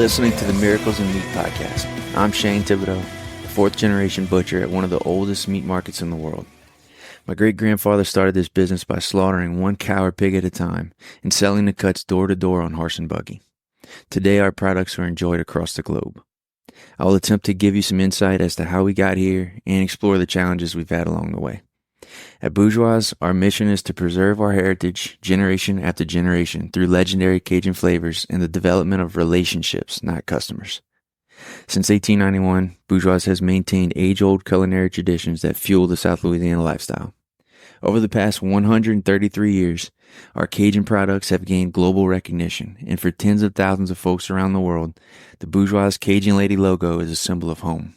listening to the Miracles in Meat podcast. I'm Shane Thibodaux, a fourth-generation butcher at one of the oldest meat markets in the world. My great-grandfather started this business by slaughtering one cow or pig at a time and selling the cuts door-to-door on horse and buggy. Today, our products are enjoyed across the globe. I will attempt to give you some insight as to how we got here and explore the challenges we've had along the way. At Bourgeois, our mission is to preserve our heritage generation after generation through legendary Cajun flavors and the development of relationships, not customers. Since 1891, Bourgeois has maintained age-old culinary traditions that fuel the South Louisiana lifestyle. Over the past 133 years, our Cajun products have gained global recognition, and for tens of thousands of folks around the world, the Bourgeois Cajun Lady logo is a symbol of home.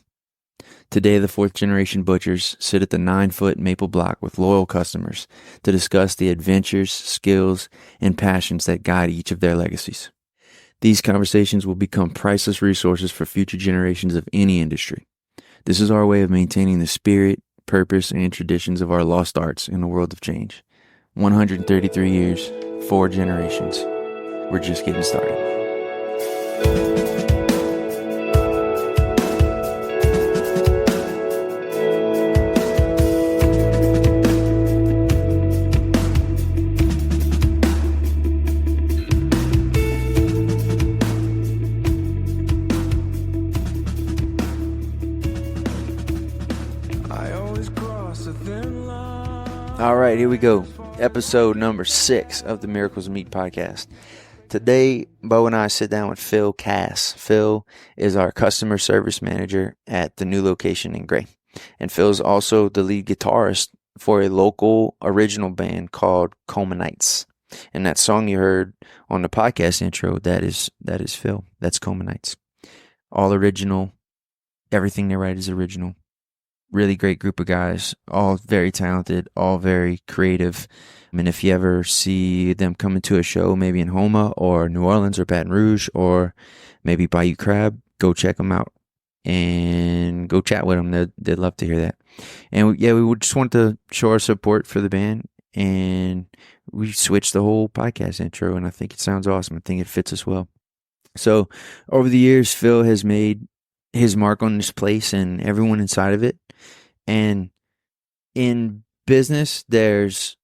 Today, the fourth-generation butchers sit at the 9-foot maple block with loyal customers to discuss the adventures, skills, and passions that guide each of their legacies. These conversations will become priceless resources for future generations of any industry. This is our way of maintaining the spirit, purpose, and traditions of our lost arts in a world of change. 133 years, 4 generations. We're just getting started. All right, here we go. Episode number 6 of the Miracles of Meat podcast. Today, Beau and I sit down with Phil Casse. Phil is our customer service manager at the new location in Gray. And Phil's also the lead guitarist for a local original band called Coma Nights. And that song you heard on the podcast intro, that is Phil. That's Coma Nights. All original. Everything they write is original. Really great group of guys, all very talented, all very creative. I mean, if you ever see them coming to a show, maybe in Houma or New Orleans or Baton Rouge or maybe Bayou Crab, go check them out and go chat with them. They'd love to hear that. And we would just want to show our support for the band, and we switched the whole podcast intro, and I think it sounds awesome. I think it fits us well. So over the years, Phil has made his mark on this place and everyone inside of it. And in business, there's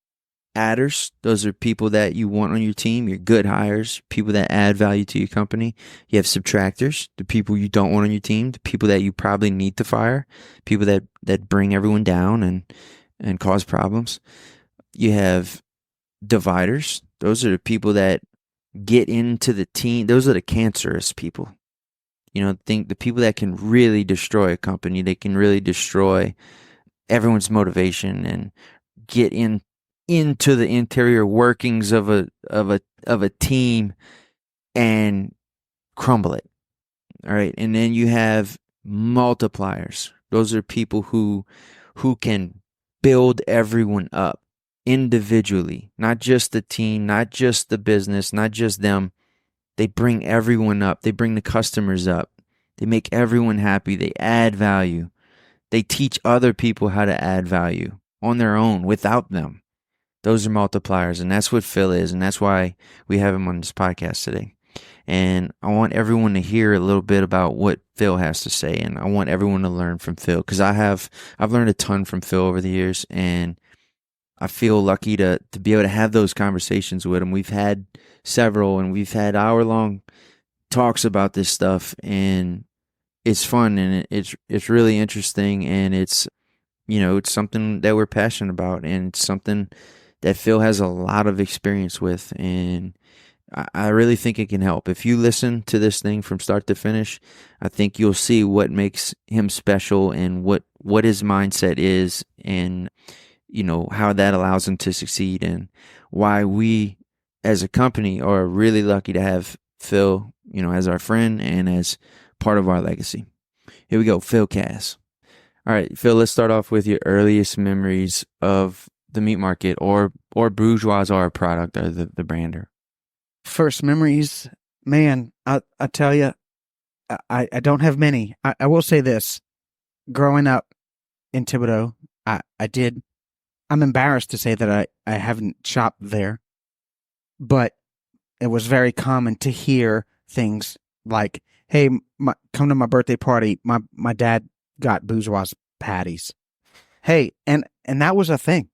adders. Those are people that you want on your team, your good hires, people that add value to your company. You have subtractors, the people you don't want on your team, the people that you probably need to fire, people that bring everyone down and cause problems. You have dividers. Those are the people that get into the team. Those are the cancerous people. You know, think the people that can really destroy a company. They can really destroy everyone's motivation and get into the interior workings of a team and crumble it. All right, and then you have multipliers. Those are people who can build everyone up individually, not just the team, not just the business, not just them. They bring everyone up. They bring the customers up. They make everyone happy. They add value. They teach other people how to add value on their own without them. Those are multipliers, and that's what Phil is, and that's why we have him on this podcast today. And I want everyone to hear a little bit about what Phil has to say, and I want everyone to learn from Phil, because I've learned a ton from Phil over the years, and I feel lucky to be able to have those conversations with him. We've had several, and we've had hour-long talks about this stuff, and it's fun, and it's really interesting, and it's something that we're passionate about, and it's something that Phil has a lot of experience with, and I really think it can help. If you listen to this thing from start to finish, I think you'll see what makes him special and what his mindset is, and how that allows him to succeed, and why we as a company are really lucky to have Phil, as our friend and as part of our legacy. Here we go, Phil Casse. All right, Phil, let's start off with your earliest memories of the meat market or Bourgeois, or a product, or the brander. First memories, man, I tell you, I don't have many. I will say this. Growing up in Thibodaux, I'm embarrassed to say that I haven't shopped there, but it was very common to hear things like, hey, come to my birthday party. My dad got Bourgeois patties. Hey, and that was a thing.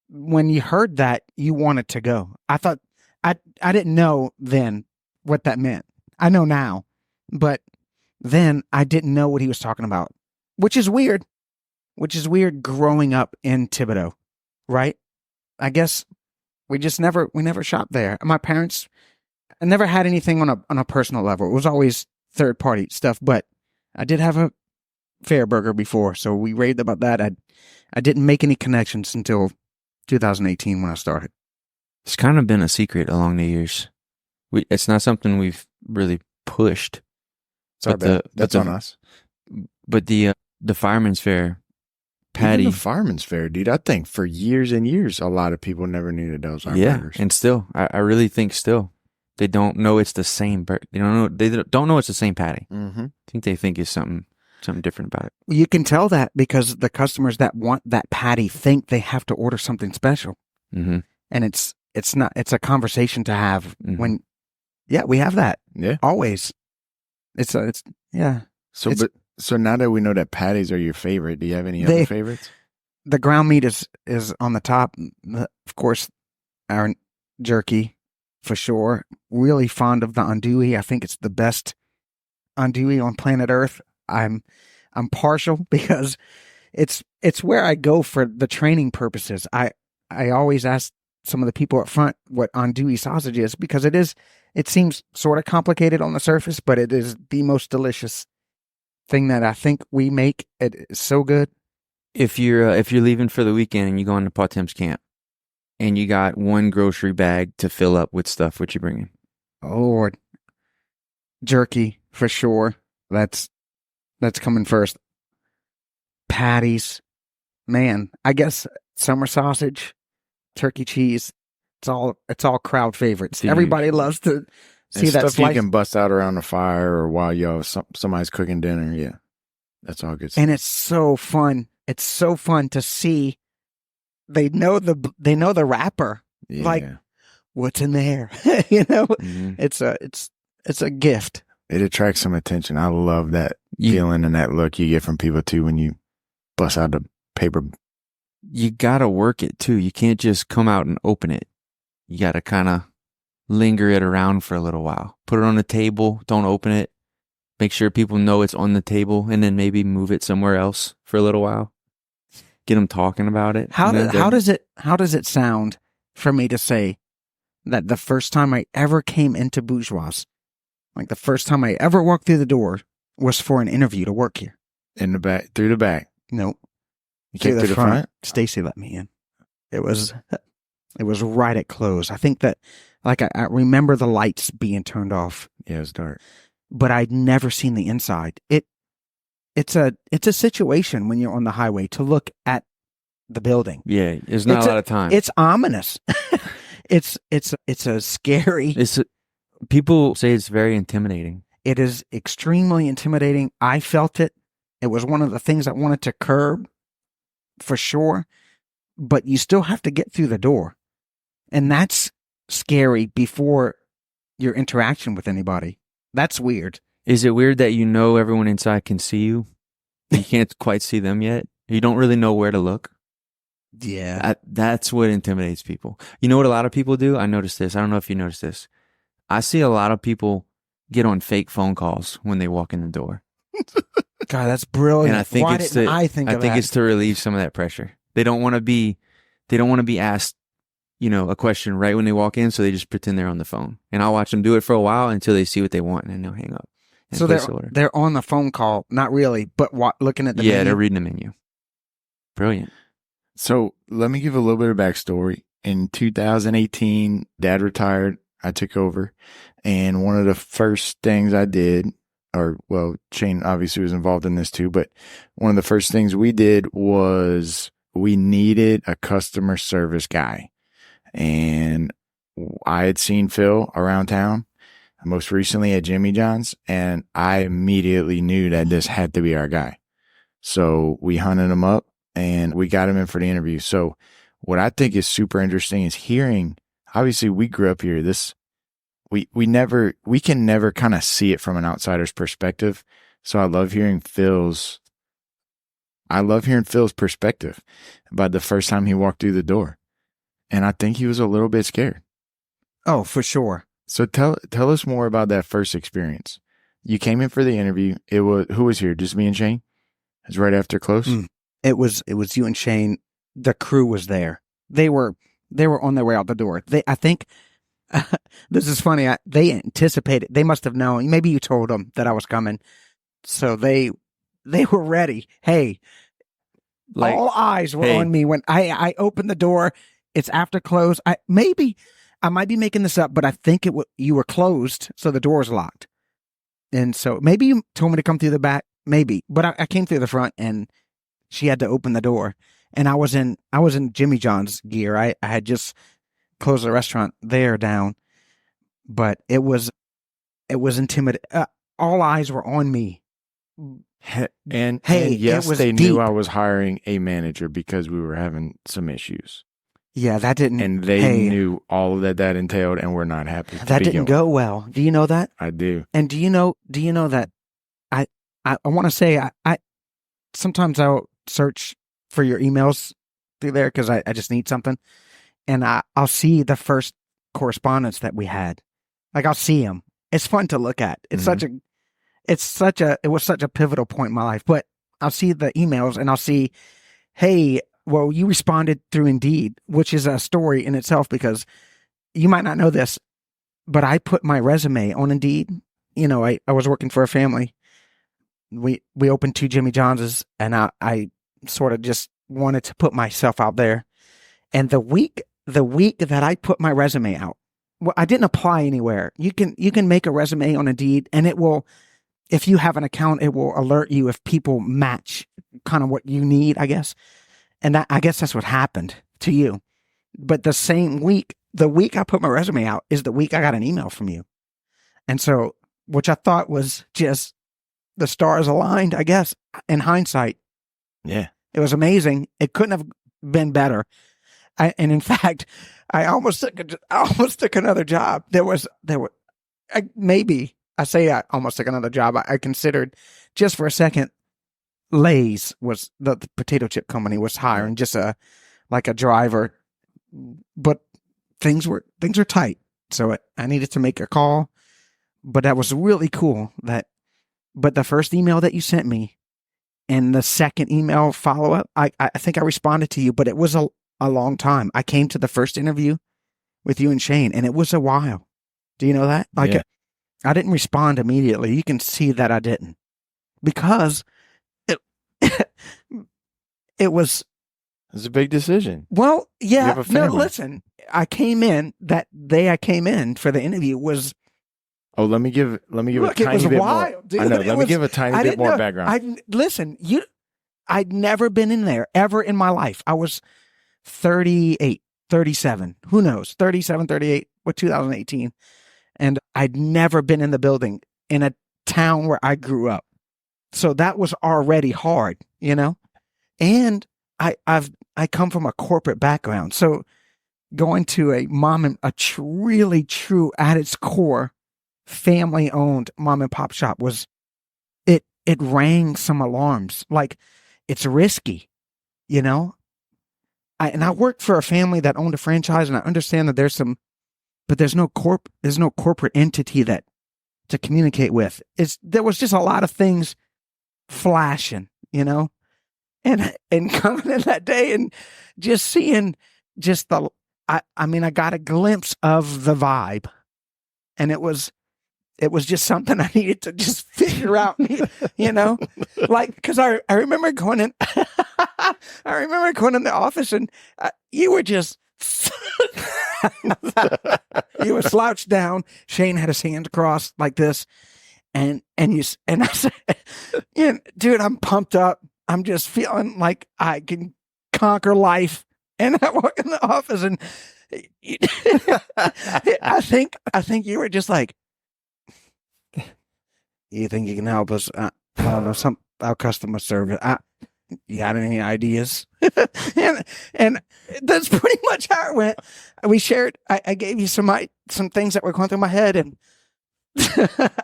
When you heard that, you wanted to go. I thought I didn't know then what that meant. I know now, but then I didn't know what he was talking about, which is weird. Which is weird growing up in Thibodaux, right? I guess we never shopped there. My parents, I never had anything on a personal level. It was always third party stuff, but I did have a Fair Burger before, so we raved about that. I didn't make any connections until 2018 when I started. It's kind of been a secret along the years. It's not something we've really pushed. That's on us. But the Fireman's Fair patty. Even the Fireman's Fair, dude. I think for years and years, a lot of people never knew that those are burgers. And still, I really think still, they don't know it's the same. They don't know it's the same patty. Mm-hmm. I think they think it's something different about it. You can tell that because the customers that want that patty think they have to order something special, Mm-hmm. and it's a conversation to have when. Yeah, we have that. Yeah, always. It's yeah. So now that we know that patties are your favorite, do you have any other favorites? The ground meat is on the top. Of course, our jerky for sure. Really fond of the andouille. I think it's the best andouille on planet Earth. I'm partial because it's where I go for the training purposes. I always ask some of the people up front what andouille sausage is because it seems sort of complicated on the surface, but it is the most delicious thing that I think we make. It is so good. If you're leaving for the weekend and you go into Potem's camp and you got one grocery bag to fill up with stuff, what you bringing? Oh Lord, jerky for sure. That's coming first. Patties, man. I guess summer sausage, turkey cheese. It's all crowd favorites. Dude. Everybody loves to see that stuff slice. you can bust out around the fire or while somebody's cooking dinner. Yeah, that's all good stuff. And it's so fun. It's so fun to see. They know the wrapper. Yeah. Like, what's in there? You know, Mm-hmm. it's a gift. It attracts some attention. I love that feeling and that look you get from people too when you bust out the paper. You gotta work it too. You can't just come out and open it. You gotta kind of linger it around for a little while. Put it on the table. Don't open it. Make sure people know it's on the table, and then maybe move it somewhere else for a little while. Get them talking about it. How does it sound for me to say that the first time I ever came into Bourgeois, like the first time I ever walked through the door, was for an interview to work here? In the back, through the back. Nope. You came through the front? Stacy let me in. It was right at close. I think that, like, I remember the lights being turned off. Yeah, it was dark. But I'd never seen the inside. It's a situation when you're on the highway to look at the building. Yeah, there's not a lot of time. It's ominous. it's a scary. People say it's very intimidating. It is extremely intimidating. I felt it. It was one of the things I wanted to curb, for sure. But you still have to get through the door, and that's scary before your interaction with anybody. That's weird. Is it weird that you know everyone inside can see you? You can't quite see them yet. You don't really know where to look. Yeah. That's what intimidates people. You know what a lot of people do? I noticed this. I don't know if you noticed this. I see a lot of people get on fake phone calls when they walk in the door. God, that's brilliant. And I think Why it's didn't I think of that? it's to relieve some of that pressure. They don't want to be asked, a question right when they walk in, so they just pretend they're on the phone. And I'll watch them do it for a while until they see what they want, and then they'll hang up. So they're on the phone call, not really, but looking at the menu. They're reading the menu. Brilliant. So let me give a little bit of backstory. In 2018, Dad retired. I took over, and one of the first things I did, Shane obviously was involved in this too, but one of the first things we did was we needed a customer service guy. And I had seen Phil around town, most recently at Jimmy John's, and I immediately knew that this had to be our guy. So we hunted him up and we got him in for the interview. So what I think is super interesting is hearing, obviously we grew up here. we can never kind of see it from an outsider's perspective. So I love hearing Phil's perspective about the first time he walked through the door. And I think he was a little bit scared. Oh, for sure. So tell us more about that first experience. You came in for the interview. Who was here? Just me and Shane? It was right after close? It was you and Shane. The crew was there. They were on their way out the door. I think this is funny. They anticipated. They must have known. Maybe you told them that I was coming. So they were ready. Hey, all eyes were on me when I opened the door. It's after close. I might be making this up, but I think you were closed, so the door was locked. And so maybe you told me to come through the back, maybe, but I came through the front, and she had to open the door. And I was in Jimmy John's gear. I had just closed the restaurant there down, but it was intimidating. All eyes were on me. And yes, they deep. knew I was hiring a manager because we were having some issues. Yeah, that didn't. And they knew all that entailed, and we're not happy. That didn't go well. Do you know that? I do. And do you know that I want to say I sometimes I'll search for your emails through there because I just need something, and I'll see the first correspondence that we had. Like, I'll see them. It's fun to look at. It's it was such a pivotal point in my life. But I'll see the emails, and I'll see, hey, well, you responded through Indeed, which is a story in itself, because you might not know this, but I put my resume on Indeed. You know, I was working for a family. We opened 2 Jimmy John's, and I sort of just wanted to put myself out there. And the week that I put my resume out, well, I didn't apply anywhere. You can make a resume on Indeed, and it will, if you have an account, it will alert you if people match kind of what you need, I guess. And I guess that's what happened to you. But the same week, the week I put my resume out is the week I got an email from you. And so, which I thought was just the stars aligned, I guess, in hindsight. Yeah. It was amazing. It couldn't have been better. And in fact, I almost took another job. I almost took another job. I considered just for a second, Lay's was the potato chip company was hiring just a driver, but things were tight. So I needed to make a call, but that was really cool but the first email that you sent me and the second email follow up, I think I responded to you, but it was a long time. I came to the first interview with you and Shane, and it was a while. Do you know that? Yeah. I didn't respond immediately. You can see that I didn't, because it was a big decision. Well, yeah. You have a family. No, listen. I came in that day. I came in for the interview was. Oh, let me give a tiny bit wild, more. dude. I know. Let me give a tiny bit more background. I'd never been in there ever in my life. I was 38, 37. Who knows? 37, 38. What 2018, and I'd never been in the building in a town where I grew up. So that was already hard, you know? And I come from a corporate background. So going to a really true at its core, family owned mom and pop shop it rang some alarms. Like, it's risky, you know? I worked for a family that owned a franchise, and I understand that there's no corporate entity to communicate with. There was just a lot of things flashing, you know, and coming in that day and just seeing I got a glimpse of the vibe, and it was just something I needed to just figure out, you know, like, cause I remember going in, the office, and you were just, you were slouched down. Shane had his hands crossed like this. And I said, yeah, dude, I'm pumped up. I'm just feeling like I can conquer life. And I walk in the office, and I think you were just like, you think you can help us? I don't know, our customer service. You got any ideas? and that's pretty much how it went. We shared. I gave you some things that were going through my head, and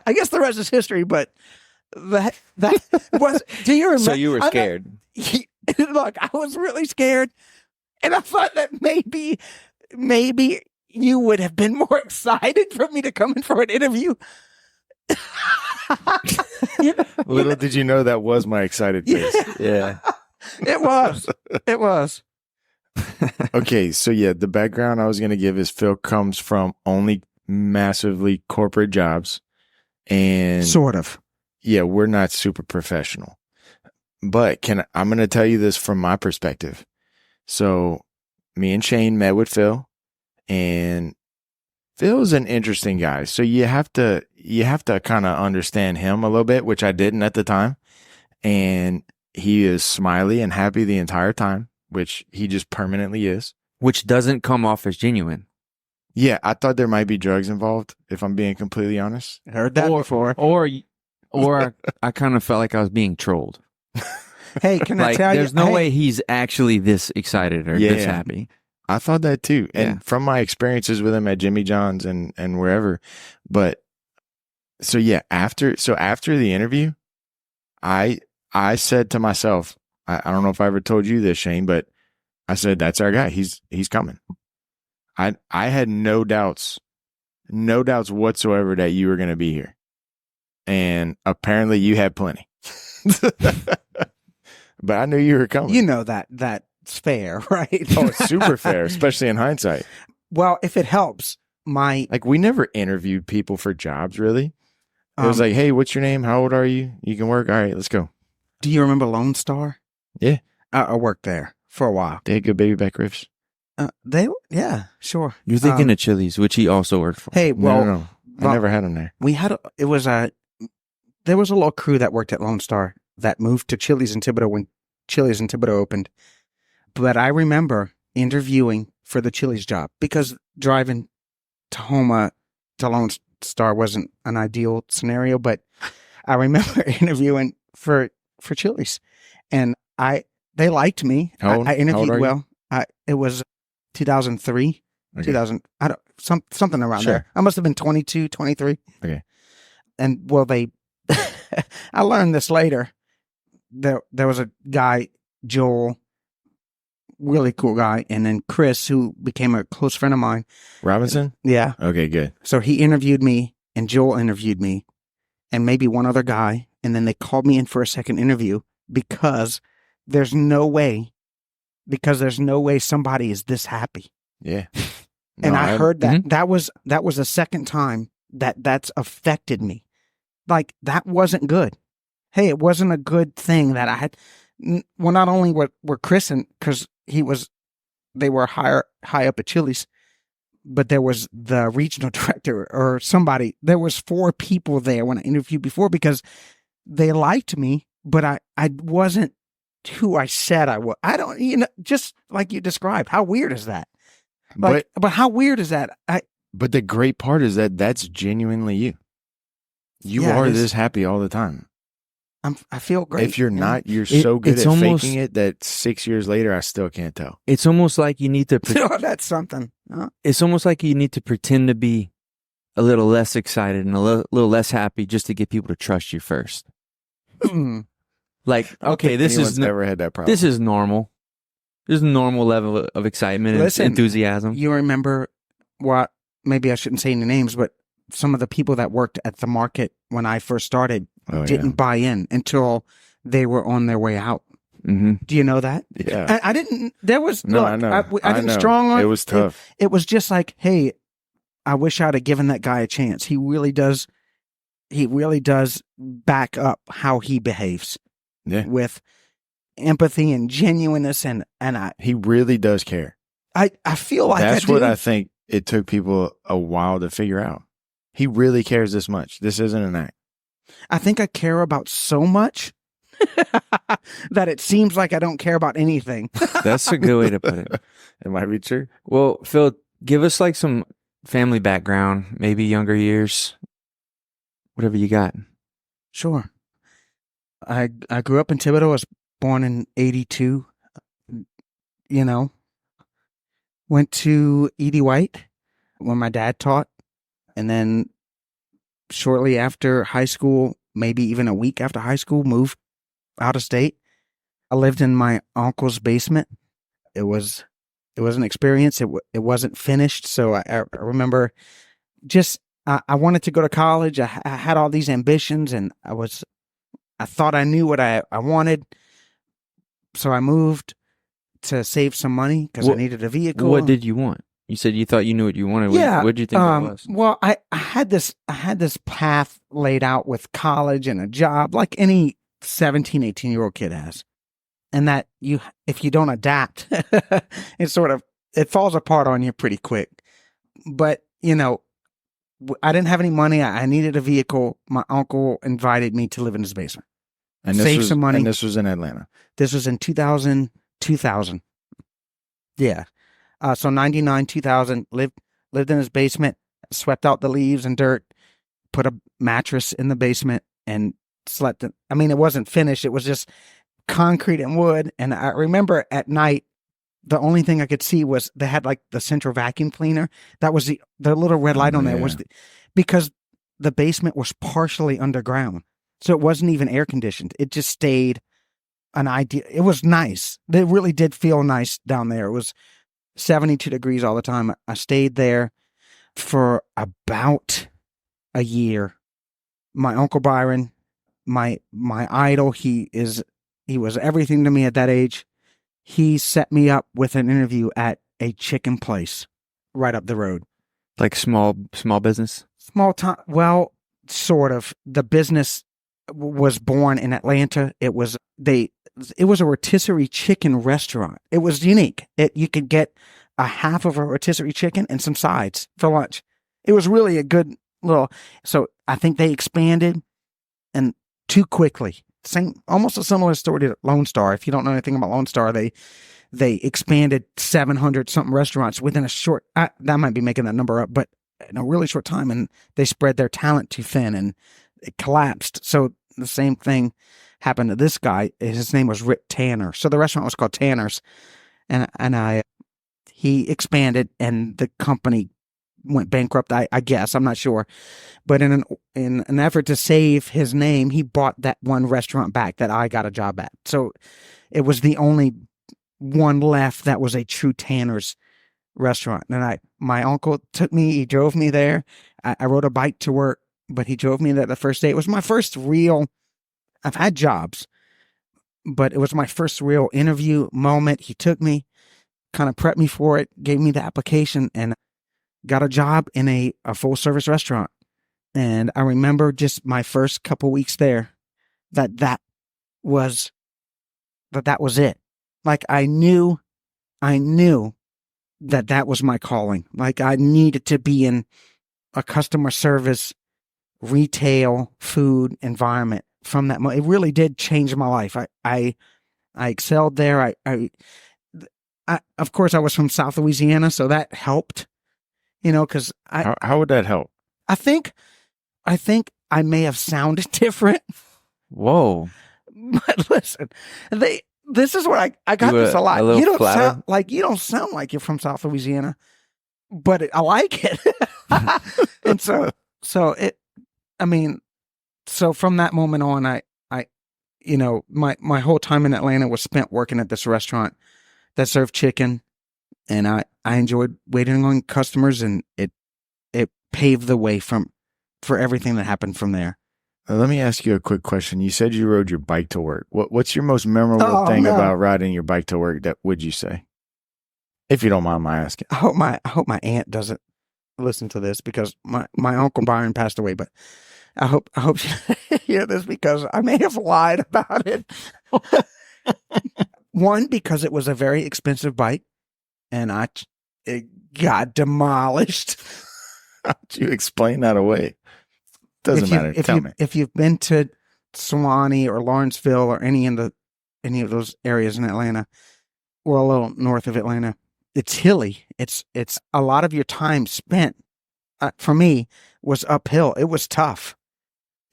I guess the rest is history. But that was. Do you remember? So you were scared. Look, I was really scared, and I thought that maybe you would have been more excited for me to come in for an interview. Little did you know that was my excited face. Yeah. It was. Okay, so yeah, the background I was going to give is Phil comes from only massively corporate jobs, and Sort of. yeah, we're not super professional. But I'm going to tell you this from my perspective. So me and Shane met with Phil, and Phil's an interesting guy. So you have to kind of understand him a little bit, which I didn't at the time. And he is smiley and happy the entire time, which he just permanently is. Which doesn't come off as genuine. Yeah, I thought there might be drugs involved, if I'm being completely honest. Heard that before. Or I kind of felt like I was being trolled. Hey, can I Like, tell you? there's no way he's actually this excited or this Yeah. happy. I thought that too. And Yeah. from my experiences with him at Jimmy John's and wherever. But so yeah, after the interview, I said to myself, I don't know if I ever told you this, Shane, but I said, that's our guy. He's coming. I had no doubts whatsoever that you were going to be here. And apparently you had plenty. But I knew you were coming. You know that's fair, right? Oh, it's super fair, especially in hindsight. Well, if it helps, Like, we never interviewed people for jobs, really. It was like, hey, what's your name? How old are you? You can work? All right, let's go. do you remember Lone Star? Yeah. I worked there for a while. They had good baby back ribs. Yeah, sure. You're thinking of Chili's, which he also worked for. Hey, well, No. I well, never had them there. we had there was a little crew that worked at Lone Star that moved to Chili's in Thibodaux when Chili's in Thibodaux opened. But I remember interviewing for the Chili's job because driving to Homa to Lone Star wasn't an ideal scenario. But I remember interviewing for Chili's, and they liked me. How old? I interviewed How old are well. It was 2003, Okay. 2000. Something around Sure. there. I must have been 22, 23. Okay. And well, I learned this later. There was a guy, Joel, really cool guy, and then Chris, who became a close friend of mine. Robinson? Yeah. Okay, good. So he interviewed me, and Joel interviewed me, and maybe one other guy, and then they called me in for a second interview because there's no way somebody is this happy. Yeah. And No, I heard that Mhm. that was the second time that's affected me. Like, that wasn't good. Hey, it wasn't a good thing that I had. Well, not only were Chris and because they were high up at Chili's, but there was the regional director or somebody. There was 4 people there when I interviewed before because they liked me, but I wasn't who I said I was. I don't, just like you described. How weird is that? Like, but how weird is that? But the great part is that that's genuinely you. You Yeah, are it is. this happy all the time. I feel great. If you're yeah. not, you're so good it's at almost- faking it that 6 years later, I still can't tell. It's almost like you need to. Oh, that's something. It's almost like you need to pretend to be a little less excited and a little less happy just to get people to trust you first. Like, I don't okay, think this anyone's is ever had that problem. this is normal. This is a normal level of excitement and Listen, enthusiasm. You remember what? Maybe I shouldn't say any names, but some of the people that worked at the market when I first started didn't buy in until they were on their way out. Mm-hmm. Do you know that? Yeah. I didn't. There was No, look, I know. I didn't know. strong on It was tough. It was just like, hey, I wish I'd have given that guy a chance. He really does. He really does back up how he behaves Yeah. with empathy and genuineness, and He really does care. I feel like That's I do. what I think it took people a while to figure out. He really cares this much. This isn't an act. I think I care about so much that it seems like I don't care about anything. That's a good way to put it. It might be true. Well, Phil, give us like some family background, maybe younger years, whatever you got. Sure. I grew up in Thibodaux. I was born in 82. went to E.D. White when my dad taught. And then shortly after high school, maybe even a week after high school, moved out of state. I lived in my uncle's basement. It was an experience. It wasn't finished. So I remember just, I wanted to go to college. I had all these ambitions, and I thought I knew what I wanted. So I moved to save some money because I needed a vehicle. What did you want? You said you thought you knew what you wanted. Yeah. What did you think it was? Well, I had this path laid out with college and a job like any 17, 18-year-old kid has. And that if you don't adapt, it falls apart on you pretty quick. But, I didn't have any money. I needed a vehicle. My uncle invited me to live in his basement. And save some money. And this was in Atlanta. This was in 2000. Yeah. So 99, 2000, lived in his basement, swept out the leaves and dirt, put a mattress in the basement, and slept. It wasn't finished. It was just concrete and wood. And I remember at night, the only thing I could see was they had like the central vacuum cleaner. That was the little red light on there because the basement was partially underground. So it wasn't even air conditioned. It just stayed an idea. It was nice. It really did feel nice down there. It was 72 degrees all the time. I stayed there for about a year. My Uncle Byron, my idol, he was everything to me at that age. He set me up with an interview at a chicken place right up the road. Like small business? Small time. Well, sort of. The business was born in Atlanta. It was a rotisserie chicken restaurant. It was unique. You could get a half of a rotisserie chicken and some sides for lunch. It was really a good so I think they expanded and too quickly. Almost a similar story to Lone Star. If you don't know anything about Lone Star, they expanded 700 something restaurants within a short, that might be making that number up, but in a really short time, and they spread their talent too thin and it collapsed. So the same thing happened to this guy. His name was Rick Tanner. So the restaurant was called Tanner's, and he expanded and the company went bankrupt. I guess, I'm not sure, but in an effort to save his name, he bought that one restaurant back that I got a job at. So it was the only one left that was a true Tanner's restaurant. And my uncle took me. He drove me there. I rode a bike to work, but he drove me there the first day. It was my first real. I've had jobs, but it was my first real interview moment. He took me, kind of prepped me for it, gave me the application, and got a job in a full service restaurant. And I remember just my first couple weeks there that was it. Like I knew that was my calling. Like I needed to be in a customer service, retail, food environment from that moment. It really did change my life. I excelled there. I of course I was from South Louisiana, so that helped. Because how would that help? I think I may have sounded different. Whoa! But listen, this is what I got this a lot. You don't sound like you're from South Louisiana, but I like it. And so from that moment on, my whole time in Atlanta was spent working at this restaurant that served chicken. And I enjoyed waiting on customers, and it paved the way for everything that happened from there. Let me ask you a quick question. You said you rode your bike to work. What's your most memorable thing about riding your bike to work? That would you say, if you don't mind my asking? I hope my aunt doesn't listen to this because my Uncle Byron passed away. But I hope she hear this because I may have lied about it. One, because it was a very expensive bike. And it got demolished. How'd you explain that away? Doesn't matter. Tell me. If you've been to Sewanee or Lawrenceville or any of those areas in Atlanta, or a little north of Atlanta, it's hilly. It's a lot of your time spent. For me, was uphill. It was tough.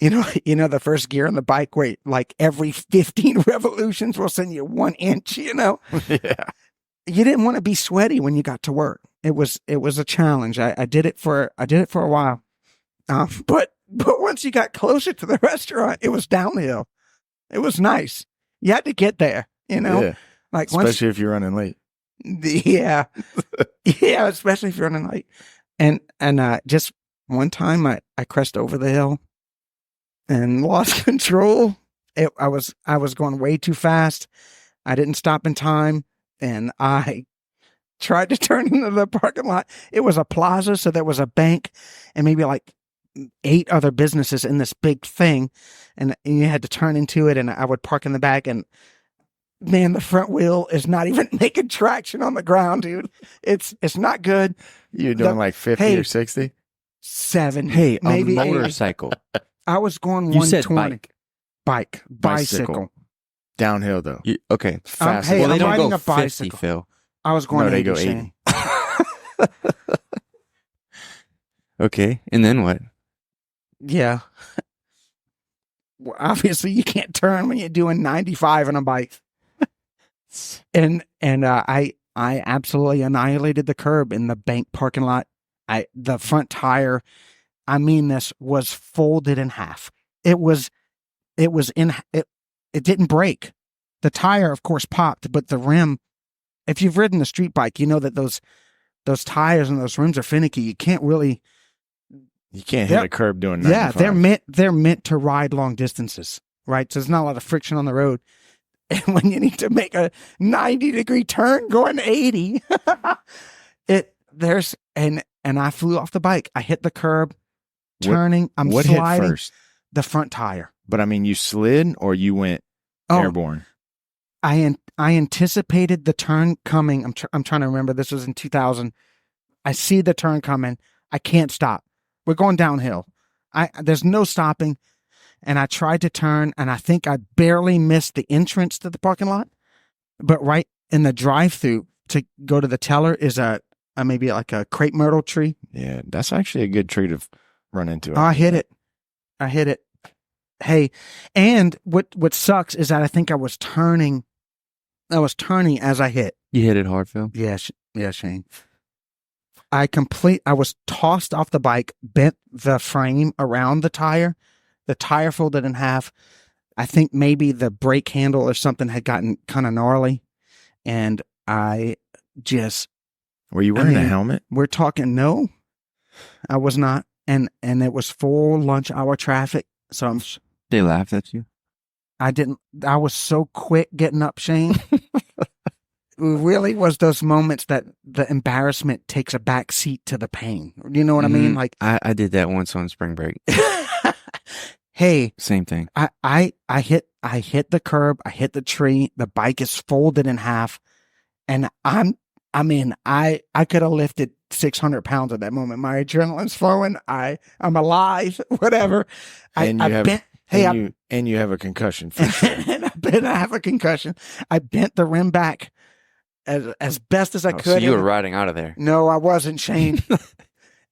The first gear on the bike, where like every 15 revolutions will send you 1 inch. Yeah. you didn't want to be sweaty when you got to work. It was a challenge. I did it for a while. But once you got closer to the restaurant, it was downhill. It was nice. You had to get there, Yeah. Like Especially if you're running late. Yeah. Yeah, especially if you're running late. And just one time I crashed over the hill and lost control. I was going way too fast. I didn't stop in time, and I tried to turn into the parking lot. It was a plaza, so there was a bank and maybe like 8 other businesses in this big thing, and you had to turn into it, and I would park in the back, and man, the front wheel is not even making traction on the ground, dude. It's not good. You're doing like 50 or 60? 7. Hey, maybe a motorcycle. I was going You said 120. Bicycle. Downhill, though. Okay. Fast. hey, well, they I'm don't riding go a 50, bicycle. Phil. I was going No, they 80, go Shane. 80. Okay. And then what? Yeah. Well, obviously, you can't turn when you're doing 95 on a bike. and I absolutely annihilated the curb in the bank parking lot. The front tire, I mean, this was folded in half. It didn't break. The tire, of course, popped, but the rim, if you've ridden a street bike, you know that those tires and those rims are finicky. You can't really. You can't hit a curb doing 95. Yeah, they're meant to ride long distances, right? So there's not a lot of friction on the road. And when you need to make a 90-degree turn going 80, and I flew off the bike. I hit the curb, turning. I'm what sliding. Hit first? The front tire. But I mean, you slid or you went airborne? I anticipated the turn coming. I'm trying to remember. This was in 2000. I see the turn coming. I can't stop. We're going downhill. There's no stopping. And I tried to turn, and I think I barely missed the entrance to the parking lot. But right in the drive-through to go to the teller is a maybe like a crepe myrtle tree. Yeah, that's actually a good tree to run into. I hit it. Hey, and what sucks is that I think I was turning as I hit. You hit it hard, Phil? Yeah, Shane. I was tossed off the bike, bent the frame around the tire. The tire folded in half. I think maybe the brake handle or something had gotten kind of gnarly. And I just... Were you wearing a helmet? We're talking, no, I was not. And it was full lunch hour traffic. So They laughed at you? I was so quick getting up, Shane. It really was those moments that the embarrassment takes a back seat to the pain. You know what I mean? Like I did that once on spring break. Hey, same thing. I hit the curb. I hit the tree. The bike is folded in half, and I could have lifted 600 pounds at that moment. My adrenaline's flowing. I'm alive. Whatever. And you have a concussion. For sure. And I have a concussion. I bent the rim back as best as I could. So you were riding out of there? No, I wasn't, Shane.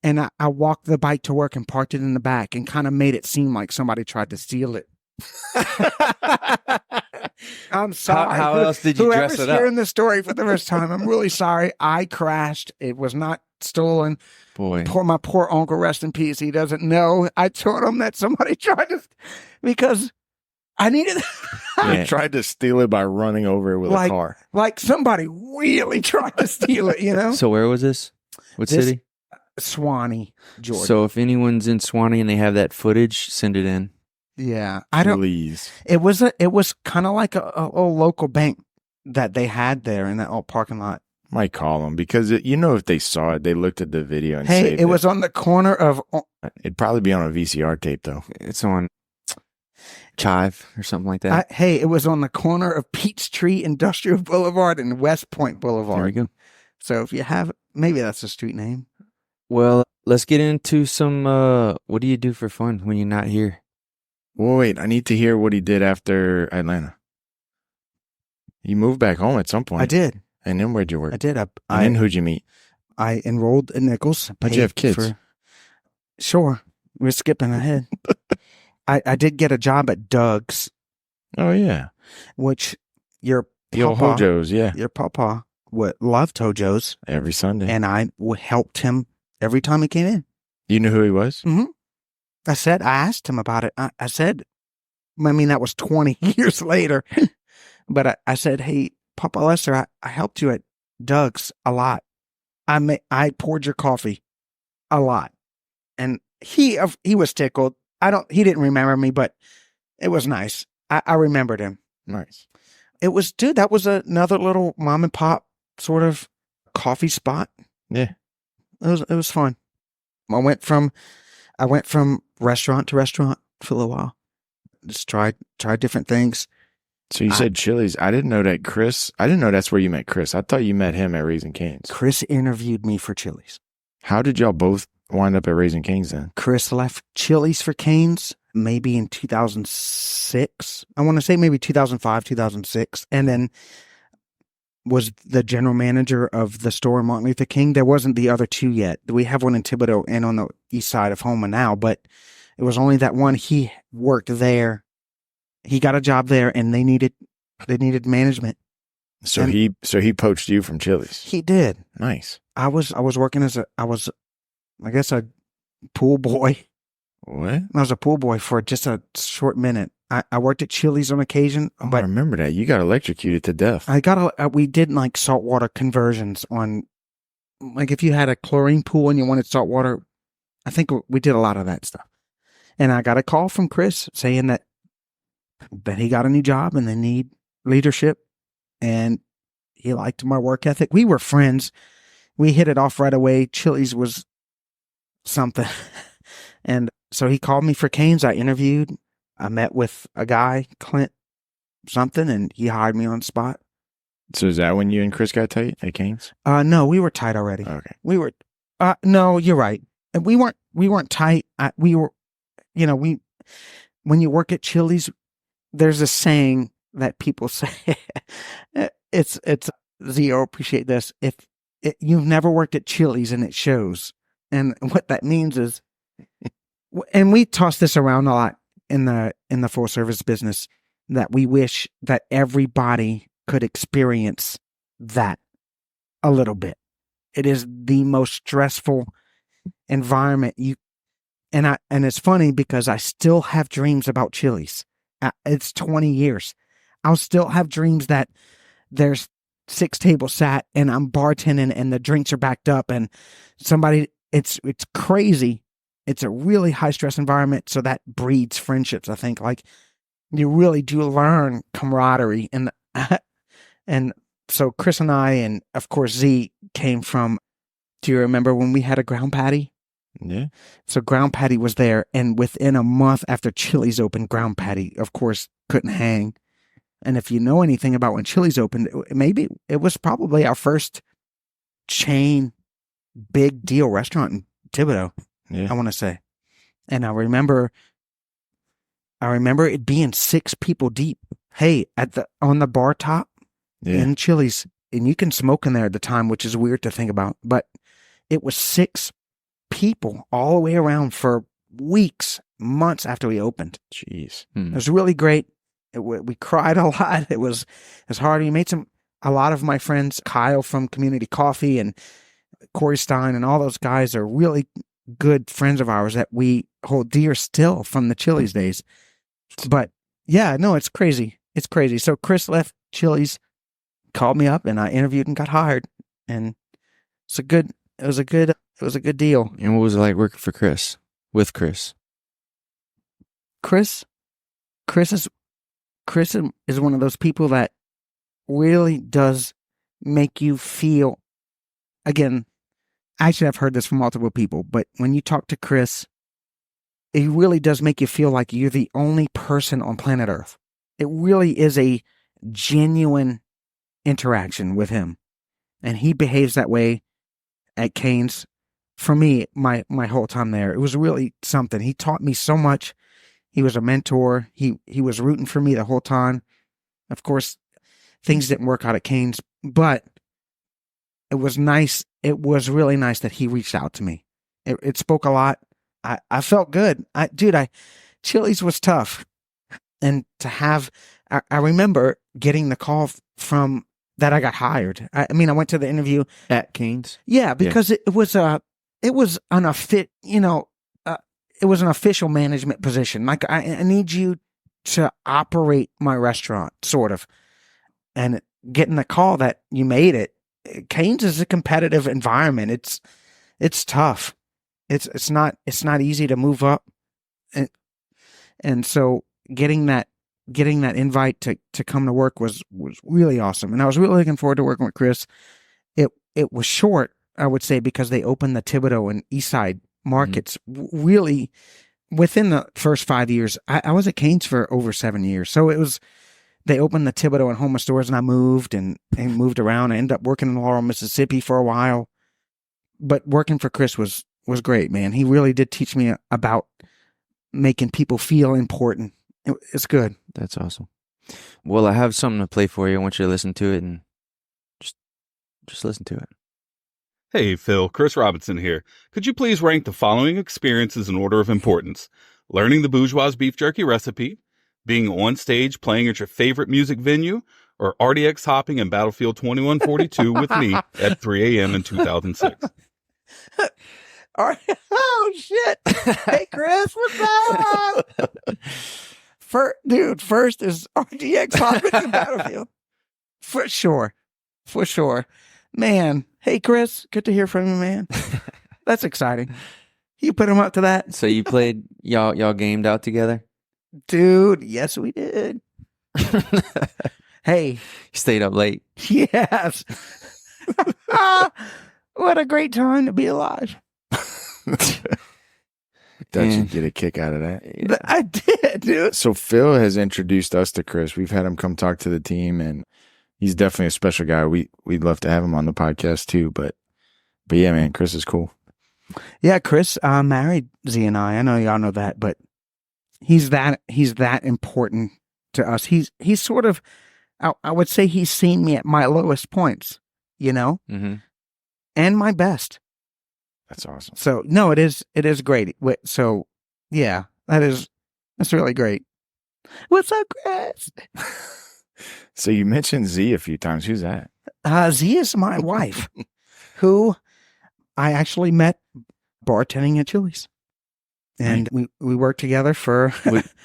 And I walked the bike to work and parked it in the back and kind of made it seem like somebody tried to steal it. I'm sorry. How else did you dress it up? Whoever's hearing this story for the first time, I'm really sorry. I crashed. It was not stolen. Boy. My poor uncle, rest in peace. He doesn't know. I told him that somebody tried to, because I needed. I tried to steal it by running over it with a car. Like somebody really tried to steal it, you know? So where was this? What city? Swanee, Georgia. So if anyone's in Swanee and they have that footage, send it in. Yeah, Please. It was kind of like a local bank that they had there in that old parking lot. Might call them because if they saw it, they looked at the video and saved it was on the corner of. It'd probably be on a VCR tape though. It's on Chive or something like that. It was on the corner of Peachtree Industrial Boulevard and West Point Boulevard. There we go. So if you have, maybe that's a street name. Well, let's get into some. What do you do for fun when you're not here? Well, wait, I need to hear what he did after Atlanta. You moved back home at some point. I did. And then where'd you work? I did. And then who'd you meet? I enrolled in Nichols. How'd you have kids? Sure. We're skipping ahead. I did get a job at Doug's. Oh, yeah. Which your the old Hojo's, yeah. Your papa loved Tojo's, Every Sunday. and I helped him every time he came in. You knew who he was? Mm-hmm. I asked him about it. I said, I mean, that was 20 years later, but I said, hey, Papa Lester, I helped you at Doug's a lot. I poured your coffee a lot. And he was tickled. He didn't remember me, but it was nice. I remembered him. Nice. It was, dude, that was another little mom and pop sort of coffee spot. Yeah. It was fun. I went from restaurant to restaurant for a little while. Just tried different things. So you said Chili's. I didn't know that's where you met Chris. I thought you met him at Raising Cane's. Chris interviewed me for Chili's. How did y'all both wind up at Raising Cane's then? Chris left Chili's for Cane's maybe in 2006. I want to say maybe 2005, 2006. And then was the general manager of the store in Martin Luther King. There wasn't the other two yet. We have one in Thibodaux and on the east side of Houma now, but it was only that one. He worked there. He got a job there, and they needed management. So he poached you from Chili's. He did. Nice. I was working as I guess a pool boy. What? I was a pool boy for just a short minute. I worked at Chili's on occasion, Oh, but I remember that. You got electrocuted to death. we did like saltwater conversions on, like if you had a chlorine pool and you wanted saltwater, I think we did a lot of that stuff. And I got a call from Chris saying that he got a new job and they need leadership, and he liked my work ethic. We were friends. We hit it off right away. Chili's was something. And so he called me for Cane's. I interviewed. I met with a guy, Clint something, and he hired me on the spot. So is that when you and Chris got tight at Cane's? No, we were tight already. Okay. We were, no, you're right. And we weren't tight. We were, when you work at Chili's, there's a saying that people say, it's Zio, appreciate this. If you've never worked at Chili's and it shows. And what that means is, and we toss this around a lot in the full service business, that we wish that everybody could experience that a little bit. It is the most stressful environment and it's funny because I still have dreams about Chili's. It's 20 years. I'll still have dreams that there's 6 tables sat and I'm bartending and the drinks are backed up and somebody, it's crazy. It's a really high stress environment. So that breeds friendships. I think like you really do learn camaraderie and so Chris and I, and of course Z came from, do you remember when we had a ground patty? Yeah. So ground patty was there, and within a month after Chili's opened, ground patty, of course, couldn't hang. And if you know anything about when Chili's opened, maybe it was probably our first chain, big deal restaurant in Thibodaux. Yeah. I want to say. And I remember it being 6 people deep. Hey, on the bar top in Chili's, and you can smoke in there at the time, which is weird to think about, but it was 6 people all the way around for weeks, months after we opened. Jeez. It was really great. We cried a lot. It was hard. We made a lot of my friends, Kyle from Community Coffee and Corey Stein and all those guys are really good friends of ours that we hold dear still from the Chili's days. But yeah, no, it's crazy. It's crazy. So Chris left Chili's, called me up, and I interviewed and got hired. And it was a good deal. And what was it like working for Chris? With Chris? Chris is one of those people that really does make you feel, again, actually I've heard this from multiple people, but when you talk to Chris, it really does make you feel like you're the only person on planet Earth. It really is a genuine interaction with him. And he behaves that way at Cane's. For me, my whole time there, it was really something. He taught me so much. He was a mentor. He was rooting for me the whole time. Of course, things didn't work out at Cane's, but it was nice. It was really nice that he reached out to me. It spoke a lot. I felt good. Chili's was tough. And to have, I remember getting the call from that I got hired. I mean, I went to the interview At Canes? Yeah, because it was an it was an official management position. Like I need you to operate my restaurant, sort of. And getting the call that you made it, Canes is a competitive environment. It's tough. It's not easy to move up, and so getting that invite to come to work was really awesome. And I was really looking forward to working with Chris. It was short, I would say, because they opened the Thibodaux and Eastside markets really within the first 5 years. I was at Canes for over 7 years. So they opened the Thibodaux and Houma stores, and I moved and moved around. I ended up working in Laurel, Mississippi for a while. But working for Chris was great, man. He really did teach me about making people feel important. It's good. That's awesome. Well, I have something to play for you. I want you to listen to it and just listen to it. Hey, Phil, Chris Robinson here. Could you please rank the following experiences in order of importance? Learning the Bourgeois beef jerky recipe, being on stage playing at your favorite music venue, or RDX hopping in Battlefield 2142 with me at 3 a.m. in 2006? All right. Oh, shit. Hey, Chris, what's up? First is RDX hopping in Battlefield. For sure. Man, hey, Chris, good to hear from you, man. That's exciting. You put him up to that? So you played, y'all gamed out together? Dude, yes, we did. Hey. You stayed up late. Yes. What a great time to be alive. Thought you'd get a kick out of that. Yeah. I did, dude. So Phil has introduced us to Chris. We've had him come talk to the team, and he's definitely a special guy. We'd love to have him on the podcast too. But yeah, man, Chris is cool. Yeah, Chris married Z and I. I know y'all know that, but he's that important to us. He's sort of, I would say he's seen me at my lowest points, Mm-hmm. and my best. That's awesome. So no, it is great. So yeah, that's really great. What's up, Chris? So you mentioned Z a few times. Who's that? Z is my wife, who I actually met bartending at Chili's, and we worked together for.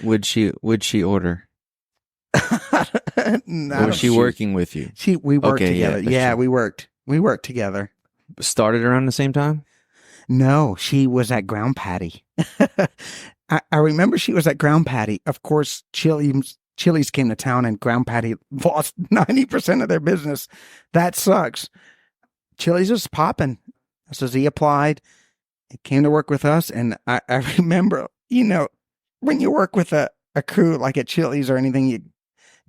Would she order? No, Or was she working with you? We worked Okay, together. yeah, Yeah, we worked together. Started around the same time? No, she was at Ground Patty. I remember she was at Ground Patty. Of course, Chili's came to town, and Ground Patty lost 90% of their business. That sucks. Chili's was popping. So Z applied. It came to work with us, and I remember, when you work with a crew like at Chili's or anything,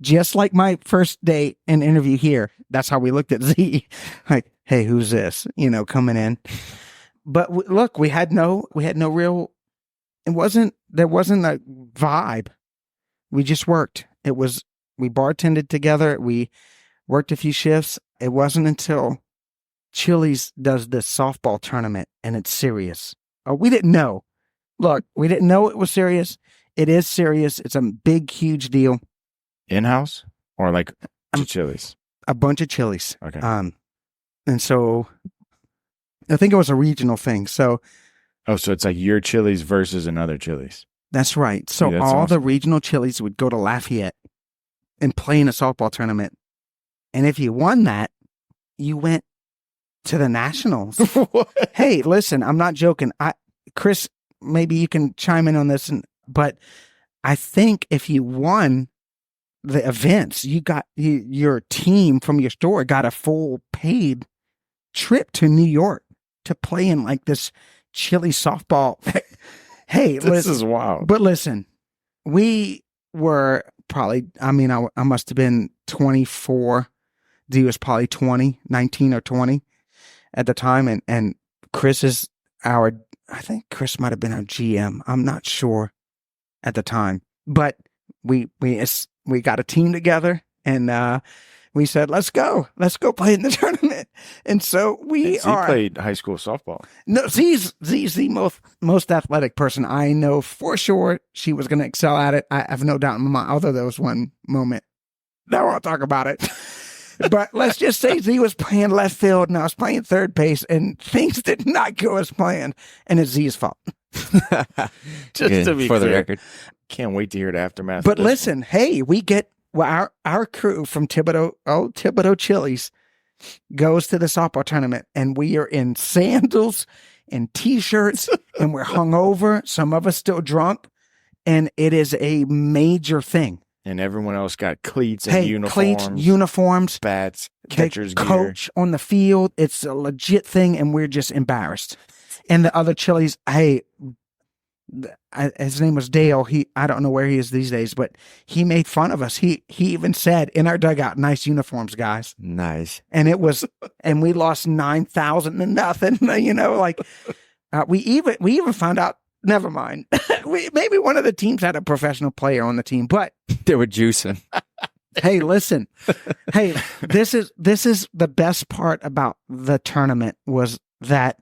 just like my first day in interview here, that's how we looked at Z. Like, hey, who's this? Coming in. But look, we had no real, there wasn't a vibe. We just worked. We bartended together. We worked a few shifts. It wasn't until Chili's does this softball tournament, and it's serious. Oh, we didn't know. Look, we didn't know it was serious. It is serious. It's a big, huge deal. In-house or like Chili's? A bunch of Chili's. Okay. And so I think it was a regional thing. So So it's like your Chili's versus another Chili's. that's right. So Dude, that's all the awesome. regional Chili's would go to Lafayette and play in a softball tournament. And if you won that, you went to the Nationals. Hey, listen, I'm not joking. Chris, maybe you can chime in on this, but I think if you won the events, you got your team from your store got a full paid trip to New York to play in like this Chili softball. Hey, This is wild. But listen, we were probably, I must have been 24. D was probably 19 or 20 at the time. And Chris is I think Chris might have been our GM. I'm not sure at the time, but we got a team together, and we said, let's go play in the tournament. And so He played high school softball. No, Z's the most athletic person I know for sure. She was going to excel at it. I have no doubt in my mind, although there was one moment. Now I'll talk about it. But let's just say Z was playing left field and I was playing third base, and things did not go as planned, and it's Z's fault. Just to be for the clear. record. Can't wait to hear the aftermath. But of this listen, hey, we get our crew from Thibodaux Chili's goes to the softball tournament, and we are in sandals and t-shirts, and we're hungover. Some of us still drunk, and it is a major thing. And everyone else got cleats and Hey, uniforms, cleats, uniforms, bats, they catcher's gear. coach on the field. It's a legit thing, and we're just embarrassed. And the other Chili's, hey, his name was Dale. I don't know where he is these days, but he made fun of us. He even said in our dugout, "Nice uniforms, guys." Nice. And and we lost 9,000 to nothing. You know, like we even found out. Never mind. Maybe one of the teams had a professional player on the team, but They were juicing. hey, listen. Hey, this is the best part about the tournament was that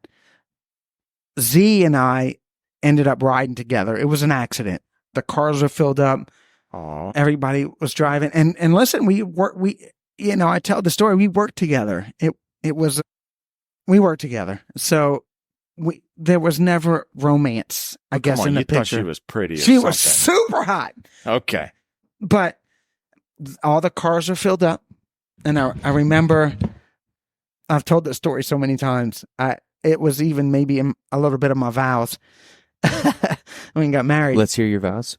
Z and I ended up riding together. It was an accident. The cars were filled up. Aw. Everybody was driving. And listen, I tell the story. We worked together. We worked together. So there was never romance, I guess, Come on, in the you thought picture. she was pretty. Or She was something. super hot. Okay. But all the cars are filled up. And I remember, I've told this story so many times. It was even maybe a little bit of my vows when we got married. Let's hear your vows.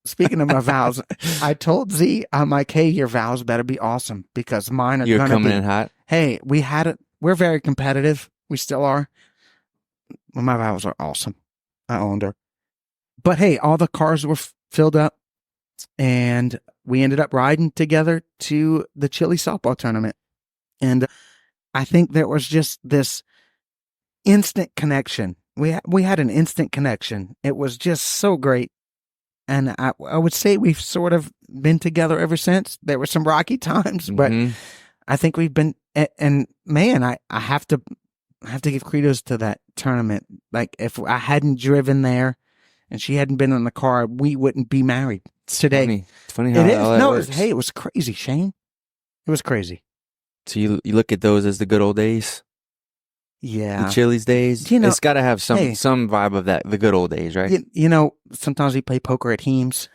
Speaking of my vows, I told Z, I'm like, hey, your vows better be awesome because mine are You're going to coming be. in hot. Hey, we're very competitive. We still are. Well, my vows are awesome. I owned her. But hey, all the cars were filled up, and we ended up riding together to the Chili softball tournament. And I think there was just this instant connection. We had an instant connection. It was just so great. And I would say we've sort of been together ever since. There were some rocky times, but Mhm. I think we've been, and man, I have to give kudos to that tournament. Like if I hadn't driven there and she hadn't been in the car, we wouldn't be married today. It's funny how It is. all that No, works. it was crazy, Shane. It was crazy. So you look at those as the good old days, Yeah. the Chili's days. You know, It's got to have some hey. vibe of that, the good old days, right? You know, sometimes we play poker at Heems,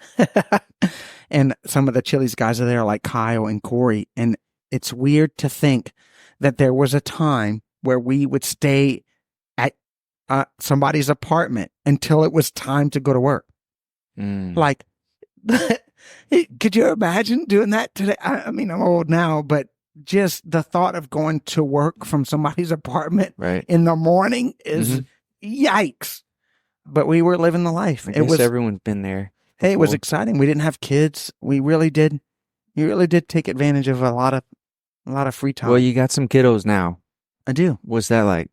and some of the Chili's guys are there, like Kyle and Corey. And it's weird to think that there was a time where we would stay at somebody's apartment until it was time to go to work. Mm. Like, could you imagine doing that today? I mean, I'm old now, but just the thought of going to work from somebody's apartment Right. in the morning is yikes. But we were living the life. I It guess was, everyone's been there. hey, it was before. exciting. We didn't have kids. We really did. You really did take advantage of a lot of free time. Well, you got some kiddos now. I do. What's that like?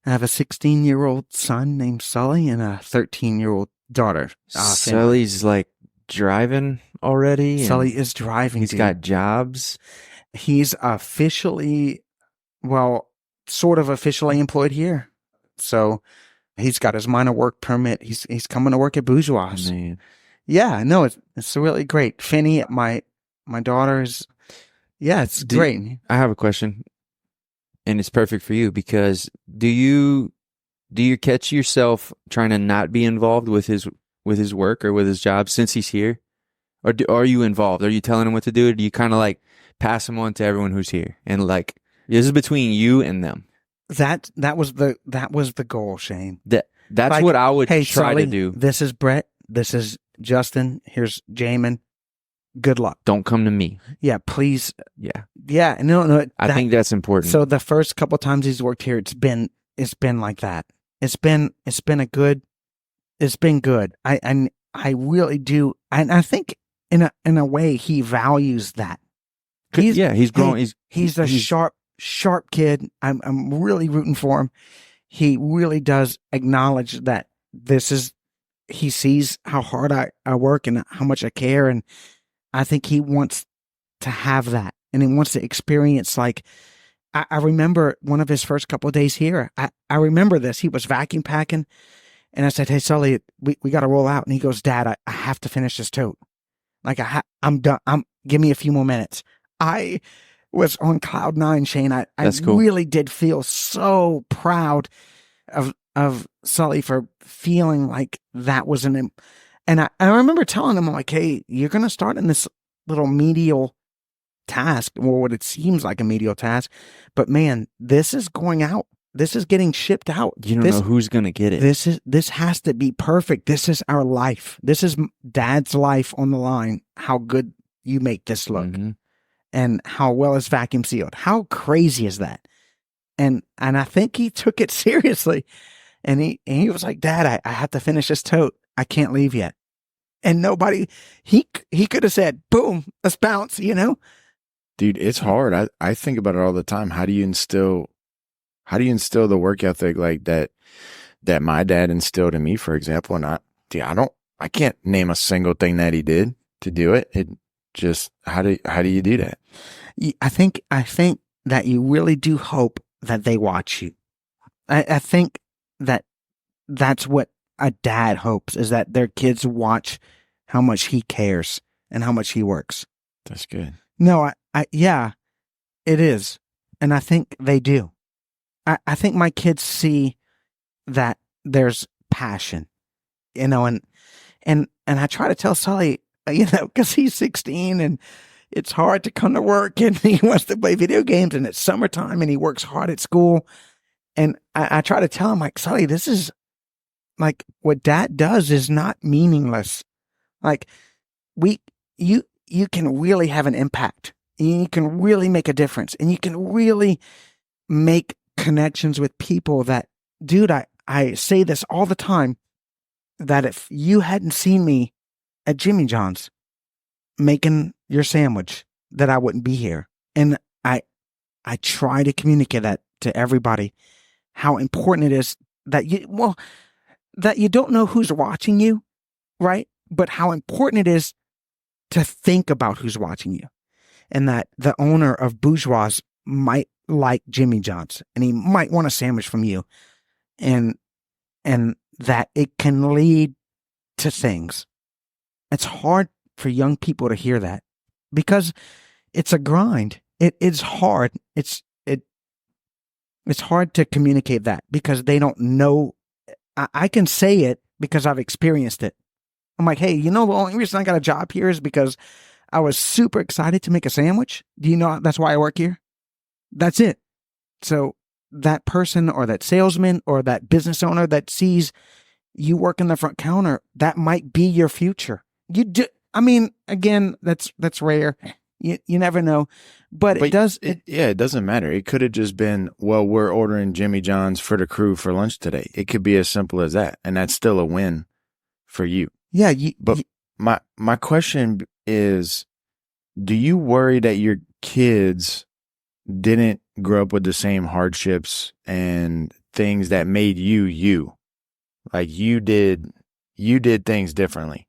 I have a 16-year-old son named Sully and a 13-year-old daughter. Sully's like driving already. and Sully is driving. He's dude. got jobs. He's officially, well, sort of officially employed here. So he's got his minor work permit. He's coming to work at Bourgeois. Man. Yeah, no, it's really great. Finny, my daughter's, yeah, it's great. I have a question, and it's perfect for you because do you catch yourself trying to not be involved with his work or with his job since he's here, or are you involved? Are you telling him what to do, or do you kind of like pass him on to everyone who's here and like this is between you and them? That was the goal, Shane. That's Like, what I would Hey, try Sully, to do. This is Brett. This is Justin. Here's Jamin. Good luck. Don't come to me. Yeah, please. Yeah, Yeah, no. I think that's important. So the first couple times he's worked here, it's been like that. It's been good. I really do. And I think in a way he values that. He's growing. Hey, he's a sharp kid. I'm really rooting for him. He really does acknowledge that he sees how hard I work and how much I care. And I think he wants to have that. And he wants to experience, like, I remember one of his first couple of days here. I remember this. He was vacuum packing. And I said, hey, Sully, we got to roll out. And he goes, Dad, I have to finish this tote. Like, I'm done. Give me a few more minutes. I was on cloud nine, Shane. I That's cool. really did feel so proud of Sully for feeling like that was and I remember telling him, I'm like, hey, you're going to start in this little medial task, or what it seems like a medial task, but man, this is going out. This is getting shipped out. You don't know who's going to get it. This has to be perfect. This is our life. This is Dad's life on the line. How good you make this look. Mm-hmm. And how well it's vacuum sealed. How crazy is that? And I think he took it seriously. And he was like, Dad, I have to finish this tote. I can't leave yet. And nobody, he could have said, boom, let's bounce, you know? Dude, it's hard. I think about it all the time. How do you instill the work ethic like that my dad instilled in me, for example? And I can't name a single thing that he did to do it. It just, how do you do that? I think that you really do hope that they watch you. I think that that's what a dad hopes, is that their kids watch how much he cares and how much he works. That's good. No, yeah, it is. And I think they do. I think my kids see that there's passion, you know, and I try to tell Sully, you know, because he's 16 and it's hard to come to work and he wants to play video games and it's summertime and he works hard at school. And I try to tell him, like, Sully, this is like what Dad does is not meaningless. Like you can really have an impact. You can really make a difference, and you can really make connections with people that, dude, I say this all the time, that if you hadn't seen me at Jimmy John's making your sandwich, that I wouldn't be here. And I try to communicate that to everybody, how important it is that you don't know who's watching you, right? But how important it is to think about who's watching you, and that the owner of Bourgeois might like Jimmy John's and he might want a sandwich from you, and that it can lead to things. It's hard for young people to hear that because it's a grind. It's hard. It's hard to communicate that because they don't know. I can say it because I've experienced it. I'm like, hey, you know, the only reason I got a job here is because I was super excited to make a sandwich. Do you know that's why I work here? That's it. So that person or that salesman or that business owner that sees you work in the front counter, that might be your future. You do. I mean, again, that's rare. You never know, but it does. It doesn't matter. It could have just been, well, we're ordering Jimmy John's for the crew for lunch today. It could be as simple as that, and that's still a win for you. Yeah. But my question is, do you worry that your kids didn't grow up with the same hardships and things that made you? Like you did things differently.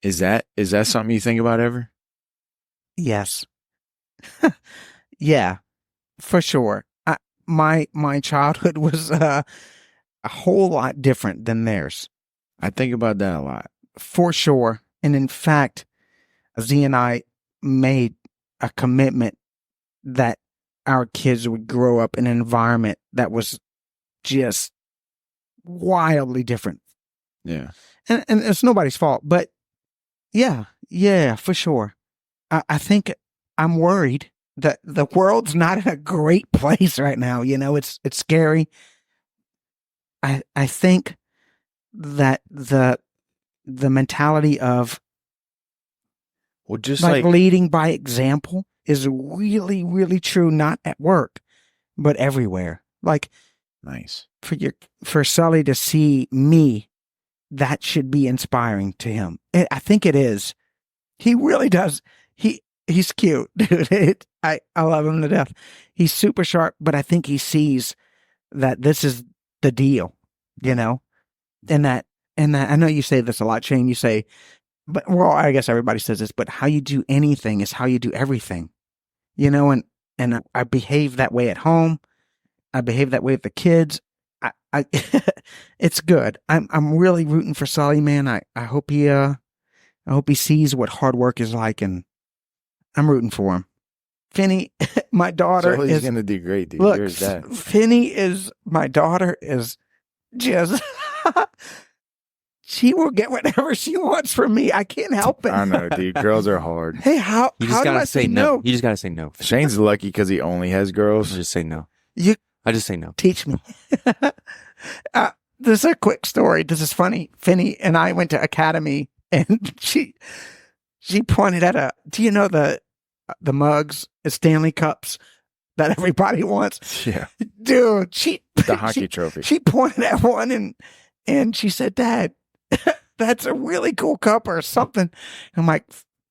Is that something you think about ever? Yes. Yeah, for sure. My childhood was a whole lot different than theirs. I think about that a lot. For sure. And in fact, Z and I made a commitment that our kids would grow up in an environment that was just wildly different. Yeah. And it's nobody's fault, but yeah, for sure. I think I'm worried that the world's not in a great place right now. You know, it's scary. I think that the mentality of, well, just like leading by example is really, really true, not at work, but everywhere. Like, nice. For Sully to see me, that should be inspiring to him. I think it is. He really does. He's cute, dude. I love him to death. He's super sharp, but I think he sees that this is the deal, you know, and that I know you say this a lot, Shane. You say, but well, I guess everybody says this, but how you do anything is how you do everything, you know. And I behave that way at home. I behave that way with the kids. I it's good. I'm really rooting for Sully, man. I hope he sees what hard work is like, and I'm rooting for him. Finney, my daughter So he's is gonna do great, dude. look. There's that. My daughter is just. She will get whatever she wants from me. I can't help it. I know, dude. Girls are hard. Hey, how You just do gotta I say no. You just gotta say no. Shane's lucky because he only has girls. Just say no. You I just say no. teach me. This is a quick story. This is funny. Finney and I went to Academy, and she pointed at do you know the mugs, the Stanley Cups that everybody wants? Yeah, Dude, the hockey trophy. She pointed at one and she said, "Dad, that's a really cool cup or something." I'm like,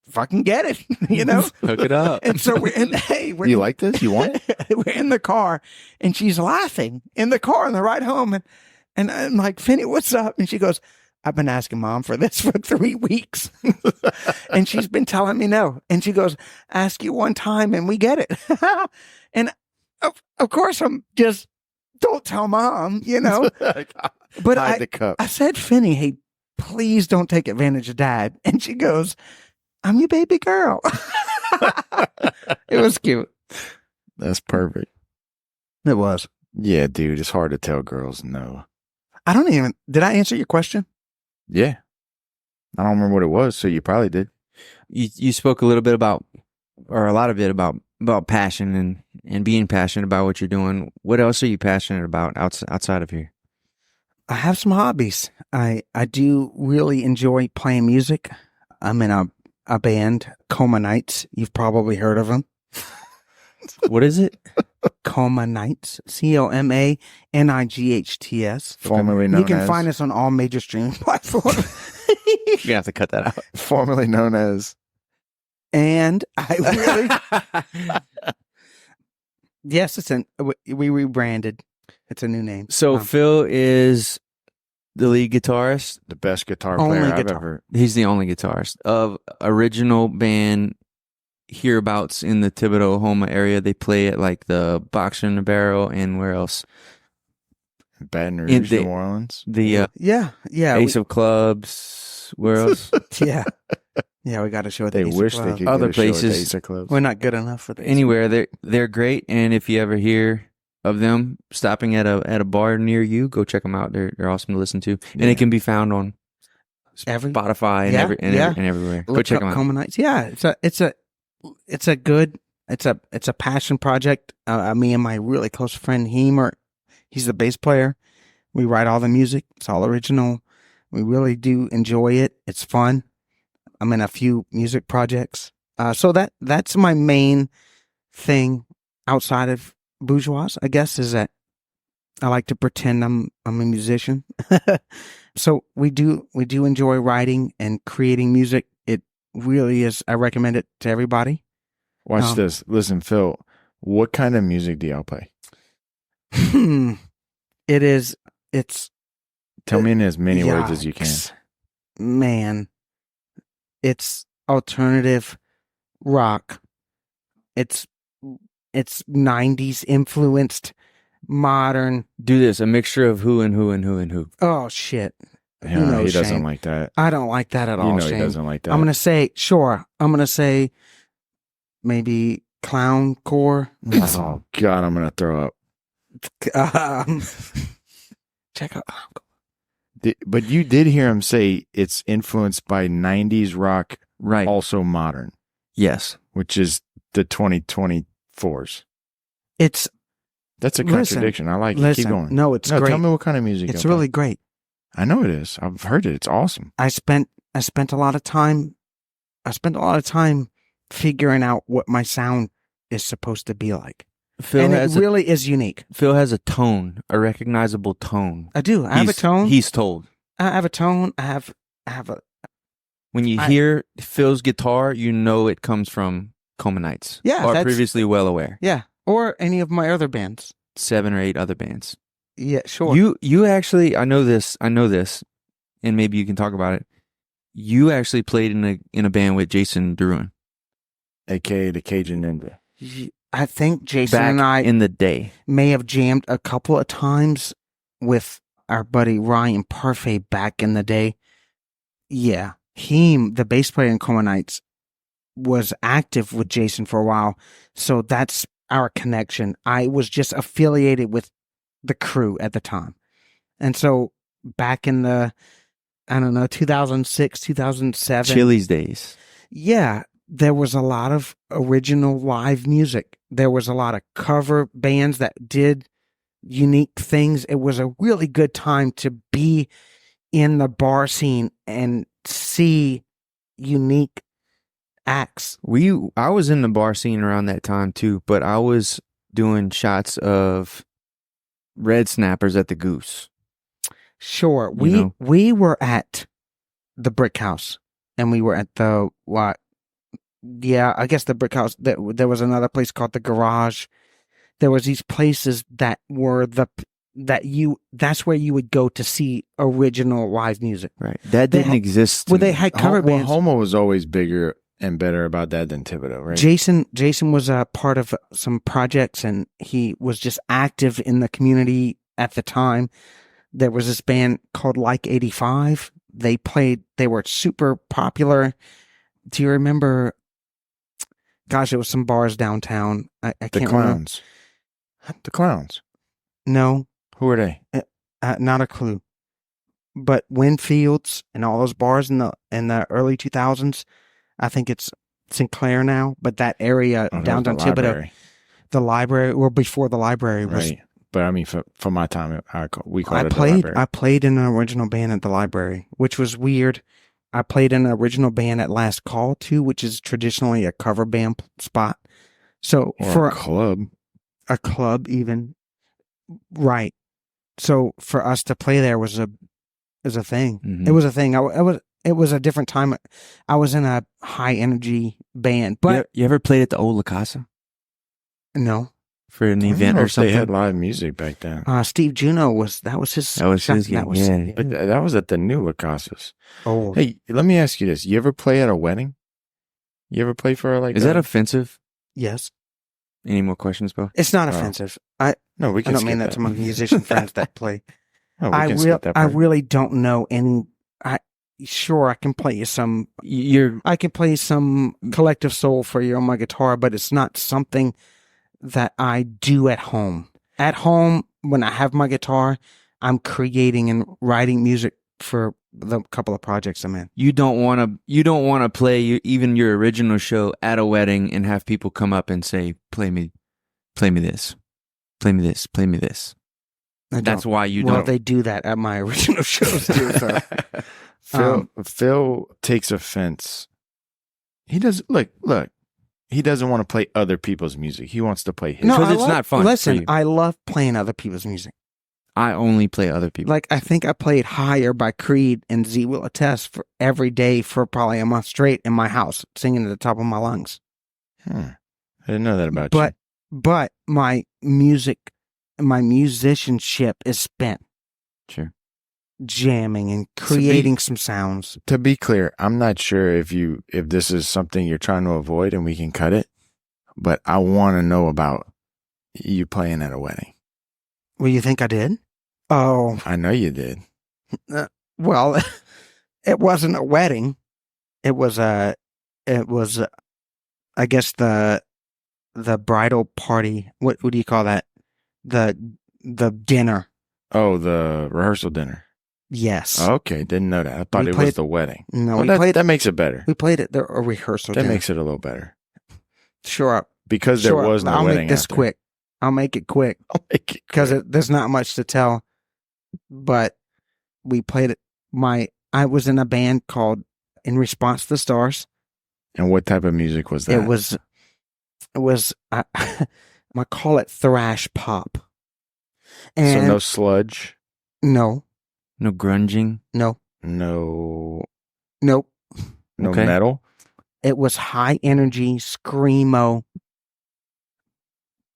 "Fucking get it," you know? Hook it up. And so You like this? You want it? we're in the car, and she's laughing in the car on the ride home, and I'm like, "Finney, what's up?" And she goes, "I've been asking Mom for this for 3 weeks." And she's been telling me no. And she goes, "Ask you one time and we get it." And of course I'm just, don't tell Mom, you know. But Hide the cup. I said, "Finney, hey, please don't take advantage of Dad." And she goes, "I'm your baby girl." It was cute. That's perfect. It was. Yeah, dude. It's hard to tell girls no. Did I answer your question? Yeah, I don't remember what it was, so you probably did. You spoke a little bit about, or a lot of it about passion and being passionate about what you're doing. What else are you passionate about outside of here? I have some hobbies. I do really enjoy playing music. I'm in a band, Coma Nights. You've probably heard of them. What is it? Coma Nights. COMANIGHTS. Formerly known You can as, find us on all major streaming platforms. You're gonna have to cut that out. formerly known as. And I really, yes, we rebranded. It's a new name. So Phil is the lead guitarist. The best guitar Only player I've guitar. ever. He's the only guitarist of original band hereabouts in the Thibodaux, Oklahoma area. They play at like the Boxer in the Barrel and where else? Baton In Rouge, the- New Orleans. The Yeah. Ace of Clubs. Where else? Yeah. Yeah, we got to show it. They wish they could Other get a show at the places. Ace of Clubs. We're not good enough for this. Anywhere. They're great. And if you ever hear of them stopping at a bar near you, go check them out. They're awesome to listen to, and Yeah. it can be found on Every Spotify and Yeah, yeah. and everywhere. Go Look check up them out. Coma Nights. Yeah, it's a passion project. Me and my really close friend he's the bass player. We write all the music. It's all original. We really do enjoy it. It's fun. I'm in a few music projects. So that's my main thing outside of Bourgeois, I guess, is that I like to pretend I'm a musician. So we do enjoy writing and creating music. It really is. I recommend it to everybody. Watch this. Listen, Phil, what kind of music do y'all play? It's Tell me in as many words as you can. yikes. Man, it's alternative rock. It's 90s influenced modern. Do this, a mixture of who and who and who and who. Oh shit. Yeah, knows, he doesn't Shane? like that. I don't like that at all. You know Shane. he doesn't like that. I'm gonna say maybe clown core. Oh God, I'm gonna throw up. Check out. But you did hear him say it's influenced by 90s rock, Right. also modern, Yes. which is the 2024s. It's That's a Listen, contradiction. I like it. listen. Keep going. No, it's No, great. tell me what kind of music. It's y'all play. really great. I know it is. I've heard it. It's awesome. I spent a lot of time figuring out what my sound is supposed to be like. Phil And it has really is unique. Phil has a tone, a recognizable tone. I do. I have a tone. He's told. I have a tone. I have a When you I- hear Phil's guitar, you know it comes from Coma Nights. Yeah, Or that's- previously well aware. yeah, or any of my other bands. 7 or 8 other bands. Yeah, sure. You actually, I know this, and maybe you can talk about it. You actually played in a band with Jason Deruin. AKA the Cajun Ninja. I think Jason Back and I in the day. may have jammed a couple of times with our buddy Ryan Parfait back in the day. Yeah, the bass player in Coma Nights, was active with Jason for a while. So that's our connection. I was just affiliated with the crew at the time. And so back in the, I don't know, 2006, 2007. Chili's days. Yeah, there was a lot of original live music. There was a lot of cover bands that did unique things. It was a really good time to be in the bar scene and see unique acts. I was in the bar scene around that time too, but I was doing shots of red snappers at the Goose. Sure. We were at the Brick House, and we were at the what? Yeah, I guess the Brick House. There was another place called the Garage. There was these places that were that's where you would go to see original live music. Right. That didn't exist. Well, they had cover bands. Homo was always bigger and better about that than Thibodaux, right? Jason was a part of some projects, and he was just active in the community at the time. There was this band called Like 85. They were super popular. Do you remember? Gosh, it was some bars downtown. I can't remember. Clowns. The Clowns. No. Who are they? Not a clue. But Winfield's and all those bars in the early 2000s. I think it's Sinclair now, but that area downtown Thibodaux, the library, or before the library was. Right. But I mean, for my time, we called it the library. I played in an original band at the library, which was weird. I played in an original band at Last Call too, which is traditionally a cover band spot. So or a club even, right? So for us to play there was a thing. Mm-hmm. It was a thing. It was a different time. I was in a high energy band, but you ever played at the old La Casa no. for an event or something? They had live music back then. Steve Juno was his. That was his game. Yeah. But that was at the new La Casas. Oh, hey, let me ask you this: you ever play at a wedding? You ever play for Is that offensive? yes. Any more questions, Beau? It's not offensive. I we can. don't mean that to my musician friends that play. No, I really don't know any. Sure, I can play you some. I can play some Collective Soul for you on my guitar, but it's not something that I do at home. At home, when I have my guitar, I'm creating and writing music for the couple of projects I'm in. You don't want to play even your original show at a wedding and have people come up and say, "Play me this, play me this, play me this." That's why you don't. Well, they do that at my original shows too. So. Phil takes offense. He does look. He doesn't want to play other people's music. He wants to play his. Because it's not fun. Listen, I love playing other people's music. I only play other people. Like, I think I played Higher by Creed, and Z will attest, for every day for probably a month straight in my house, singing at the top of my lungs. I didn't know that about you. But my musicianship is spent. Sure. Jamming and creating some sounds. To be clear, I'm not sure if this is something you're trying to avoid and we can cut it, but I want to know about you playing at a wedding. Well, you think I did? Oh, I know you did. Well, it wasn't a wedding. It was I guess the bridal party. What do you call that? The dinner. Oh, the rehearsal dinner. Yes. Okay, didn't know that. I thought it was the wedding. No, that makes it better. We played it a rehearsal. That makes it a little better. Sure. Because there was no I'll wedding. Make this after. quick. I'll make it quick. Because there's not much to tell. But we played it. I was in a band called In Response to the Stars. And what type of music was that? It was I call it thrash pop. And so no sludge? No. No grunging? No. No. Nope. No metal? It was high energy, screamo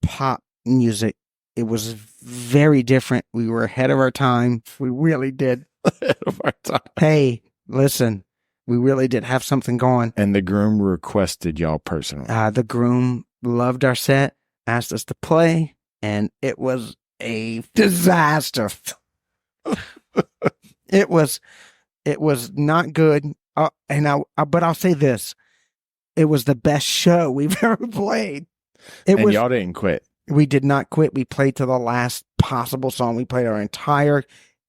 pop music. It was very different. We were ahead of our time. We really did. Ahead of our time. Hey, listen, we really did have something going. And the groom requested y'all personally. The groom loved our set, asked us to play, and it was a disaster. It was not good. But I'll say this: It was the best show we've ever played. And y'all didn't quit. We did not quit. We played to the last possible song. We played our entire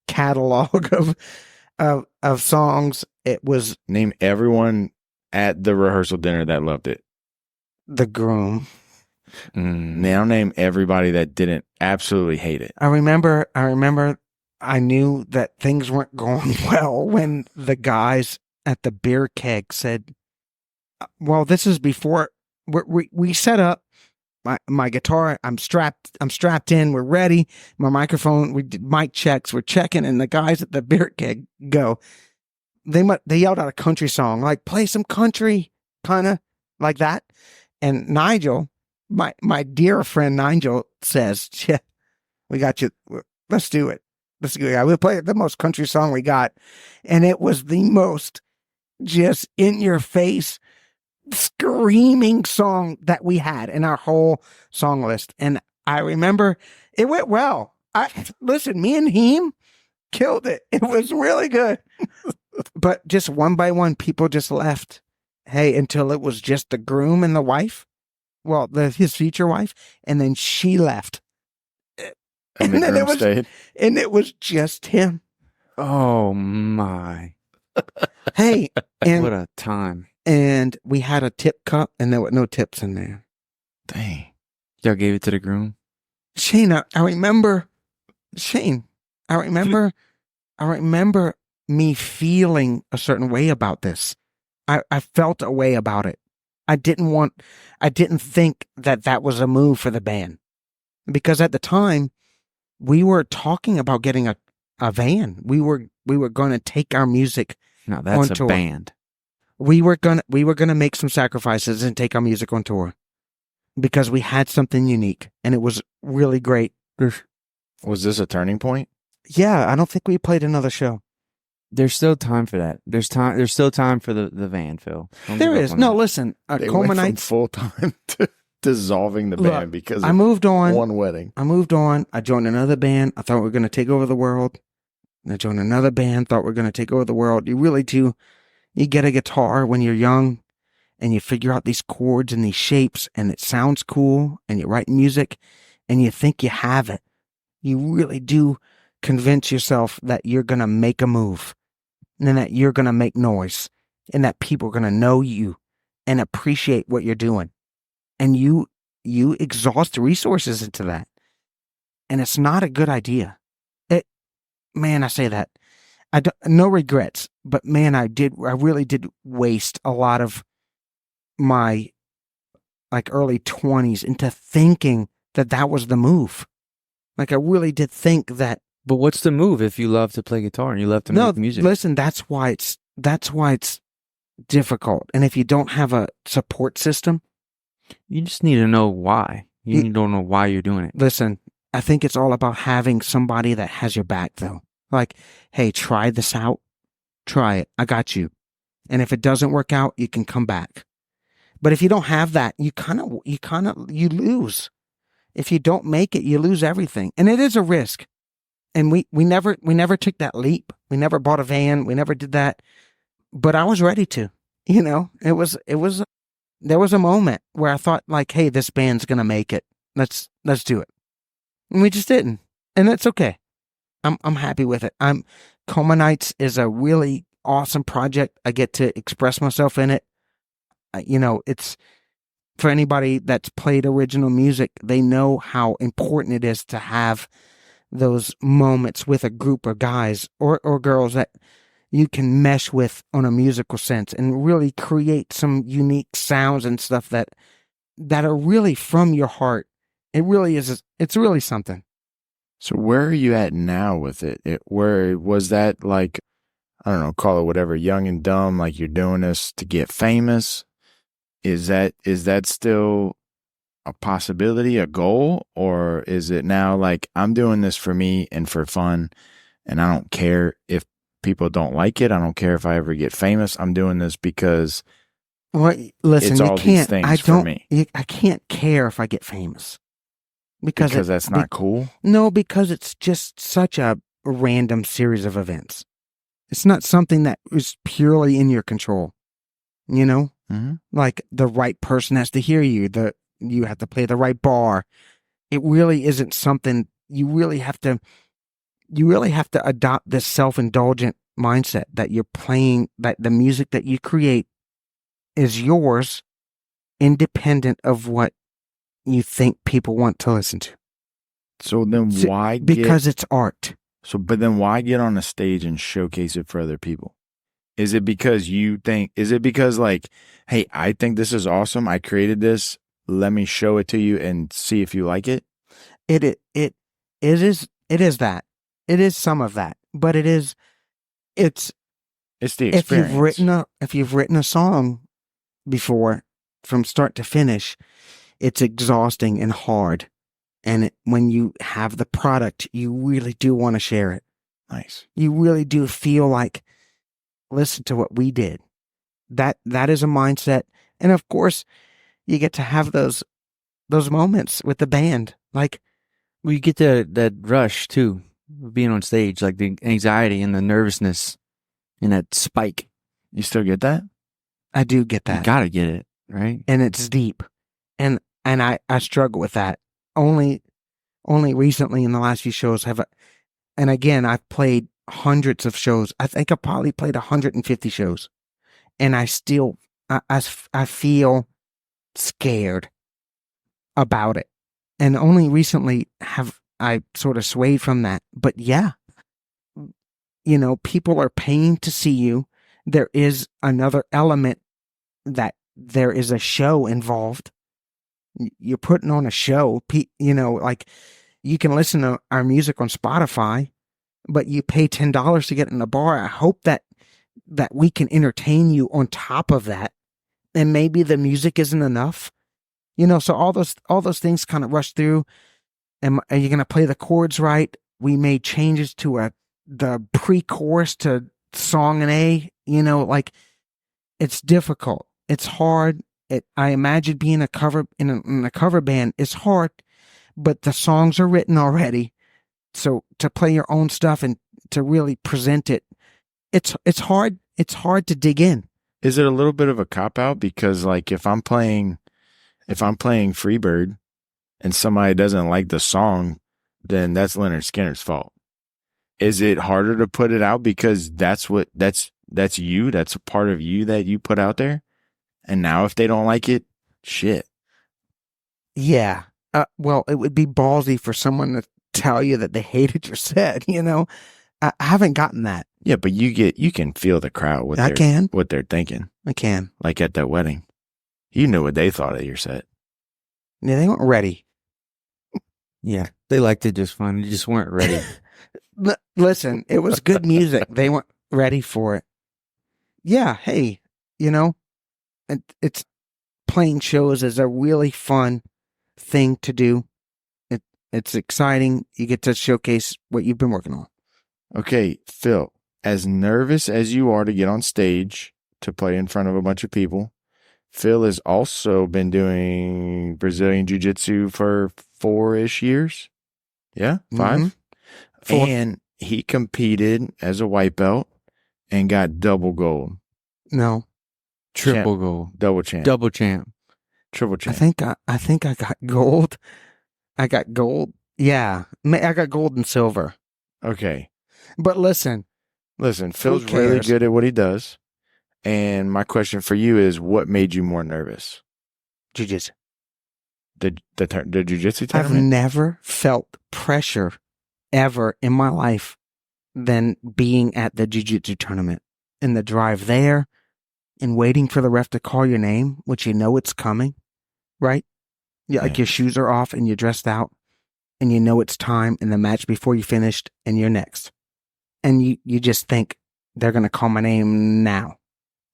catalog of songs. It was Name everyone at the rehearsal dinner that loved it. the groom. Now name everybody that didn't absolutely hate it. I remember I knew that things weren't going well when the guys at the beer keg said, well, this is before we set up my guitar. I'm strapped in. We're ready. My microphone, we did mic checks. We're checking. And the guys at the beer keg go, they yelled out a country song, like play some country, kind of like that. And Nigel, my dear friend Nigel says, yeah, we got you. Let's do it. Let's go. Yeah, we'll play the most country song we got. And it was the most just in your face screaming song that we had in our whole song list. And I remember it went well. Listen, me and him killed it. It was really good. But just one by one, people just left. Hey, until it was just the groom and the wife. Well, his future wife. And then she left. And then it was just him. Oh my. Hey, and what a time. And we had a tip cup, and there were no tips in there. Dang. Y'all gave it to the groom? Shane, I remember me feeling a certain way about this. I felt a way about it. I didn't think that was a move for the band. Because at the time, we were talking about getting a van. We were going to take our music. No, that's on a tour. band. We were gonna make some sacrifices and take our music on tour because we had something unique and it was really great. Was this a turning point? Yeah, I don't think we played another show. There's still time for that. There's still time for the van, Phil. Don't There give up is. on No, that. listen, They Coma went from Nights. full time to dissolving the band because I of moved on. one wedding. I moved on. I joined another band. I thought we were going to take over the world. I joined another band. Thought we were going to take over the world. You really do. You get a guitar when you're young and you figure out these chords and these shapes and it sounds cool and you write music and you think you have it. You really do convince yourself that you're going to make a move and that you're going to make noise and that people are going to know you and appreciate what you're doing. And you exhaust resources into that. And it's not a good idea. I say that. No regrets, but man, I really did waste a lot of my early 20s into thinking that was the move. Like I really did think that. But what's the move if you love to play guitar and you love to make music? Listen, that's why it's difficult. And if you don't have a support system, You just need to know why. You need to know why you're doing it. listen, I think it's all about having somebody that has your back though. Like, hey, try this out. Try it. I got you. And if it doesn't work out, you can come back. But if you don't have that, you lose. If you don't make it, you lose everything. And it is a risk. And we never took that leap. We never bought a van. We never did that. But I was ready to, there was a moment where I thought like, hey, this band's going to make it. Let's do it. And we just didn't. And that's okay. I'm happy with it. Coma Nights is a really awesome project. I get to express myself in it. It's for anybody that's played original music, they know how important it is to have those moments with a group of guys or girls that you can mesh with on a musical sense and really create some unique sounds and stuff that are really from your heart. It really is. It's really something. So where are you at now with it? Where was that like, I don't know, call it whatever, young and dumb, like you're doing this to get famous? Is that still a possibility, a goal? Or is it now like, I'm doing this for me and for fun, and I don't care if people don't like it. I don't care if I ever get famous. I'm doing this because listen, it's you all can't, these things I for don't, me. I can't care if I get famous. Because that's not cool? No, because it's just such a random series of events. It's not something that is purely in your control. Mm-hmm. Like the right person has to hear you. You have to play the right bar. It really isn't something you really have to adopt this self-indulgent mindset that you're playing, that the music that you create is yours, independent of what you think people want to listen to. So then why because it's art. But then why get on a stage and showcase it for other people? Is it because like, hey, I think this is awesome. I created this. Let me show it to you and see if you like it. It is that. It is some of that, but it's the experience. If you've written a song before from start to finish, it's exhausting and hard. And when you have the product, you really do want to share it. Nice. You really do feel like, listen to what we did. That is a mindset. And of course, you get to have those moments with the band. Like, well, you get that rush too, being on stage, like the anxiety and the nervousness and that spike. You still get that? I do get that. You gotta get it, right? And it's deep. And I struggle with that. Only recently in the last few shows and again, I've played hundreds of shows. I think I probably played 150 shows. And I still, I feel scared about it. And only recently have I sort of swayed from that. But yeah, people are paying to see you. There is another element that there is a show involved. You're putting on a show, like you can listen to our music on Spotify, but you pay $10 to get in the bar. I hope that we can entertain you on top of that. And maybe the music isn't enough, so all those things kind of rush through. And are you going to play the chords right? We made changes to the pre-chorus to song and A, like it's difficult. It's hard. I imagine being in a cover band is hard, but the songs are written already. So to play your own stuff and to really present it, it's hard. It's hard to dig in. Is it a little bit of a cop out? Because like if I'm playing Freebird and somebody doesn't like the song, then that's Leonard Skinner's fault. Is it harder to put it out because that's you? That's a part of you that you put out there? And now if they don't like it, shit. Yeah. Well, it would be ballsy for someone to tell you that they hated your set, I haven't gotten that. Yeah, but you can feel the crowd, what they're thinking. I can. Like at that wedding. You knew what they thought of your set. Yeah, they weren't ready. Yeah, they liked it just fine. They just weren't ready. Listen, it was good music. They weren't ready for it. Yeah, hey, it's playing shows is a really fun thing to do. It's exciting. You get to showcase what you've been working on. Okay, Phil, as nervous as you are to get on stage to play in front of a bunch of people, Phil has also been doing Brazilian Jiu-Jitsu for 4-ish years. Yeah, 5? Mm-hmm. 4. And he competed as a white belt and got double gold. No. Triple gold. Double champ. Double champ. Triple champ. I think I got gold. I got gold. Yeah. I got gold and silver. Okay. But listen, Phil's really good at what he does. And my question for you is, what made you more nervous? Jiu-Jitsu. The Jiu-Jitsu tournament? I've never felt pressure ever in my life than being at the Jiu-Jitsu tournament. And the drive there and waiting for the ref to call your name, which it's coming, right? Yeah, like your shoes are off and you're dressed out and it's time in the match before you finished and you're next. And you just think they're going to call my name now,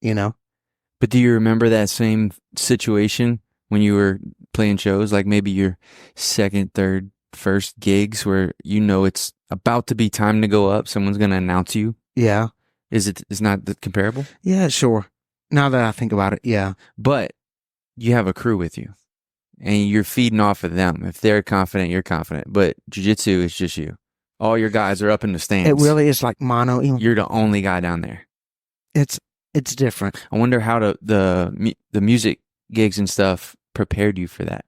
But do you remember that same situation when you were playing shows, like maybe your second, third, first gigs where it's about to be time to go up, someone's going to announce you? Yeah. Is not comparable? Yeah, sure. Now that I think about it, yeah. But you have a crew with you and you're feeding off of them. If they're confident, you're confident. But jiu-jitsu is just you. All your guys are up in the stands. It really is like mono. You're the only guy down there. It's It's different. I wonder how the music gigs and stuff prepared you for that.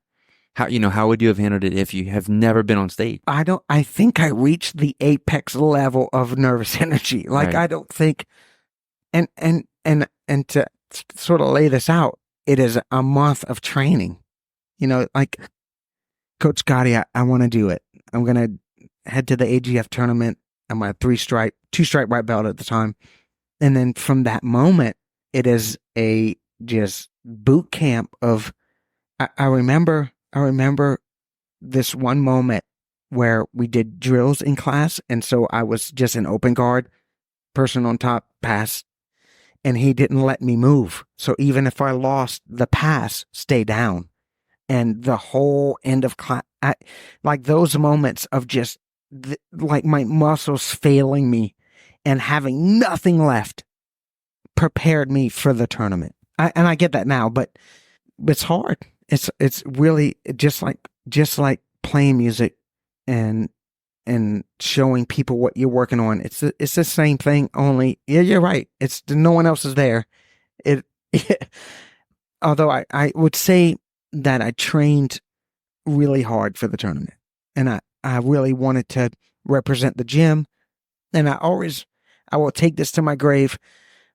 How would you have handled it if you have never been on stage? I think I reached the apex level of nervous energy. Like, Right. I don't think, and to sort of lay this out, it is a month of training. Like, Coach Gotti, I want to do it. I'm going to head to the AGF tournament. I'm a 2-stripe white belt at the time. And then from that moment, it is a just boot camp of, I remember this one moment where we did drills in class. And so I was just an open guard, person on top, pass, and he didn't let me move. So even if I lost the pass, stay down. And the whole end of class, like those moments of just like my muscles failing me and having nothing left prepared me for the tournament. And I get that now, but it's hard. It's really just like playing music and showing people what you're working on. It's the same thing, only you're right. It's no one else is there. Although I would say that I trained really hard for the tournament, and I really wanted to represent the gym. And I will take this to my grave.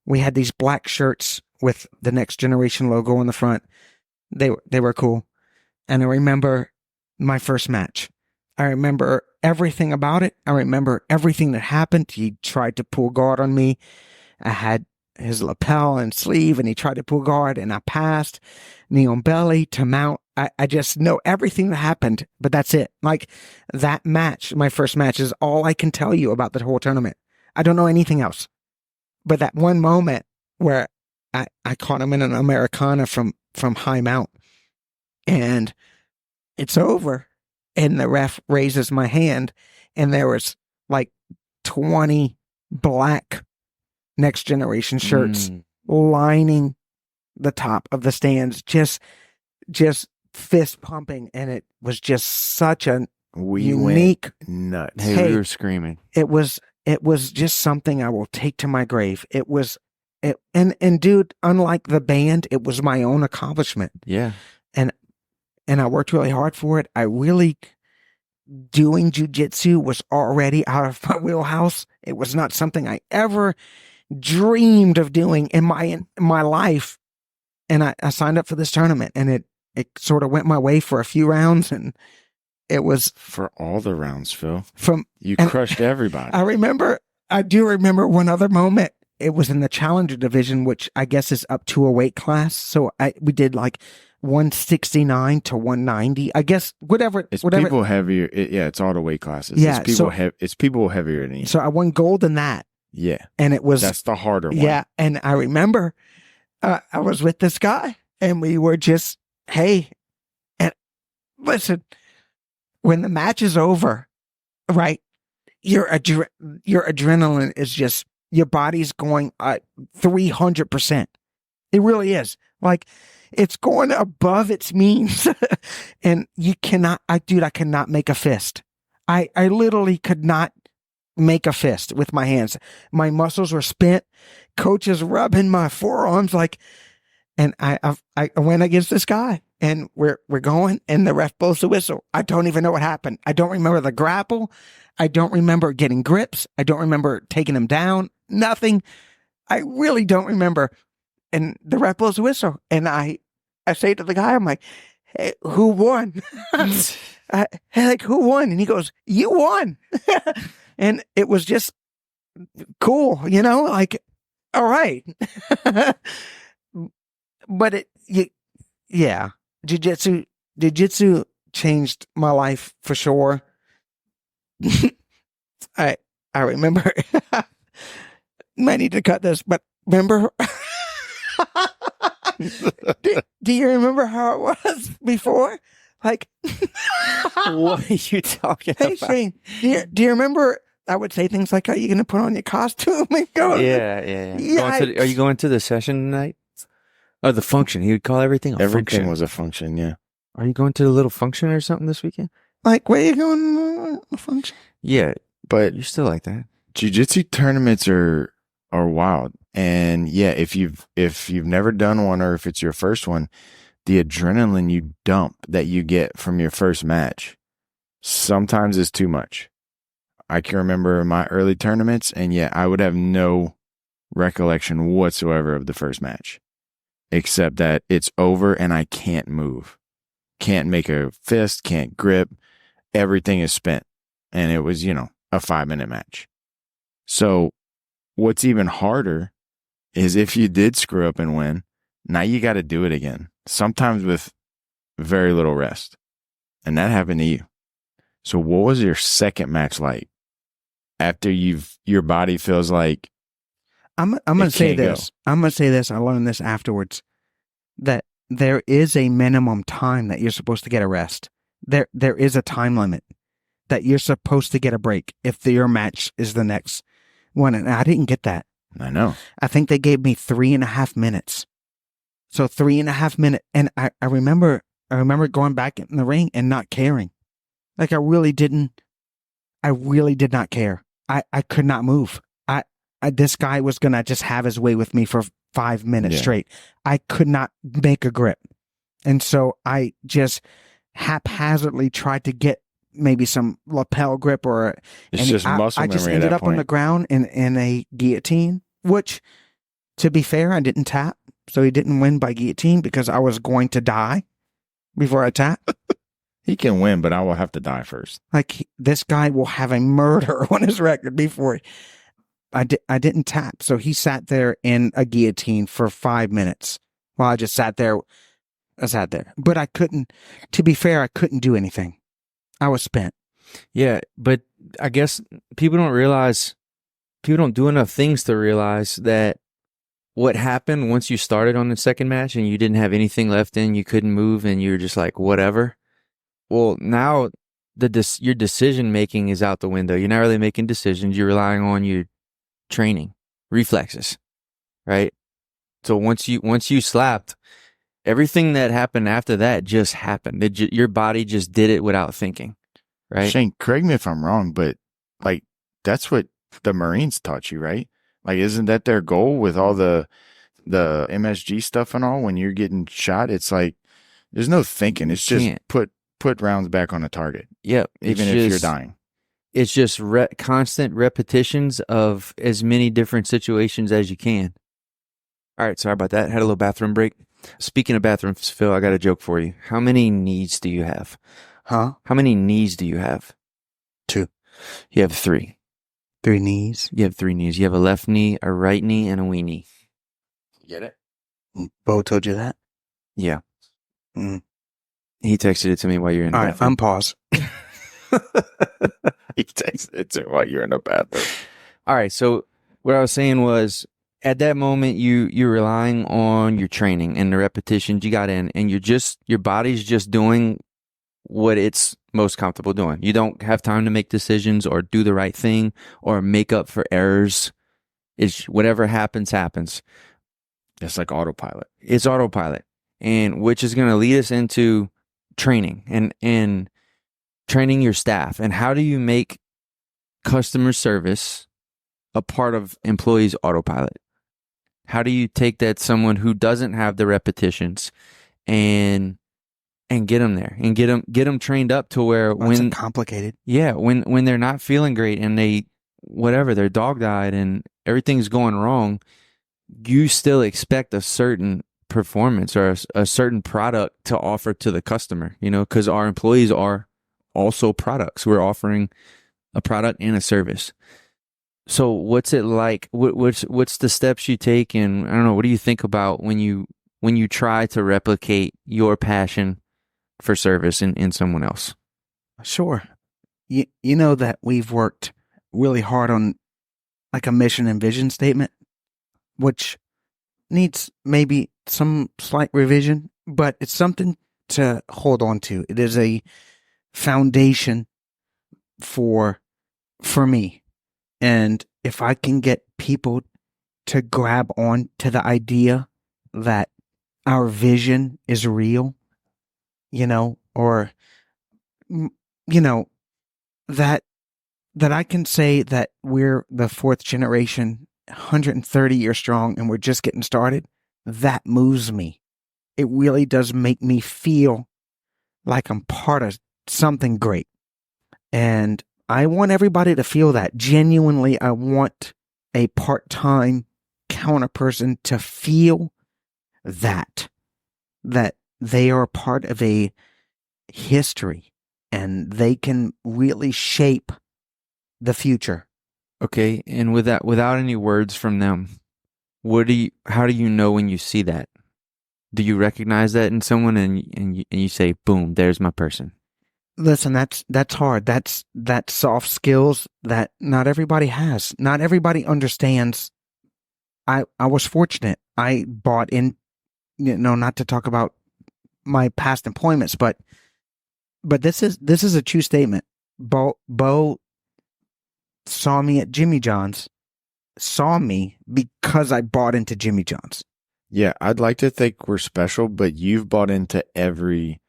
We had these black shirts with the Next Generation logo on the front. They were cool. And I remember my first match. I remember everything about it. I remember everything that happened. He tried to pull guard on me. I had his lapel and sleeve, and he tried to pull guard, and I passed, knee on belly to mount. I just know everything that happened, but that's it. Like, that match, my first match, is all I can tell you about the whole tournament. I don't know anything else. But that one moment where I caught him in an Americana from high mount, and it's over, and the ref raises my hand, and there was like 20 black Next Generation shirts lining the top of the stands, just fist pumping, and it was just such a unique, went nuts. Hey, we were screaming. It was just something I will take to my grave. And dude, unlike the band, it was my own accomplishment. Yeah. And I worked really hard for it. Doing jujitsu was already out of my wheelhouse. It was not something I ever dreamed of doing in my life. And I signed up for this tournament, and it sort of went my way for a few rounds, and it was For all the rounds, Phil. You and crushed everybody. I do remember one other moment. It was in the Challenger division, which I guess is up to a weight class. So we did like 169 to 190. I guess whatever. People heavier. It's all the weight classes. Yeah, it's people heavier than you. So I won gold in that. Yeah. And it was That's the harder one. Yeah, and I remember I was with this guy, and we were just, hey, and listen, when the match is over, right, your adrenaline is just, your body's going 300%. It really is. Like, it's going above its means. And you cannot, I cannot make a fist. I literally could not make a fist with my hands. My muscles were spent. Coach is rubbing my forearms like, and I went against this guy, and we're going, and the ref blows the whistle. I don't even know what happened. I don't remember the grapple. I don't remember getting grips. I don't remember taking him down. Nothing. I really don't remember. And the ref blows the whistle, and I say to the guy, I'm like, hey, who won? Who won? And he goes, you won. And it was just cool, like, all right. But jiu-jitsu changed my life for sure. I remember, might need to cut this, but remember, do you remember how it was before? Like, What are you talking hey, about? Shane, do you remember? I would say things like, "Are you going to put on your costume and go?" Yeah. Yikes. Are you going to the session tonight? Oh, the function. He would call everything a Everything function. was a function, yeah. Are you going to the little function or something this weekend? Like, where you going? Function? Yeah, But you're still like that. jiu-jitsu tournaments are wild. And yeah, if you've never done one, or if it's your first one, the adrenaline you dump that you get from your first match sometimes is too much. I can remember my early tournaments, and yeah, I would have no recollection whatsoever of the first match, except that it's over and I can't move, can't make a fist, can't grip. Everything is spent. And it was, a 5-minute match. So what's even harder is if you did screw up and win, now you got to do it again, sometimes with very little rest. And that happened to you. So what was your second match like after your body feels like I'm going to say this. I'm going to say this. I learned this afterwards, that there is a minimum time that you're supposed to get a rest. There is a time limit that you're supposed to get a break if your match is the next one. And I didn't get that. I know. I think they gave me 3.5 minutes. So 3.5 minutes. And I remember going back in the ring and not caring. Like I really did not care. I could not move. This guy was going to just have his way with me for 5 minutes straight. I could not make a grip. And so I just haphazardly tried to get maybe some lapel grip it's just muscle memory. I just ended up on the ground in a guillotine, which, to be fair, I didn't tap. So he didn't win by guillotine because I was going to die before I tap. He can win, but I will have to die first. Like, this guy will have a murder on his record before I didn't tap. So he sat there in a guillotine for 5 minutes while I just sat there. But I couldn't, to be fair, I couldn't do anything. I was spent. Yeah, but I guess people don't do enough things to realize that what happened once you started on the second match and you didn't have anything left in, you couldn't move, and you were just like, whatever. Well, now your decision making is out the window. You're not really making decisions. You're relying on your training, reflexes, right? So once you slapped, everything that happened after that just happened. Your body just did it without thinking, right? Shane, correct me if I'm wrong, but like that's what the Marines taught you, right? Like, isn't that their goal with all the MSG stuff and all? When you're getting shot, it's like there's no thinking. It's just put rounds back on a target. Yep. Even if you're dying. It's just constant repetitions of as many different situations as you can. All right, sorry about that. Had a little bathroom break. Speaking of bathrooms, Phil, I got a joke for you. How many knees do you have? Huh? How many knees do you have? 2. You have 3. 3 knees? You have 3 knees. You have a left knee, a right knee, and a wee knee. Get it? Beau told you that? Yeah. Mm. He texted it to me while you're in the bathroom. All right, unpause. He texted it to while you're in the bathroom. All right, so what I was saying was, at that moment, you're relying on your training and the repetitions you got in, and your body's just doing what it's most comfortable doing. You don't have time to make decisions or do the right thing or make up for errors. It's whatever happens. It's like autopilot. It's autopilot, and which is going to lead us into training and training your staff. And how do you make customer service a part of employees' autopilot? How do you take that someone who doesn't have the repetitions and get them there and get them trained up to where when complicated. Yeah, when they're not feeling great and their dog died and everything's going wrong, you still expect a certain performance or a certain product to offer to the customer, because our employees are also products. We're offering a product and a service. So what's it like? What's the steps you take? And I don't know, what do you think about when you try to replicate your passion for service in someone else? Sure. You know that we've worked really hard on like a mission and vision statement, which needs maybe some slight revision, but it's something to hold on to. It is a foundation for me. And if I can get people to grab on to the idea that our vision is real, or, that I can say that we're the 4th generation 130 years strong and we're just getting started, that moves me. It really does make me feel like I'm part of something great. And I want everybody to feel that. Genuinely, I want a part-time counter person to feel that they are part of a history and they can really shape the future. Okay, and without any words from them, how do you know when you see that? Do you recognize that in someone and you say, boom, there's my person? Listen, that's hard. That's soft skills that not everybody has. Not everybody understands. I was fortunate. I bought in, not to talk about my past employments, but this is a true statement. Beau saw me at Jimmy John's, saw me because I bought into Jimmy John's. Yeah, I'd like to think we're special, but you've bought into every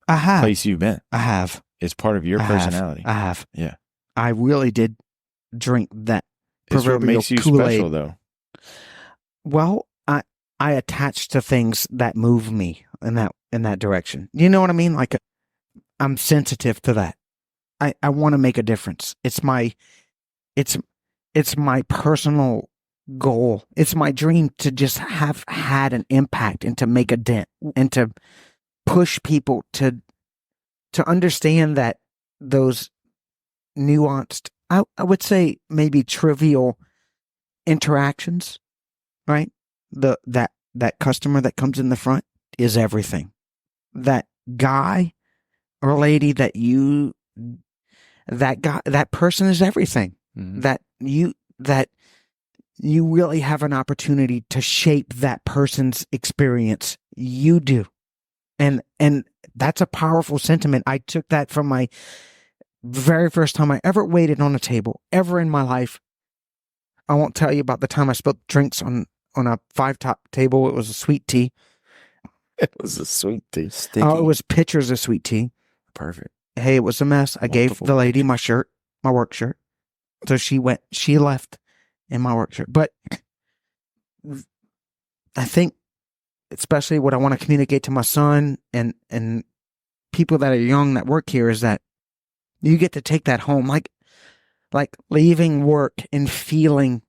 I have. place you've been. I have. It's part of your personality. I have. Yeah. I really did drink that It's what proverbial makes you Kool-Aid. special, though. Well, I attach to things that move me in that direction. You know what I mean? Like I'm sensitive to that. I want to make a difference. It's my personal goal. It's my dream to just have had an impact and to make a dent and to push people to understand that those nuanced, I would say maybe trivial interactions, right? That customer that comes in the front is everything. That guy or lady that person is everything. Mm-hmm. That you really have an opportunity to shape that person's experience. You do. And that's a powerful sentiment. I took that from my very first time I ever waited on a table, ever in my life. I won't tell you about the time I spilled drinks on a 5-top table. It was a sweet tea. It was a sweet tea. Sticky. Oh, it was pitchers of sweet tea. Perfect. Hey, it was a mess. I gave the lady my shirt, my work shirt. So she left in my work shirt. But I think, especially what I want to communicate to my son and people that are young that work here is that you get to take that home. Like leaving work and feeling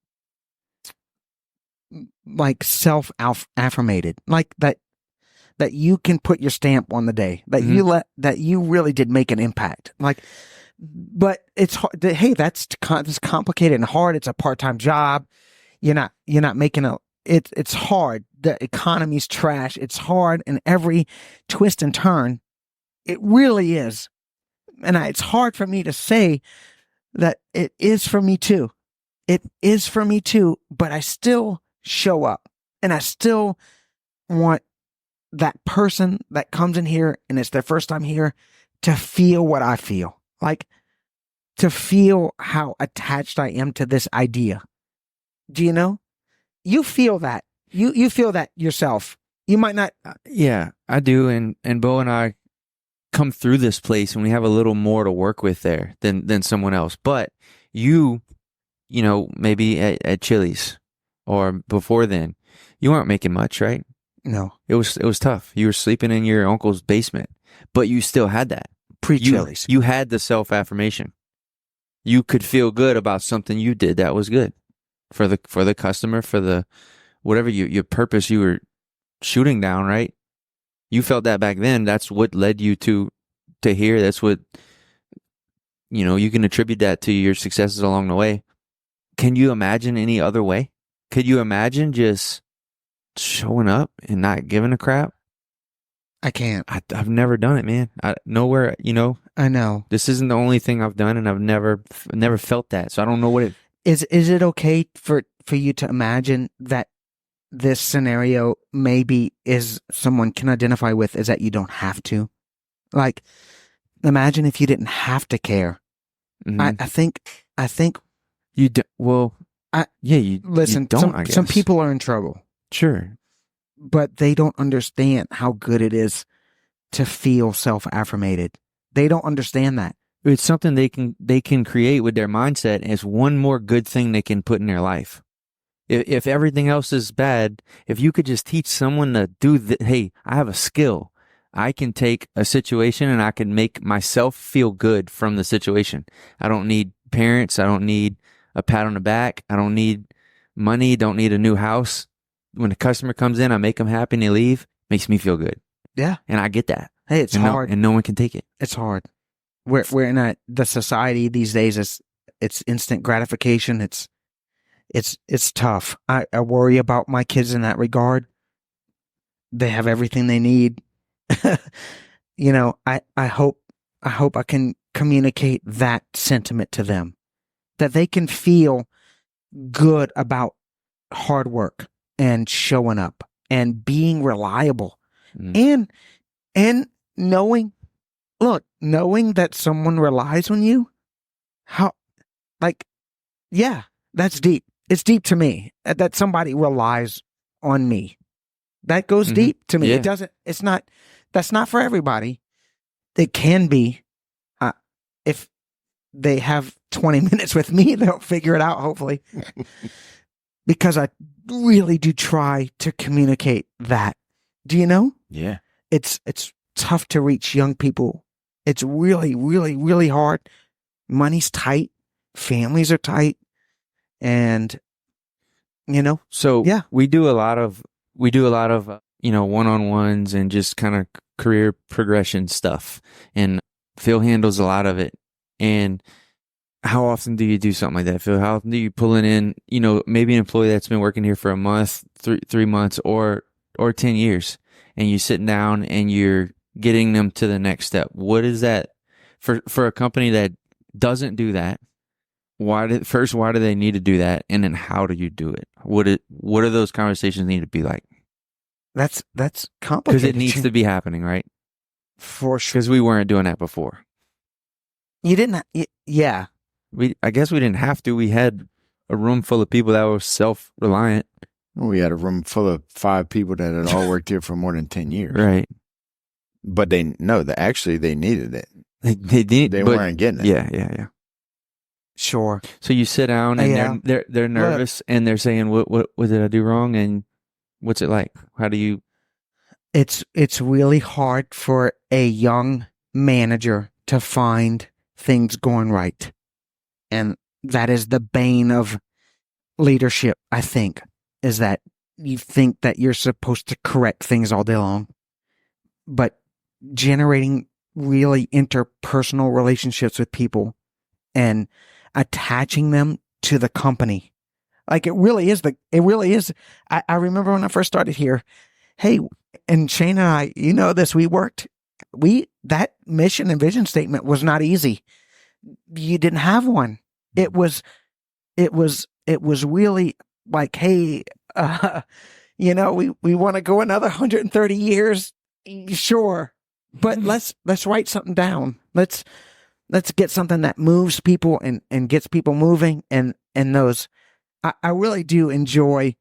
like self-affirmated. Like that you can put your stamp on the day. That that you really did make an impact. Like, but it's hard. Hey, that's complicated and hard. It's a part-time job. You're not making it's hard. The economy's trash. It's hard in every twist and turn. It really is. And it's hard for me to say that it is for me too. It is for me too, but I still show up and I still want that person that comes in here and it's their first time here to feel what I feel. Like to feel how attached I am to this idea. Do you know? You feel that. You feel that yourself. You might not. Yeah, I do. And Beau and I come through this place and we have a little more to work with there than someone else. But you know, maybe at Chili's or before then, you weren't making much, right? No. It was tough. You were sleeping in your uncle's basement, but you still had that. Pre-Chili's. You had the self-affirmation. You could feel good about something you did that was good for the customer, for the whatever your purpose you were shooting down, right? You felt that back then. That's what led you to here. That's what, you can attribute that to your successes along the way. Can you imagine any other way? Could you imagine just showing up and not giving a crap? I can't. I've never done it, man. Nowhere, I know. This isn't the only thing I've done, and I've never felt that. So I don't know what it is. Is it okay for you to imagine that this scenario maybe is someone can identify with is that you don't have to? Like, imagine if you didn't have to care. Mm-hmm. I think you do. Well, you listen. You don't, I guess. Some people are in trouble. Sure. But they don't understand how good it is to feel self-affirmated. They don't understand that. It's something they can create with their mindset as one more good thing they can put in their life. If everything else is bad, if you could just teach someone to do hey, I have a skill. I can take a situation and I can make myself feel good from the situation. I don't need parents. I don't need a pat on the back. I don't need money. Don't need a new house. When a customer comes in, I make them happy and they leave. Makes me feel good. Yeah. And I get that. Hey, it's hard. And no one can take it. It's hard. We're in the society these days it's instant gratification. It's tough. I worry about my kids in that regard. They have everything they need. You know, I hope I can communicate that sentiment to them, that they can feel good about hard work and showing up and being reliable, and knowing that someone relies on you. Yeah, that's deep. It's deep to me that somebody relies on me. That goes deep to me. Yeah. That's not for everybody. It can be. If they have 20 minutes with me, they'll figure it out, hopefully. Because I really do try to communicate that. Do you know? Yeah. It's tough to reach young people. It's really, really, really hard. Money's tight. Families are tight. And, you know. So yeah, we do a lot of one-on-ones and just kind of career progression stuff. And Phil handles a lot of it. And how often do you do something like that, Phil? How often do you pull in, maybe an employee that's been working here for a month, 3 months, or 10 years, and you're sitting down and you're getting them to the next step? What is that for a company that doesn't do that? Why do they need to do that? And then how do you do it? What do those conversations need to be like? That's complicated. Because it needs to be happening, right? For sure. Because we weren't doing that before. You didn't. Yeah. I guess we didn't have to. We had a room full of people that were self-reliant. We had a room full of 5 people that had all worked here for more than 10 years. Right. But they needed it. They weren't getting it. Yeah. Sure. So you sit down and they're nervous and they're saying, what did I do wrong? And what's it like? How do you? It's really hard for a young manager to find things going right. And that is the bane of leadership, I think, is that you think that you're supposed to correct things all day long. But generating really interpersonal relationships with people and attaching them to the company. Like it really is. I remember when I first started here, hey, and Shane and I, that mission and vision statement was not easy. You didn't have one. It was really like, hey, we want to go another 130 years. Sure. But let's write something down. Let's get something that moves people and gets people moving and those. I really do enjoy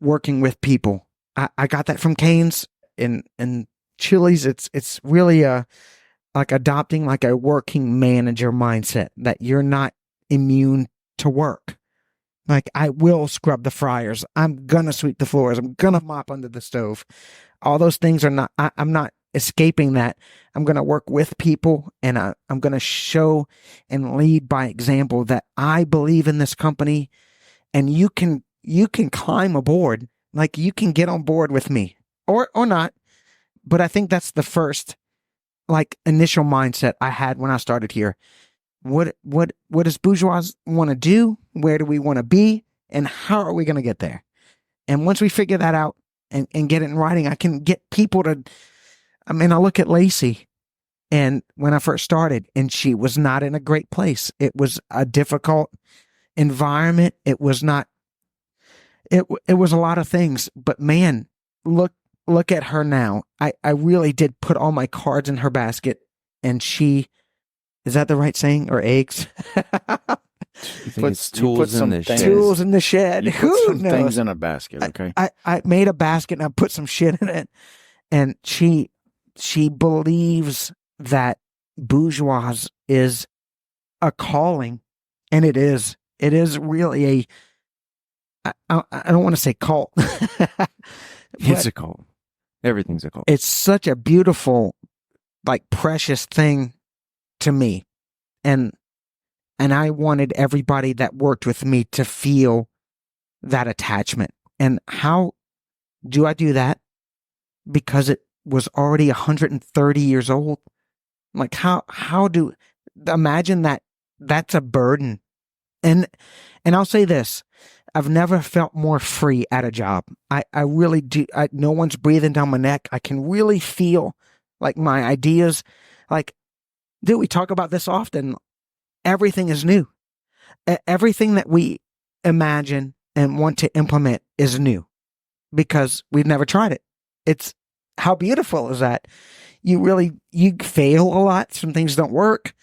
working with people. I got that from Cane's and Chili's. It's really like adopting like a working manager mindset that you're not immune to work. Like I will scrub the fryers. I'm gonna sweep the floors. I'm gonna mop under the stove. All those things are not. I'm not escaping that. I'm gonna work with people, and I'm gonna show and lead by example that I believe in this company, and you can climb aboard. Like you can get on board with me, or not. But I think that's the first like initial mindset I had when I started here. What does Bourgeois want to do? Where do we want to be? And how are we going to get there? And once we figure that out and get it in writing, I can get people to, I look at Lacey and when I first started and she was not in a great place. It was a difficult environment. It was not, it was a lot of things, but man, look at her now. I really did put all my cards in her basket and she, is that the right saying? Or eggs? It's tools in the shed. Tools in the shed. You put some things in a basket, okay? I made a basket and I put some shit in it. And she believes that Bourgeois is a calling. And it is. It is really I don't want to say cult. It's a cult. Everything's a cult. It's such a beautiful, like, precious thing to me. And I wanted everybody that worked with me to feel that attachment. And how do I do that? Because it was already 130 years old. Like, imagine that that's a burden. And I'll say this, I've never felt more free at a job. I really do. No one's breathing down my neck. I can really feel like my ideas, like, dude, we talk about this often. Everything is new. Everything that we imagine and want to implement is new because we've never tried it. It's, how beautiful is that? You fail a lot. Some things don't work.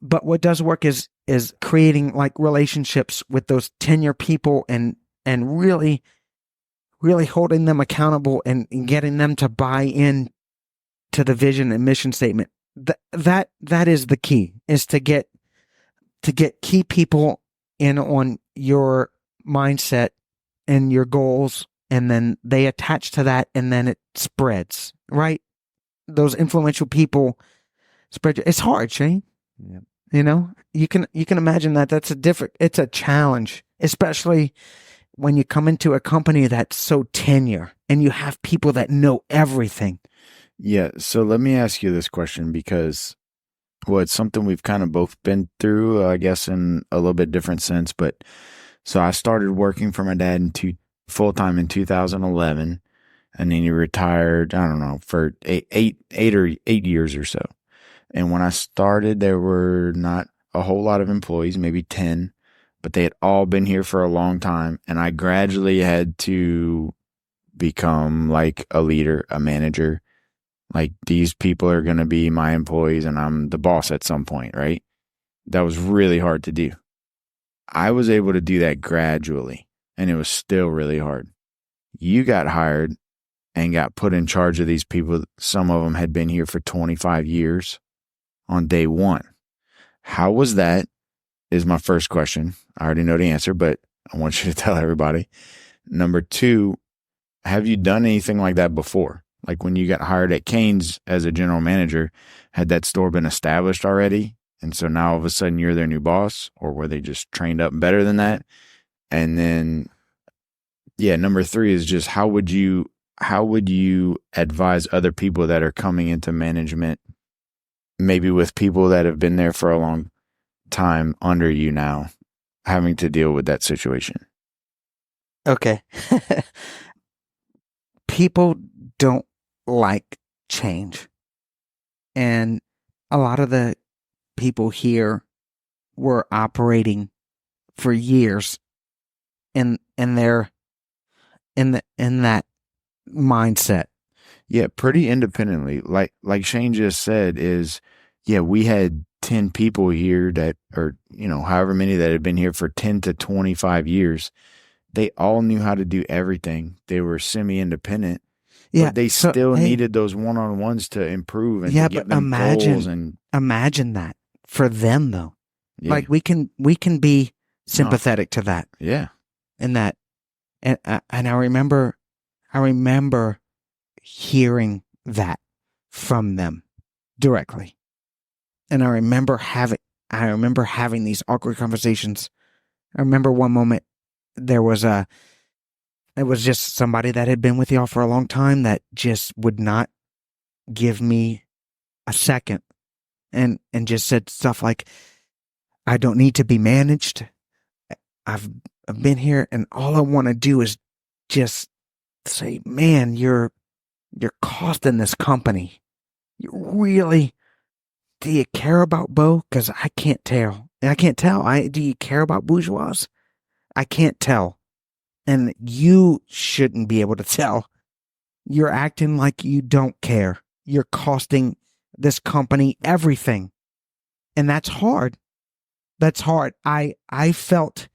But what does work is creating like relationships with those tenure people and really, really holding them accountable and getting them to buy in to the vision and mission statement. That is the key, is to get key people in on your mindset and your goals, and then they attach to that, and then it spreads, right? Those influential people spread. It's hard, Shane. Yeah. You know, you can imagine that it's a challenge, especially when you come into a company that's so tenure and you have people that know everything. Yeah. So let me ask you this question, because, well, it's something we've kind of both been through, I guess, in a little bit different sense. But so I started working for my dad full time in 2011, and then he retired, I don't know, for eight years or so. And when I started, there were not a whole lot of employees, maybe 10, but they had all been here for a long time. And I gradually had to become like a leader, a manager. Like, these people are going to be my employees and I'm the boss at some point, right? That was really hard to do. I was able to do that gradually, and it was still really hard. You got hired and got put in charge of these people. Some of them had been here for 25 years on day one. How was that? Is my first question. I already know the answer, but I want you to tell everybody. Number two, have you done anything like that before? Like, when you got hired at Cane's as a general manager, had that store been established already? And so now all of a sudden you're their new boss, or were they just trained up better than that? And then, yeah, number three is just how would you advise other people that are coming into management, maybe with people that have been there for a long time under you now, having to deal with that situation? Okay. People don't like change. And a lot of the people here were operating for years in that mindset. Yeah, pretty independently. Like Shane just said, we had 10 people here that, or, however many that had been here for 10 to 25 years. They all knew how to do everything. They were semi-independent. Yeah, but they still needed those one-on-ones to improve and to give them goals. And imagine that for them, though. Yeah. Like, we can be sympathetic to that. Yeah. And that, and I remember hearing that from them directly. And I remember having these awkward conversations. I remember one moment it was just somebody that had been with y'all for a long time that just would not give me a second, and just said stuff like, I don't need to be managed. I've been here, and all I want to do is just say, man, you're costing this company. You really, do you care about Beau? Because I can't tell. Do you care about Bourgeois? I can't tell. And you shouldn't be able to tell. You're acting like you don't care. You're costing this company everything. And that's hard. That's hard. I felt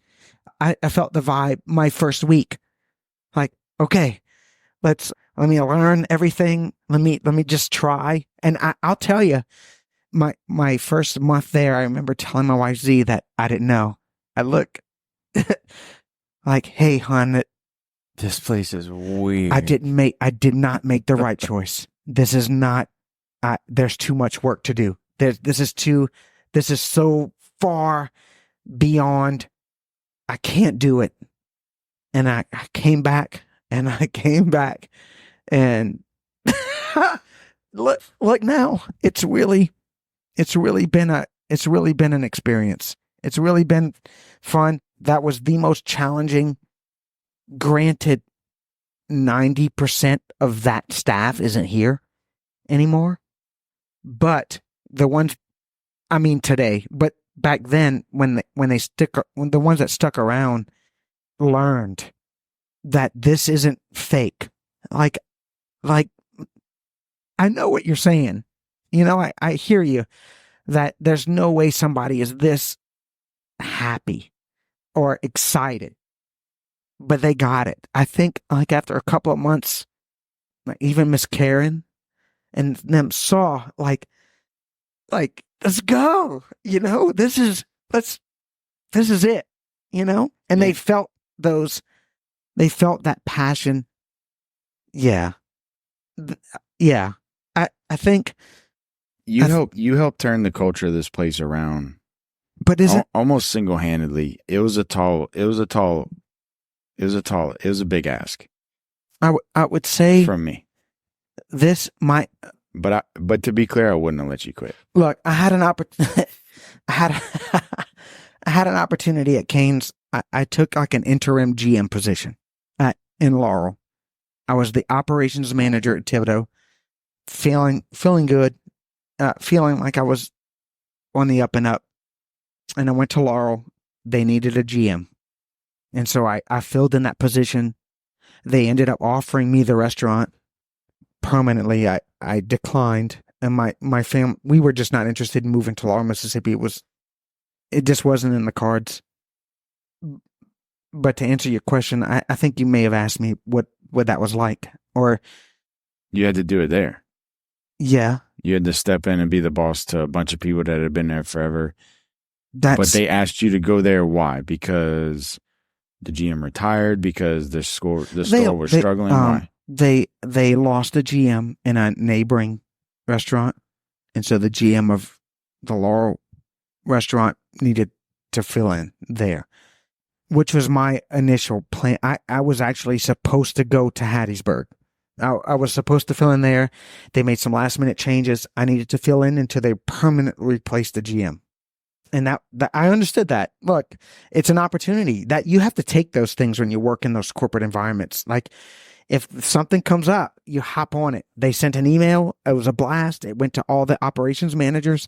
the vibe my first week. Like, okay, let me learn everything. Let me just try. And I'll tell you, my first month there, I remember telling my wife Z that I didn't know. I look like, hey, hon, This place is weird. I did not make the right choice. This is not, there's too much work to do. This is so far beyond, I can't do it. And I came back and and look now, it's really been an experience. It's really been fun. That was the most challenging. Granted, 90% of that staff isn't here anymore, but the ones, I mean today, but back then when the ones that stuck around learned that this isn't fake. Like I know what you're saying. You know, I hear you that there's no way somebody is this happy or excited, but they got it. I think like after a couple of months, like even Miss Karen and them saw like, let's go, you know, this is it, you know, and Yeah. they felt that passion. Yeah. Yeah. I think, You helped turn the culture of this place around but isn't, almost single-handedly. It was a big ask I would say from me. this might, But to be clear, I wouldn't have let you quit. look, I had an opportunity, I had an opportunity at Cane's. I took like an interim GM position in Laurel. I was the operations manager at Thibodaux, feeling good, feeling like I was on the up and up. And I went to Laurel. They needed a GM. And so I filled in that position. They ended up offering me the restaurant permanently. I declined. And my family, we were just not interested in moving to Laurel, Mississippi. It just wasn't in the cards. But to answer your question, I think you may have asked me what that was like. Or, You had to do it there. yeah. You had to step in and be the boss to a bunch of people that had been there forever. That's, But they asked you to go there. Why? Because the GM retired? Because the store was struggling? Why? They lost a GM in a neighboring restaurant. And so the GM of the Laurel restaurant needed to fill in there, which was my initial plan. I was actually supposed to go to Hattiesburg. I was supposed to fill in there. They made some last minute changes. I needed to fill in until they permanently replaced the GM. And that I understood that. Look, it's an opportunity that you have to take those things when you work in those corporate environments. Like if something comes up, you hop on it. They sent an email. It was a blast. It went to all the operations managers.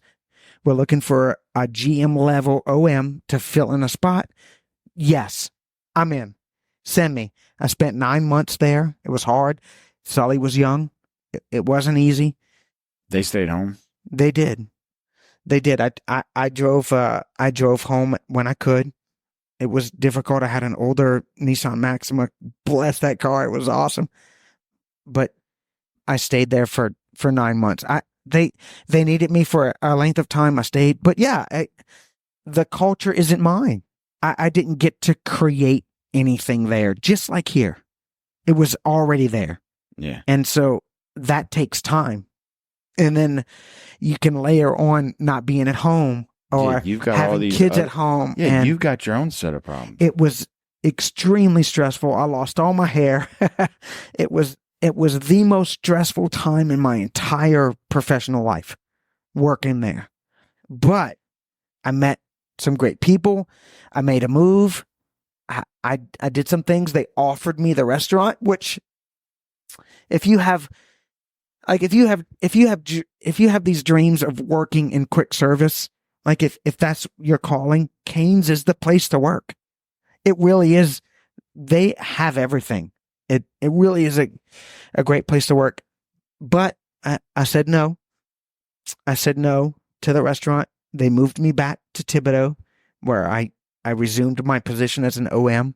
We're looking for a GM level OM to fill in a spot. Yes, I'm in. Send me. I spent 9 months there. It was hard. Sully was young. It wasn't easy. They stayed home? They did. I drove home when I could. It was difficult. I had an older Nissan Maxima. Bless that car. It was awesome. But I stayed there for 9 months. They needed me for a length of time. I stayed. But yeah, the culture isn't mine. I didn't get to create anything there, just like here. It was already there. Yeah. And so that takes time. And then you can layer on not being at home or You've got having all these kids at home. Yeah, and you've got your own set of problems. it was extremely stressful. I lost all my hair. It was the most stressful time in my entire professional life working there. But I met some great people. I made a move. I did some things. They offered me the restaurant, which if you have these dreams of working in quick service, like if that's your calling, Cane's is the place to work. It really is. They have everything. It really is a great place to work. But I said no. I said no to the restaurant. They moved me back to Thibodaux, where I resumed my position as an OM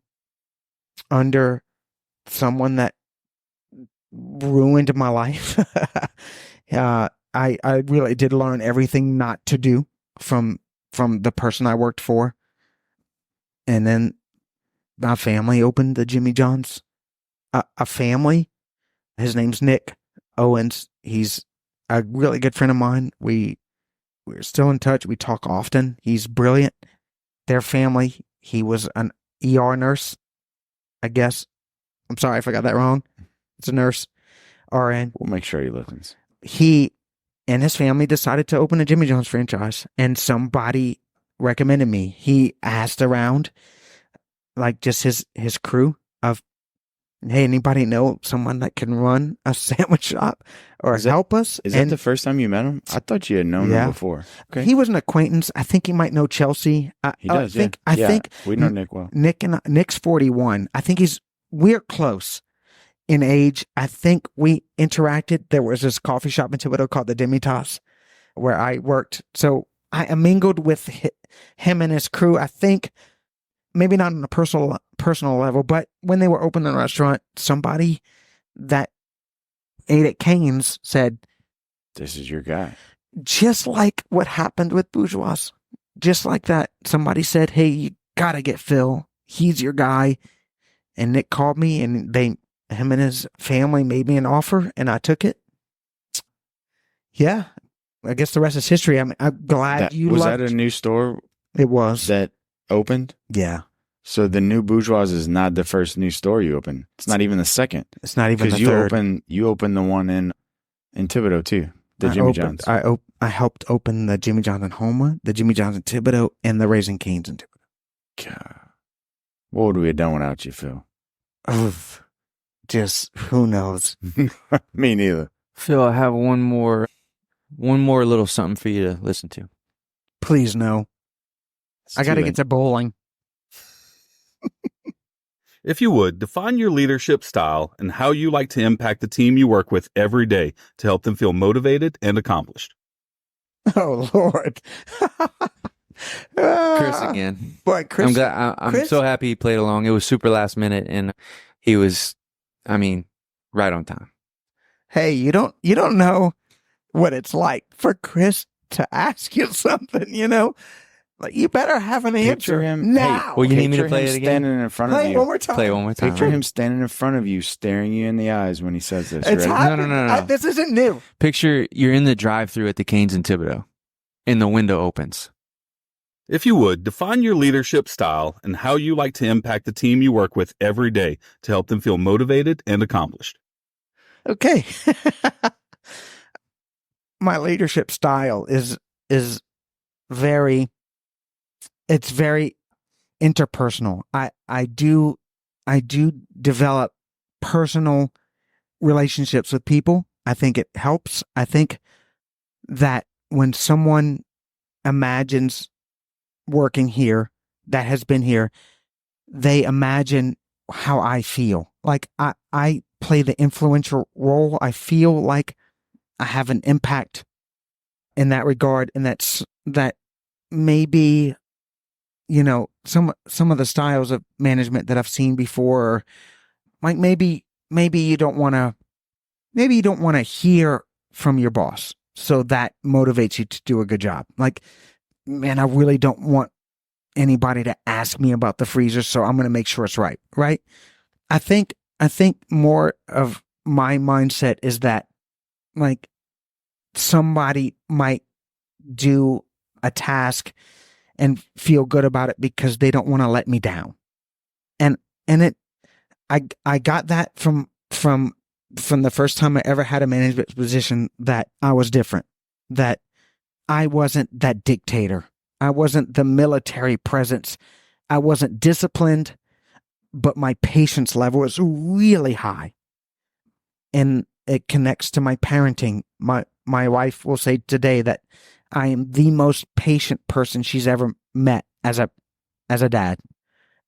under someone that ruined my life. I really did learn everything not to do from the person I worked for. And then my family opened the Jimmy John's. A family. His name's Nick Owens. He's a really good friend of mine. We're still in touch. We talk often. He's brilliant. Their family. He was an ER nurse, I guess. I'm sorry if I got that wrong. It's a nurse. RN. We'll make sure he listens. He and his family decided to open a Jimmy John's franchise, and somebody recommended me. He asked around, like just his crew of, hey, anybody know someone that can run a sandwich shop or help us? Is that the first time you met him? I thought you had known him before. Okay. He was an acquaintance. I think he might know Chelsea. He does. I think we know Nick well. Nick's 41. I think we're close in age. I think we interacted. There was this coffee shop in Thibodaux called the Thibodaux where I worked. So I mingled with him and his crew. I think maybe not on a personal level, but when they were opening the restaurant, somebody that ate at Cane's said, "This is your guy." Just like what happened with Bourgeois. Just like that. Somebody said, hey, you gotta get Phil. He's your guy. And Nick called me, and him and his family made me an offer, and I took it. Yeah. I guess the rest is history. I'm glad you was loved. that a new store It was. that opened? Yeah. So the new Bourgeois is not the first new store you opened. It's not even the second. It's not even the Because third. you opened the one in Thibodaux too. The Jimmy John's. I helped open the Jimmy John's in Houma, the Jimmy John's in Thibodaux, and the Raising Cane's in Thibodaux. God. What would we have done without you, Phil? Oof. Just who knows? Me neither. Phil, I have one more little something for you to listen to. Please no. I got to get to bowling. If you would, define your leadership style and how you like to impact the team you work with every day to help them feel motivated and accomplished. Oh, Lord. Chris again. Boy, Chris. I'm Chris? so happy he played along. It was super last minute, and he was, right on time. Hey, you don't know what it's like for Chris to ask you something, Like, you better have an answer Picture him now. Well, you need me to Picture play him it again? standing in front of Play it you. one more time. Play it one more time. Picture right? him standing in front of you, staring you in the eyes when he says this. It's Ready? happened. No. This isn't new. Picture you're in the drive-thru at the Cane's in Thibodaux, and the window opens. If you would, define your leadership style and how you like to impact the team you work with every day to help them feel motivated and accomplished. Okay. My leadership style is very interpersonal. I do develop personal relationships with people. I think it helps. I think that when someone imagines working here, that has been here, they imagine how I feel. Like I play the influential role. I feel like I have an impact in that regard, and that maybe, some of the styles of management that I've seen before, are like maybe you don't want to hear from your boss, so that motivates you to do a good job. Like, man, I really don't want anybody to ask me about the freezer, so I'm going to make sure it's right. Right? I think more of my mindset is that, like, somebody might do a task and feel good about it because they don't want to let me down. And I got that from the first time I ever had a management position, that I was different, that I wasn't that dictator. I wasn't the military presence. I wasn't disciplined, but my patience level is really high. And it connects to my parenting. My wife will say today that I am the most patient person she's ever met as a dad.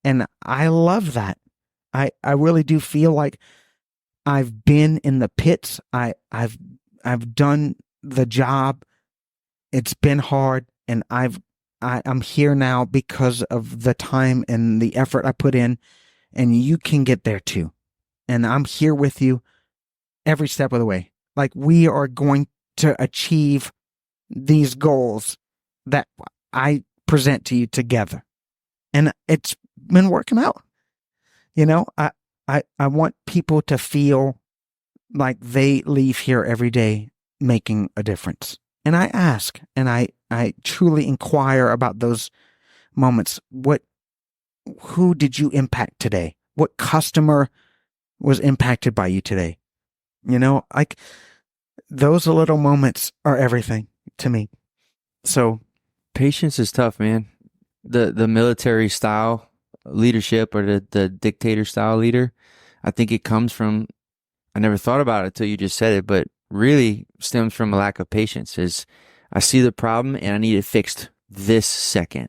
And I love that. I really do feel like I've been in the pits. I've done the job. It's been hard, and I'm here now because of the time and the effort I put in, and you can get there too. And I'm here with you every step of the way. Like, we are going to achieve these goals that I present to you together. And it's been working out. You know, I want people to feel like they leave here every day making a difference. And I ask, and I truly inquire about those moments. Who did you impact today? What customer was impacted by you today? You know, like those little moments are everything to me. So Patience is tough, man. The military style leadership or the dictator style leader, I think it comes from, I never thought about it till you just said it, but really stems from a lack of patience. Is I see the problem and I need it fixed this second.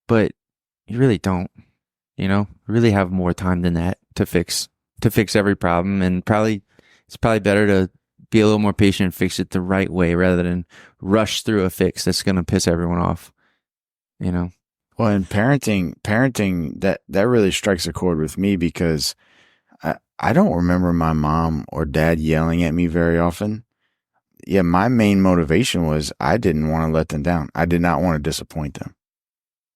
But you really don't, really have more time than that to fix every problem. And it's probably better to be a little more patient and fix it the right way rather than rush through a fix that's going to piss everyone off, Well, in parenting that really strikes a chord with me because I don't remember my mom or dad yelling at me very often. Yeah, my main motivation was I didn't want to let them down. I did not want to disappoint them.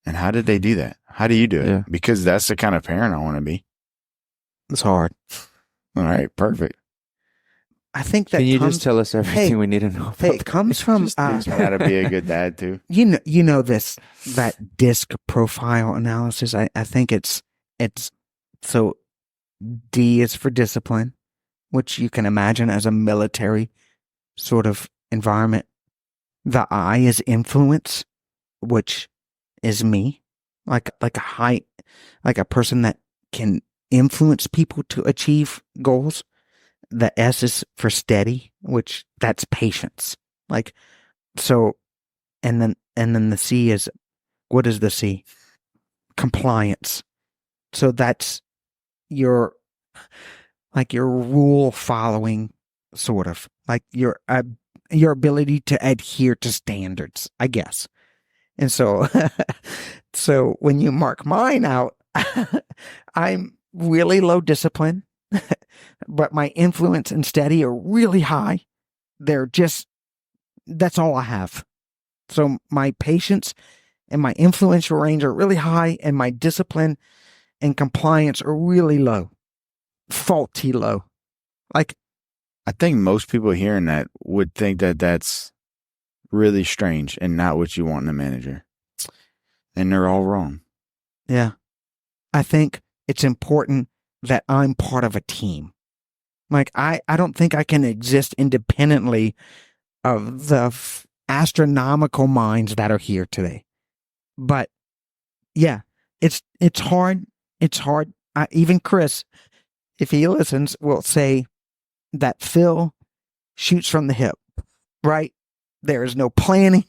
And how did they do that? How do you do it? Yeah. Because that's the kind of parent I want to be. it's hard. All right, perfect. I think that Can you comes, just tell us everything we need to know? hey, it comes from Teach me how to be a good dad too. you know that disc profile analysis. I think it's so D is for discipline, which you can imagine as a military sort of environment. The I is influence, which is me, like a person that can influence people to achieve goals. The S is for steady, which that's patience. Like, so, and then the C is, what is the C? Compliance. So that's your rule following, sort of like your ability to adhere to standards, I guess. And so, so when you mark mine out, I'm really low discipline, but my influence and steady are really high. That's all I have. So my patience and my influential range are really high, and my discipline and compliance are really low, faulty low. Like, I think most people hearing that would think that that's really strange and not what you want in a manager. And they're all wrong. yeah, I think it's important that I'm part of a team. I don't think I can exist independently of the astronomical minds that are here today. But yeah, it's hard. It's hard. Even Chris, if he listens, will say that Phil shoots from the hip, right? There is no planning.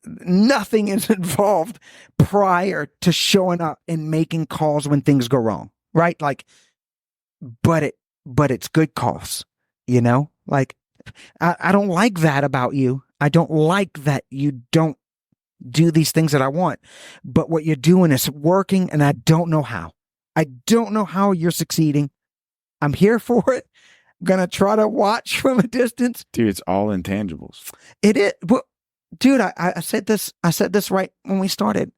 Nothing is involved prior to showing up and making calls when things go wrong, right? Like, but it's good calls, Like, I don't like that about you. I don't like that you don't do these things that I want. But what you're doing is working, and I don't know how. I don't know how you're succeeding. I'm here for it. I'm gonna try to watch from a distance. Dude, it's all intangibles. It is. Well, dude, I said this. I said this right when we started,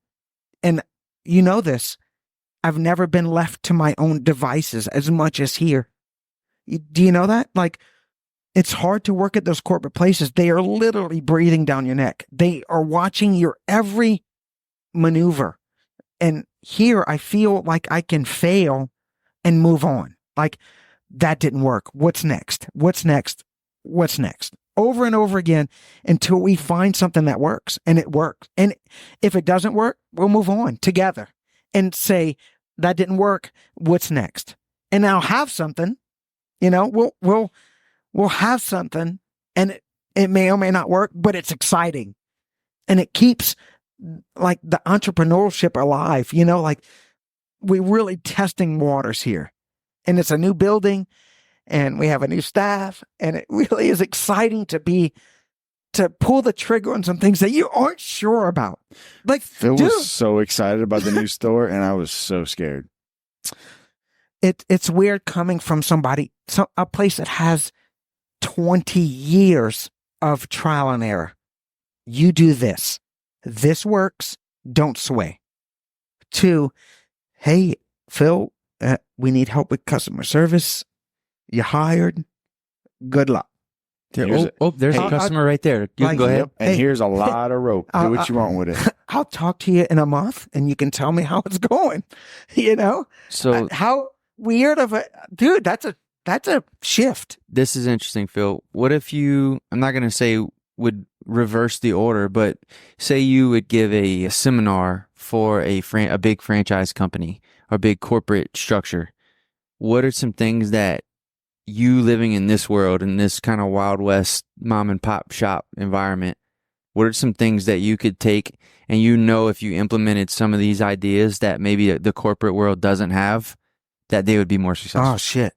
and you know this. I've never been left to my own devices as much as here. Do you know that? Like, it's hard to work at those corporate places. They are literally breathing down your neck. They are watching your every maneuver. And here I feel like I can fail and move on. Like, that didn't work. What's next? What's next? What's next? Over and over again until we find something that works, and it works. And if it doesn't work, we'll move on together and say, that didn't work. What's next? And I'll have something, we'll have something, and it may or may not work, but it's exciting. And it keeps like the entrepreneurship alive, like we're really testing waters here. And it's a new building, and we have a new staff, and it really is exciting to pull the trigger on some things that you aren't sure about. Like, Phil dude, was so excited about the new store, and I was so scared. It's weird coming from a place that has 20 years of trial and error. You do this. This works. Don't sway. 2, hey, Phil, we need help with customer service. You hired. Good luck. Here's There's a customer right there. You can like- go ahead. Yep. And Hey. here's a lot of rope. Do what you want with it. I'll talk to you in a month and you can tell me how it's going. You know? So How weird of a dude, that's a shift. this is interesting, Phil. What if you, I'm not going to say would reverse the order, but say you would give a seminar for a big franchise company or big corporate structure. What are some things that you living in this world, in this kind of Wild West mom and pop shop environment, what are some things that you could take and if you implemented some of these ideas that maybe the corporate world doesn't have, that they would be more successful? Oh shit.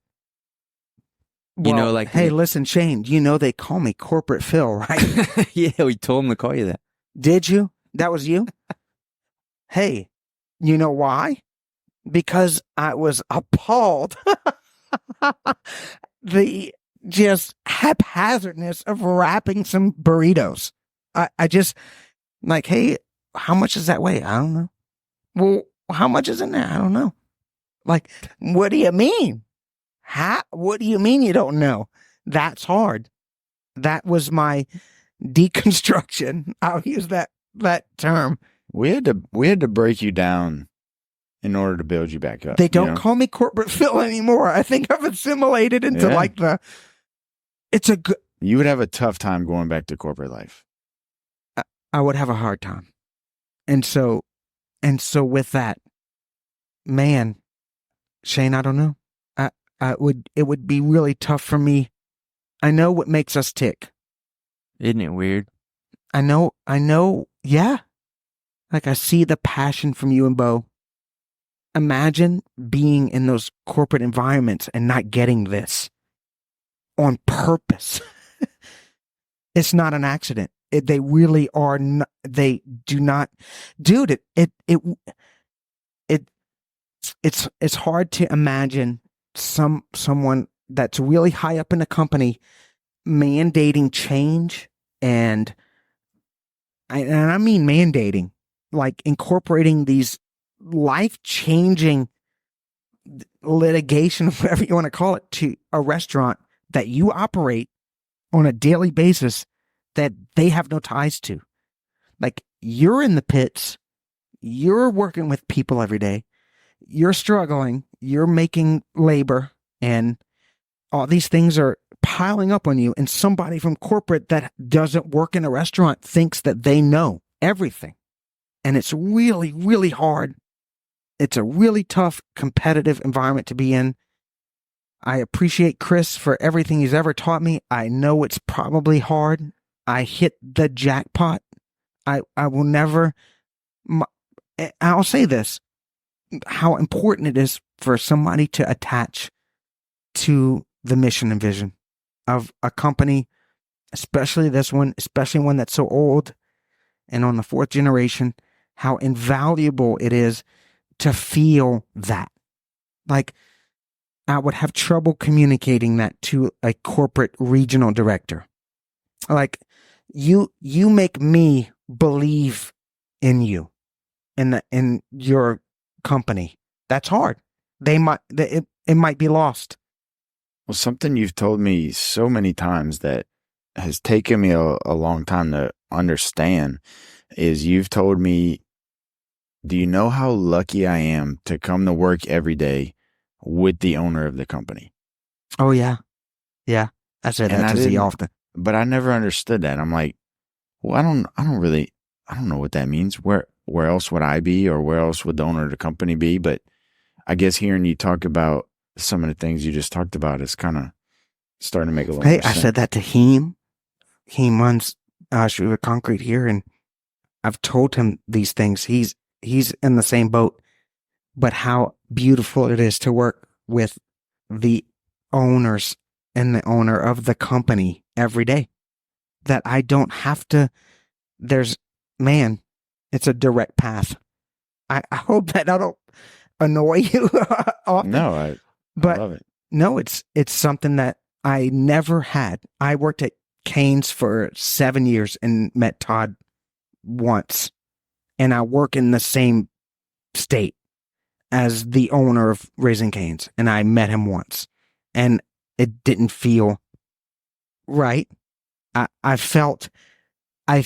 You know, like- hey, listen, Shane, they call me Corporate Phil, right? Yeah, we told them to call you that. Did you? That was you? Hey, you know why? Because I was appalled. The just haphazardness of wrapping some burritos. I just like, hey, how much does that weigh? I don't know. Well, how much is in there? I don't know. Like, what do you mean? What do you mean you don't know? That's hard. That was my deconstruction. I'll use that term. We had to break you down in order to build you back up. They don't call me Corporate Phil anymore. I think I've assimilated into Yeah. it's a good, You would have a tough time going back to corporate life. I would have a hard time. And so with that, man, Shane, I don't know. It would be really tough for me. I know what makes us tick. Isn't it weird? I know, yeah. Like I see the passion from you and Beau. Imagine being in those corporate environments and not getting this on purpose. It's not an accident. They really are not, they do not, dude, it's hard to imagine someone that's really high up in a company mandating change and I mean mandating, like incorporating these life-changing litigation, whatever you want to call it, to a restaurant that you operate on a daily basis that they have no ties to. Like you're in the pits, you're working with people every day, you're struggling, you're making labor, and all these things are piling up on you. And somebody from corporate that doesn't work in a restaurant thinks that they know everything. And it's really, really hard. It's a really tough, competitive environment to be in. I appreciate Chris for everything he's ever taught me. I know it's probably hard. I hit the jackpot. I will never, I'll say this, how important it is for somebody to attach to the mission and vision of a company, especially this one, especially one that's so old and on the fourth generation, how invaluable it is to feel that. Like, I would have trouble communicating that to a corporate regional director. Like, you make me believe in you, in your company. That's hard. It might be lost. Well, something you've told me so many times that has taken me a long time to understand is you've told me, do you know how lucky I am to come to work every day with the owner of the company? Oh, yeah. Yeah. I say And that I to Z didn't- often. But I never understood that. I'm like, well, I don't know what that means. Where else would I be, or where else would the owner of the company be? But I guess hearing you talk about some of the things you just talked about is kind of starting to make a little Hey, more I sense. said that to Heem. Heem runs Sugar Concrete here, and I've told him these things. He's in the same boat, but how beautiful it is to work with the owners and the owner of the company every day. That I don't have to, it's a direct path. I hope that I don't annoy you often. No, I but love it. no, it's something that I never had. I worked at Cane's for 7 years and met Todd once, and I work in the same state. as the owner of Raising Cane's, and I met him once, and it didn't feel right. I felt, and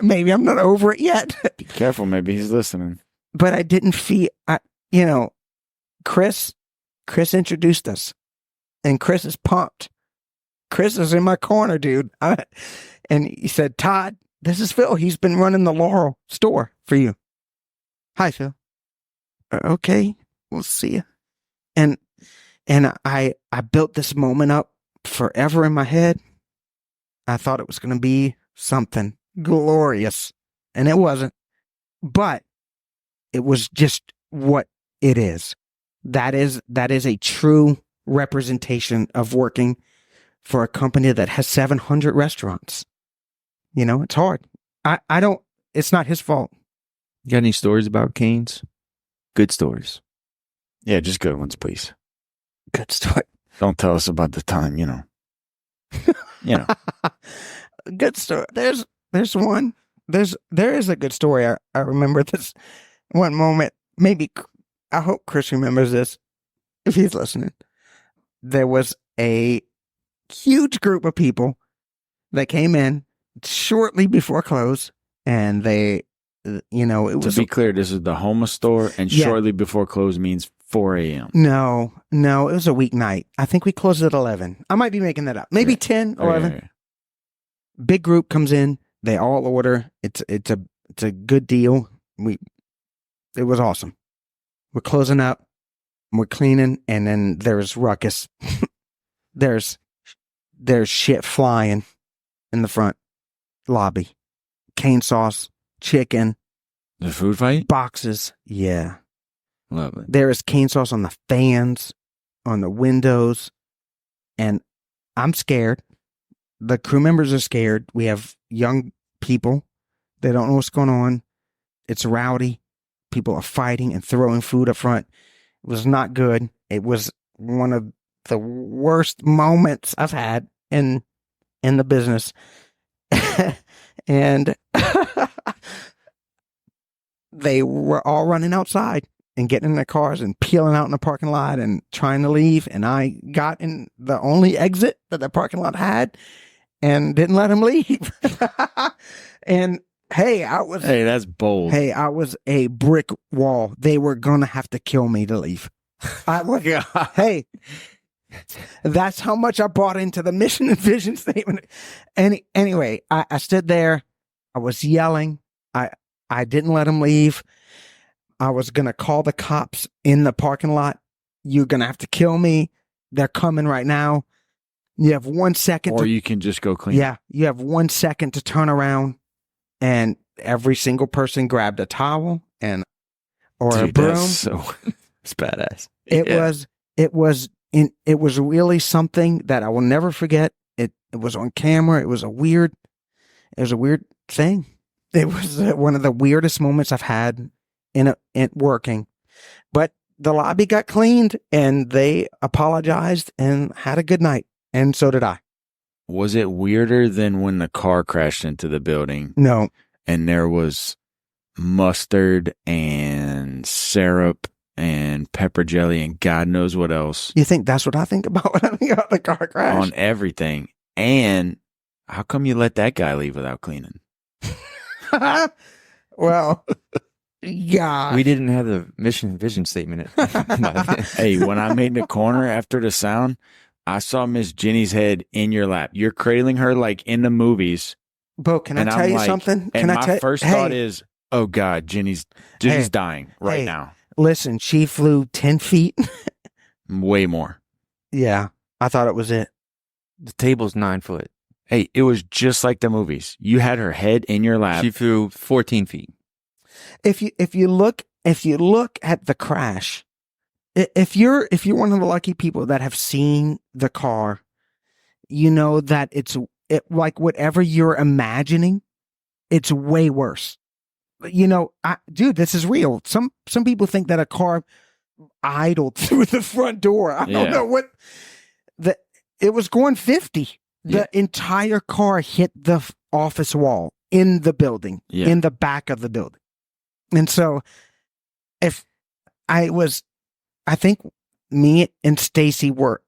maybe I'm not over it yet, Be careful, maybe he's listening. but I didn't feel, Chris introduced us, and Chris is pumped. Chris is in my corner, dude. And he said, Todd, this is Phil. He's been running the Laurel store for you. Hi, Phil. Okay, we'll see you. And I built this moment up forever in my head. I thought it was going to be something glorious, and it wasn't. But it was just what it is. That is a true representation of working for a company that has 700 restaurants. It's hard. I don't, it's not his fault. You got any stories about Cane's? Good stories. Yeah, just good ones, please. Good story. Don't tell us about the time, Good story. There's one. There is a good story. I remember this one moment. Maybe, I hope Chris remembers this if he's listening. There was a huge group of people that came in shortly before close, and they, it was. To be clear, this is the Homa store, and shortly before close means 4 a.m. No, it was a weeknight. I think we closed at 11. I might be making that up. Maybe 10, 11. Yeah. Big group comes in. They all order. It's a good deal. It was awesome. We're closing up. We're cleaning, and then there's ruckus. there's shit flying in the front lobby. Cane sauce, chicken. The food fight? Boxes. Yeah. Lovely. There is cane sauce on the fans, on the windows, and I'm scared. The crew members are scared. We have young people. They don't know what's going on. It's rowdy. People are fighting and throwing food up front. It was not good. It was one of the worst moments I've had in the business. And they were all running outside and getting in their cars and peeling out in the parking lot and trying to leave. And I got in the only exit that the parking lot had and didn't let them leave. And hey, that's bold. Hey, I was a brick wall. They were going to have to kill me to leave. Hey, that's how much I bought into the mission and vision statement. Anyway, I stood there. I was yelling. I didn't let them leave. I was going to call the cops in the parking lot. You're going to have to kill me. They're coming right now. You have 1 second. Or you can just go clean. Yeah. You have 1 second to turn around. And every single person grabbed a towel or a broom. It's badass. It was really something that I will never forget. It was on camera. It was a weird thing. It was one of the weirdest moments I've had in working. But the lobby got cleaned and they apologized and had a good night. And so did I. Was it weirder than when the car crashed into the building? No. And there was mustard and syrup and pepper jelly and God knows what else. You think that's what I think about when I think about the car crash? On everything. And how come you let that guy leave without cleaning? Well, yeah. We didn't have the mission and vision statement. Hey, when I made the corner after the sound, I saw Miss Jenny's head in your lap. You're cradling her like in the movies. Beau, can I tell you something? My first thought is, oh God, Jenny's dying right now. Listen, she flew 10 feet. Way more. Yeah, I thought it was it. The table's 9 foot. Hey, it was just like the movies. You had her head in your lap. She flew 14 feet. If you look at the crash, if you're one of the lucky people that have seen the car, you know that it like whatever you're imagining, it's way worse. Dude, this is real. Some people think that a car idled through the front door. I don't know what it was going 50. The entire car hit the office wall in the building, in the back of the building. And so if I think me and Stacy were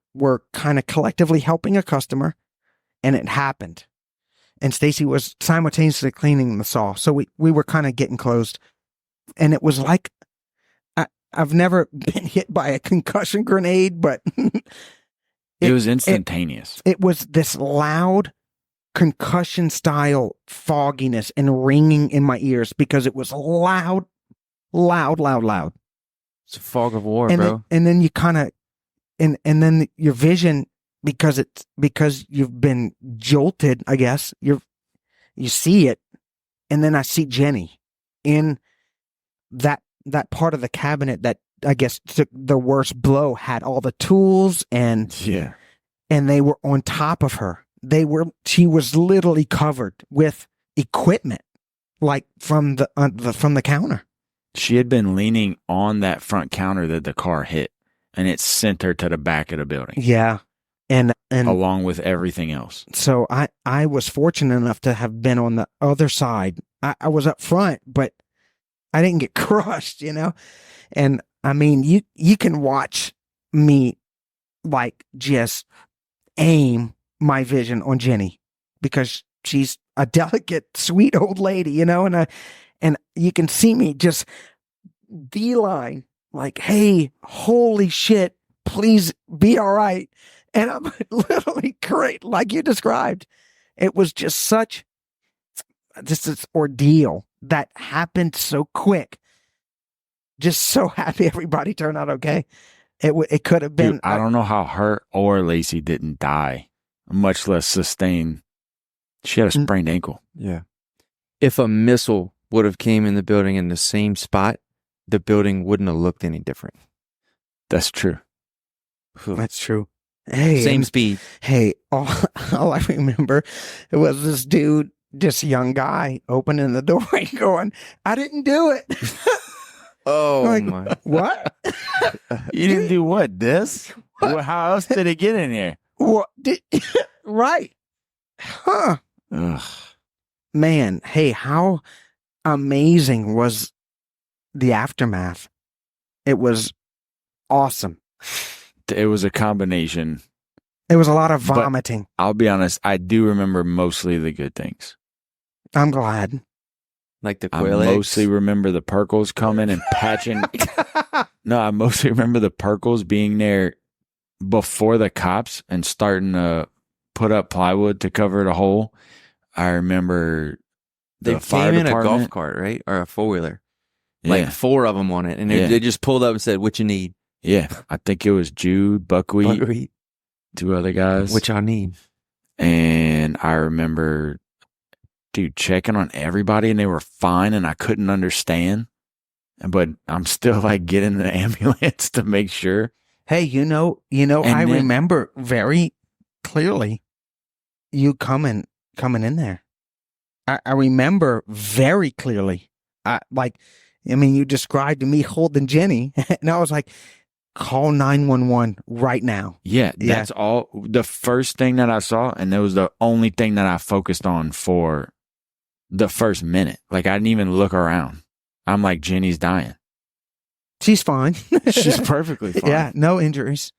kind of collectively helping a customer, and it happened. And Stacy was simultaneously cleaning the saw. So we were kind of getting closed. And it was like, I've never been hit by a concussion grenade, but it was instantaneous. It was this loud concussion style fogginess and ringing in my ears because it was loud. It's a fog of war, and bro. And then you kind of, and then your vision, because you've been jolted, I guess, you see it. And then I see Jenny in that part of the cabinet that I guess took the worst blow, had all the tools and they were on top of her. She was literally covered with equipment, like from the counter. She had been leaning on that front counter that the car hit, and it sent her to the back of the building. Yeah. And along with everything else. So I was fortunate enough to have been on the other side. I was up front, but I didn't get crushed, And I mean, you can watch me like just aim my vision on Jenny because she's a delicate, sweet old lady, and you can see me just beeline like, hey, holy shit, please be all right. And I'm literally great, like you described. It was just this ordeal that happened so quick. Just so happy everybody turned out okay. It could have been. Dude, I don't know how her or Lacey didn't die, much less sustain. She had a sprained ankle. Yeah. If a missile would have came in the building in the same spot, the building wouldn't have looked any different. That's true. That's true. Hey, same speed. Hey, all I remember it was this dude, this young guy, opening the door and going, "I didn't do it." Oh like, my! What? You didn't do what? This? Well, how else did it get in here? What? Right? Huh? Ugh. Man, hey, how amazing was the aftermath? It was awesome. It was a combination. It was a lot of vomiting. But I'll be honest, I do remember mostly the good things. I'm glad. Like the I quail eggs? mostly remember the Perkles coming and patching. No, I mostly remember the Perkles being there before the cops and starting to put up plywood to cover the hole. I remember they fire came in department. a golf cart, right? Or a four-wheeler. Yeah. Like 4 of them on it. And they just pulled up and said, "What you need?" Yeah, I think it was Jude, Buckwheat, 2 other guys. Which I need. And I remember, dude, checking on everybody and they were fine and I couldn't understand. But I'm still like getting the ambulance to make sure. Hey, I remember very clearly you coming in there. I remember very clearly. You described me holding Jenny and I was like, call 911 right now. Yeah, that's all. The first thing that I saw, and that was the only thing that I focused on for the first minute. Like, I didn't even look around. I'm like, Jenny's dying. She's fine. She's perfectly fine. Yeah, no injuries.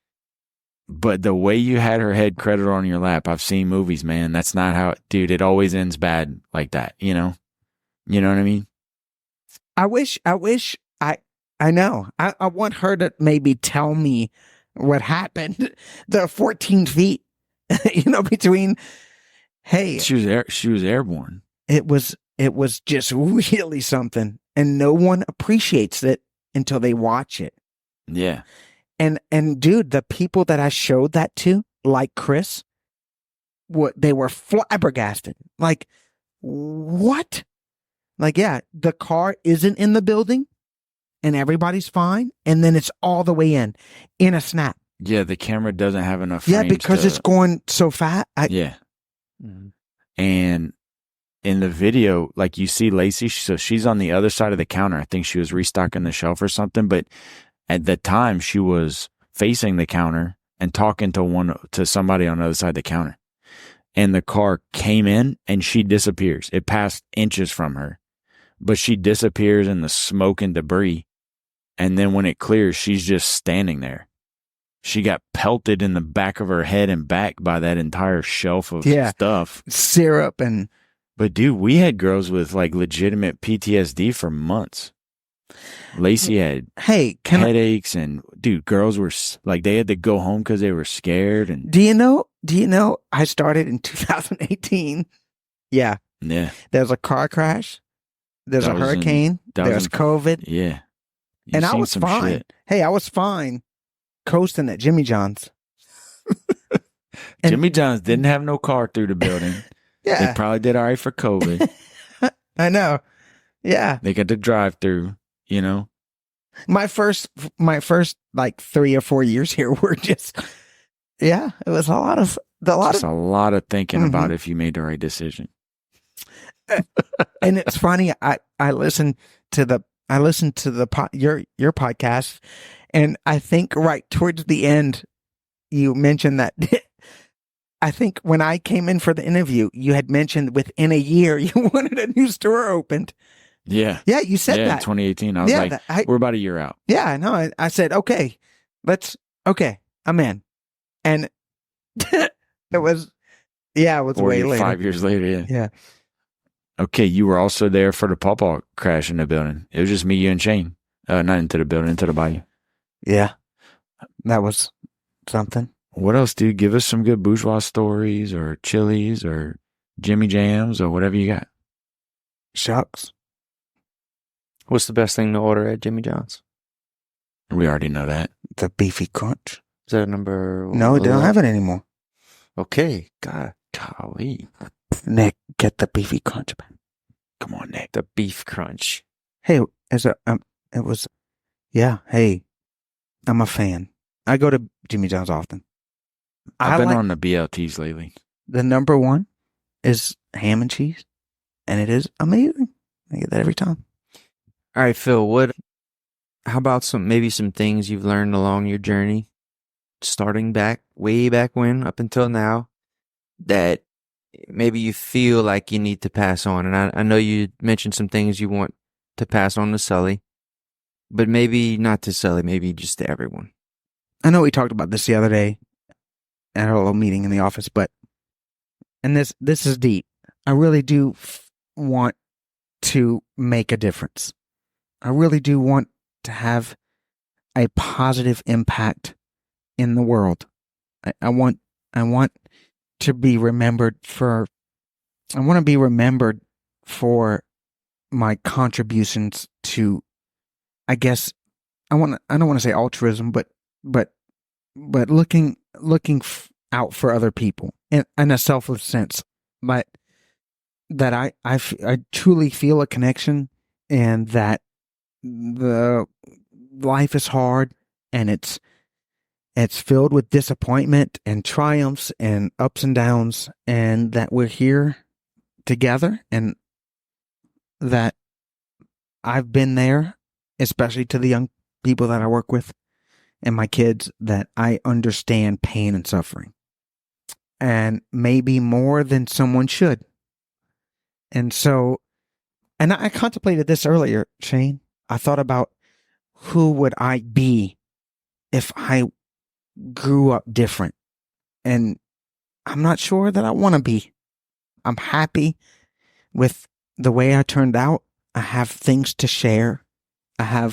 But the way you had her head cradled on your lap, I've seen movies, man. That's not how, dude, it always ends bad like that, You know what I mean? I know. I want her to maybe tell me what happened. The 14 feet, between. Hey, she was airborne. It was just really something, and no one appreciates it until they watch it. Yeah. And dude, the people that I showed that to, like Chris, they were flabbergasted. Like, what? Like, yeah, the car isn't in the building. And everybody's fine, and then it's all the way in a snap. Yeah, the camera doesn't have enough Yeah, frames because it's going so fast. Yeah. And in the video, like you see Lacey, so she's on the other side of the counter. I think she was restocking the shelf or something, but at the time she was facing the counter and talking to somebody on the other side of the counter. And the car came in and she disappears. It passed inches from her. But she disappears in the smoke and debris. And then when it clears, she's just standing there. She got pelted in the back of her head and back by that entire shelf of stuff. Syrup and... But dude, we had girls with like legitimate PTSD for months. Lacey had headaches and dude, girls were like, they had to go home because they were scared. And do you know, I started in 2018. Yeah. Yeah. There's a car crash. There's a hurricane. There's COVID. Yeah. And I was fine. Shit. Hey, I was fine coasting at Jimmy John's. Jimmy John's didn't have no car through the building. Yeah. They probably did all right for COVID. I know. Yeah. They got to drive through, you know. My first like 3 or 4 years here were just, it was a lot of thinking about if you made the right decision. And it's funny. I listened to your podcast, and I think right towards the end, you mentioned that. I think when I came in for the interview, you had mentioned within a year you wanted a new store opened. Yeah. Yeah, you said that. In 2018. I was like, we're about a year out. Yeah, I know. I said, okay, I'm in. And it was way later. 5 years later, yeah. Yeah. Okay, you were also there for the pawpaw crash in the building. It was just me, you, and Shane. Not into the building, into the bayou. Yeah. That was something. What else, dude? Give us some good bourgeois stories or Chili's or Jimmy Jams or whatever you got. Shucks. What's the best thing to order at Jimmy John's? We already know that. The beefy crunch. Is that a number? No, they don't have it anymore. Okay. God. Golly. Nick, get the beefy crunch back. Come on, Nick. The beef crunch. Hey, hey, I'm a fan. I go to Jimmy John's often. I've been on the BLTs lately. The number one is ham and cheese, and it is amazing. I get that every time. All right, Phil, how about some things you've learned along your journey, starting way back when, up until now, that maybe you feel like you need to pass on? And I know you mentioned some things you want to pass on to Sully, but maybe not to Sully, maybe just to everyone. I know we talked about this the other day at our little meeting in the office, and this is deep. I really do want to make a difference. I really do want to have a positive impact in the world. I want to be remembered for. I want to be remembered for my contributions to. I guess I don't want to say altruism, but looking out for other people in a selfless sense, but that I truly feel a connection, and that the life is hard, and it's filled with disappointment and triumphs and ups and downs, and that we're here together, and that I've been there, especially to the young people that I work with and my kids, that I understand pain and suffering, and maybe more than someone should. And so, and I contemplated this earlier, Shane. I thought about who would I be if I grew up different. And I'm not sure that I want to be. I'm happy with the way I turned out. I have things to share. I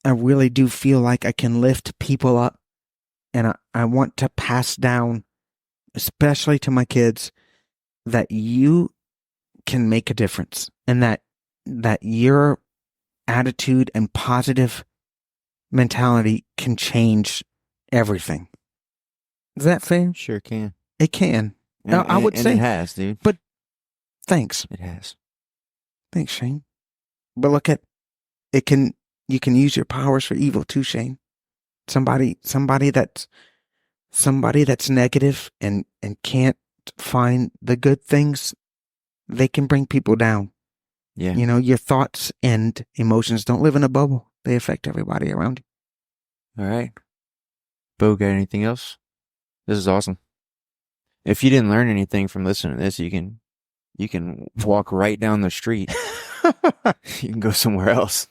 really do feel like I can lift people up. And I want to pass down, especially to my kids, that you can make a difference, and that your attitude and positive mentality can change everything. Is that fair? Sure can. It can. I would say it has, dude. But thanks. It has. Thanks, Shane. But look at it. You can use your powers for evil too, Shane. Somebody that's negative and can't find the good things, they can bring people down. Yeah. You know, your thoughts and emotions don't live in a bubble. They affect everybody around you. All right. Beau, got anything else? This is awesome. If you didn't learn anything from listening to this, you can walk right down the street. You can go somewhere else.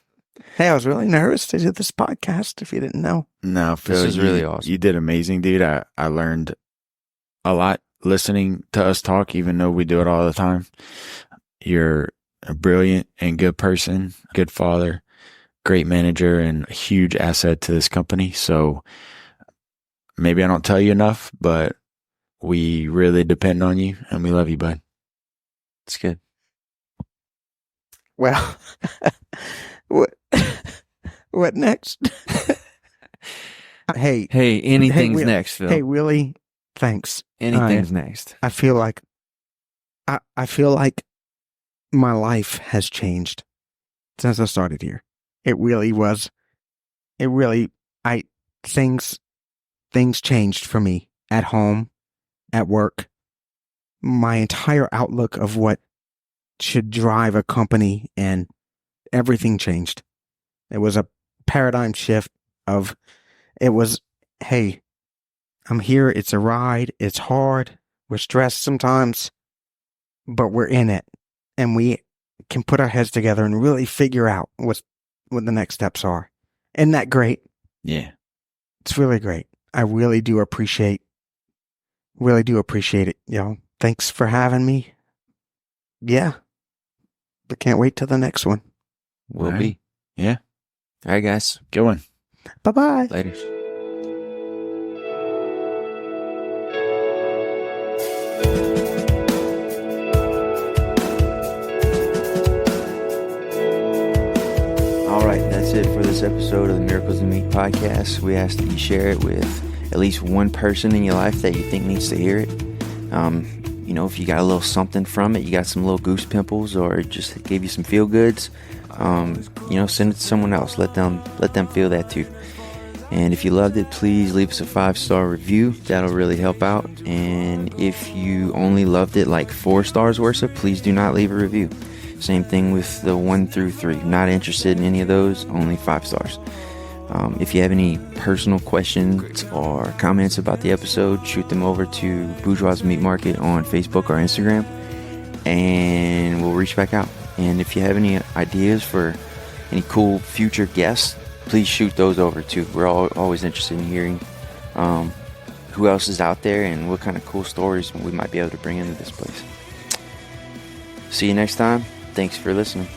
Hey, I was really nervous to do this podcast, if you didn't know. No, Phil, is really awesome. You did amazing, dude. I learned a lot listening to us talk, even though we do it all the time. You're a brilliant and good person, good father, great manager, and a huge asset to this company. So maybe I don't tell you enough, but we really depend on you and we love you, bud. It's good. Well, what next? Hey, anything's Will- next, Phil. hey, Willie, thanks. anything's next. I feel like I feel like my life has changed since I started here. It really was. Things changed for me at home, at work. My entire outlook of what should drive a company and everything changed. It was a paradigm shift of, hey, I'm here. It's a ride. It's hard. We're stressed sometimes, but we're in it, and we can put our heads together and really figure out what the next steps are. Isn't that great? Yeah. It's really great. I really do appreciate it. Thanks for having me. Yeah. But can't wait till the next one. Will All right. be. Yeah. All right, guys. Good one. Bye-bye. Later. All right, that's it for this episode of the Miracles in Meat podcast. We ask that you share it with at least one person in your life that you think needs to hear it. If you got a little something from it, you got some little goose pimples, or it just gave you some feel goods, send it to someone else. Let them feel that too. And if you loved it, please leave us a 5-star review. That'll really help out. And if you only loved it like 4 stars worth of, please do not leave a review. Same thing with the 1 through 3. Not interested in any of those, only 5 stars. If you have any personal questions or comments about the episode, shoot them over to Bourgeois Meat Market on Facebook or Instagram, and we'll reach back out. And if you have any ideas for any cool future guests, please shoot those over too. We're always interested in hearing who else is out there and what kind of cool stories we might be able to bring into this place. See you next time. Thanks for listening.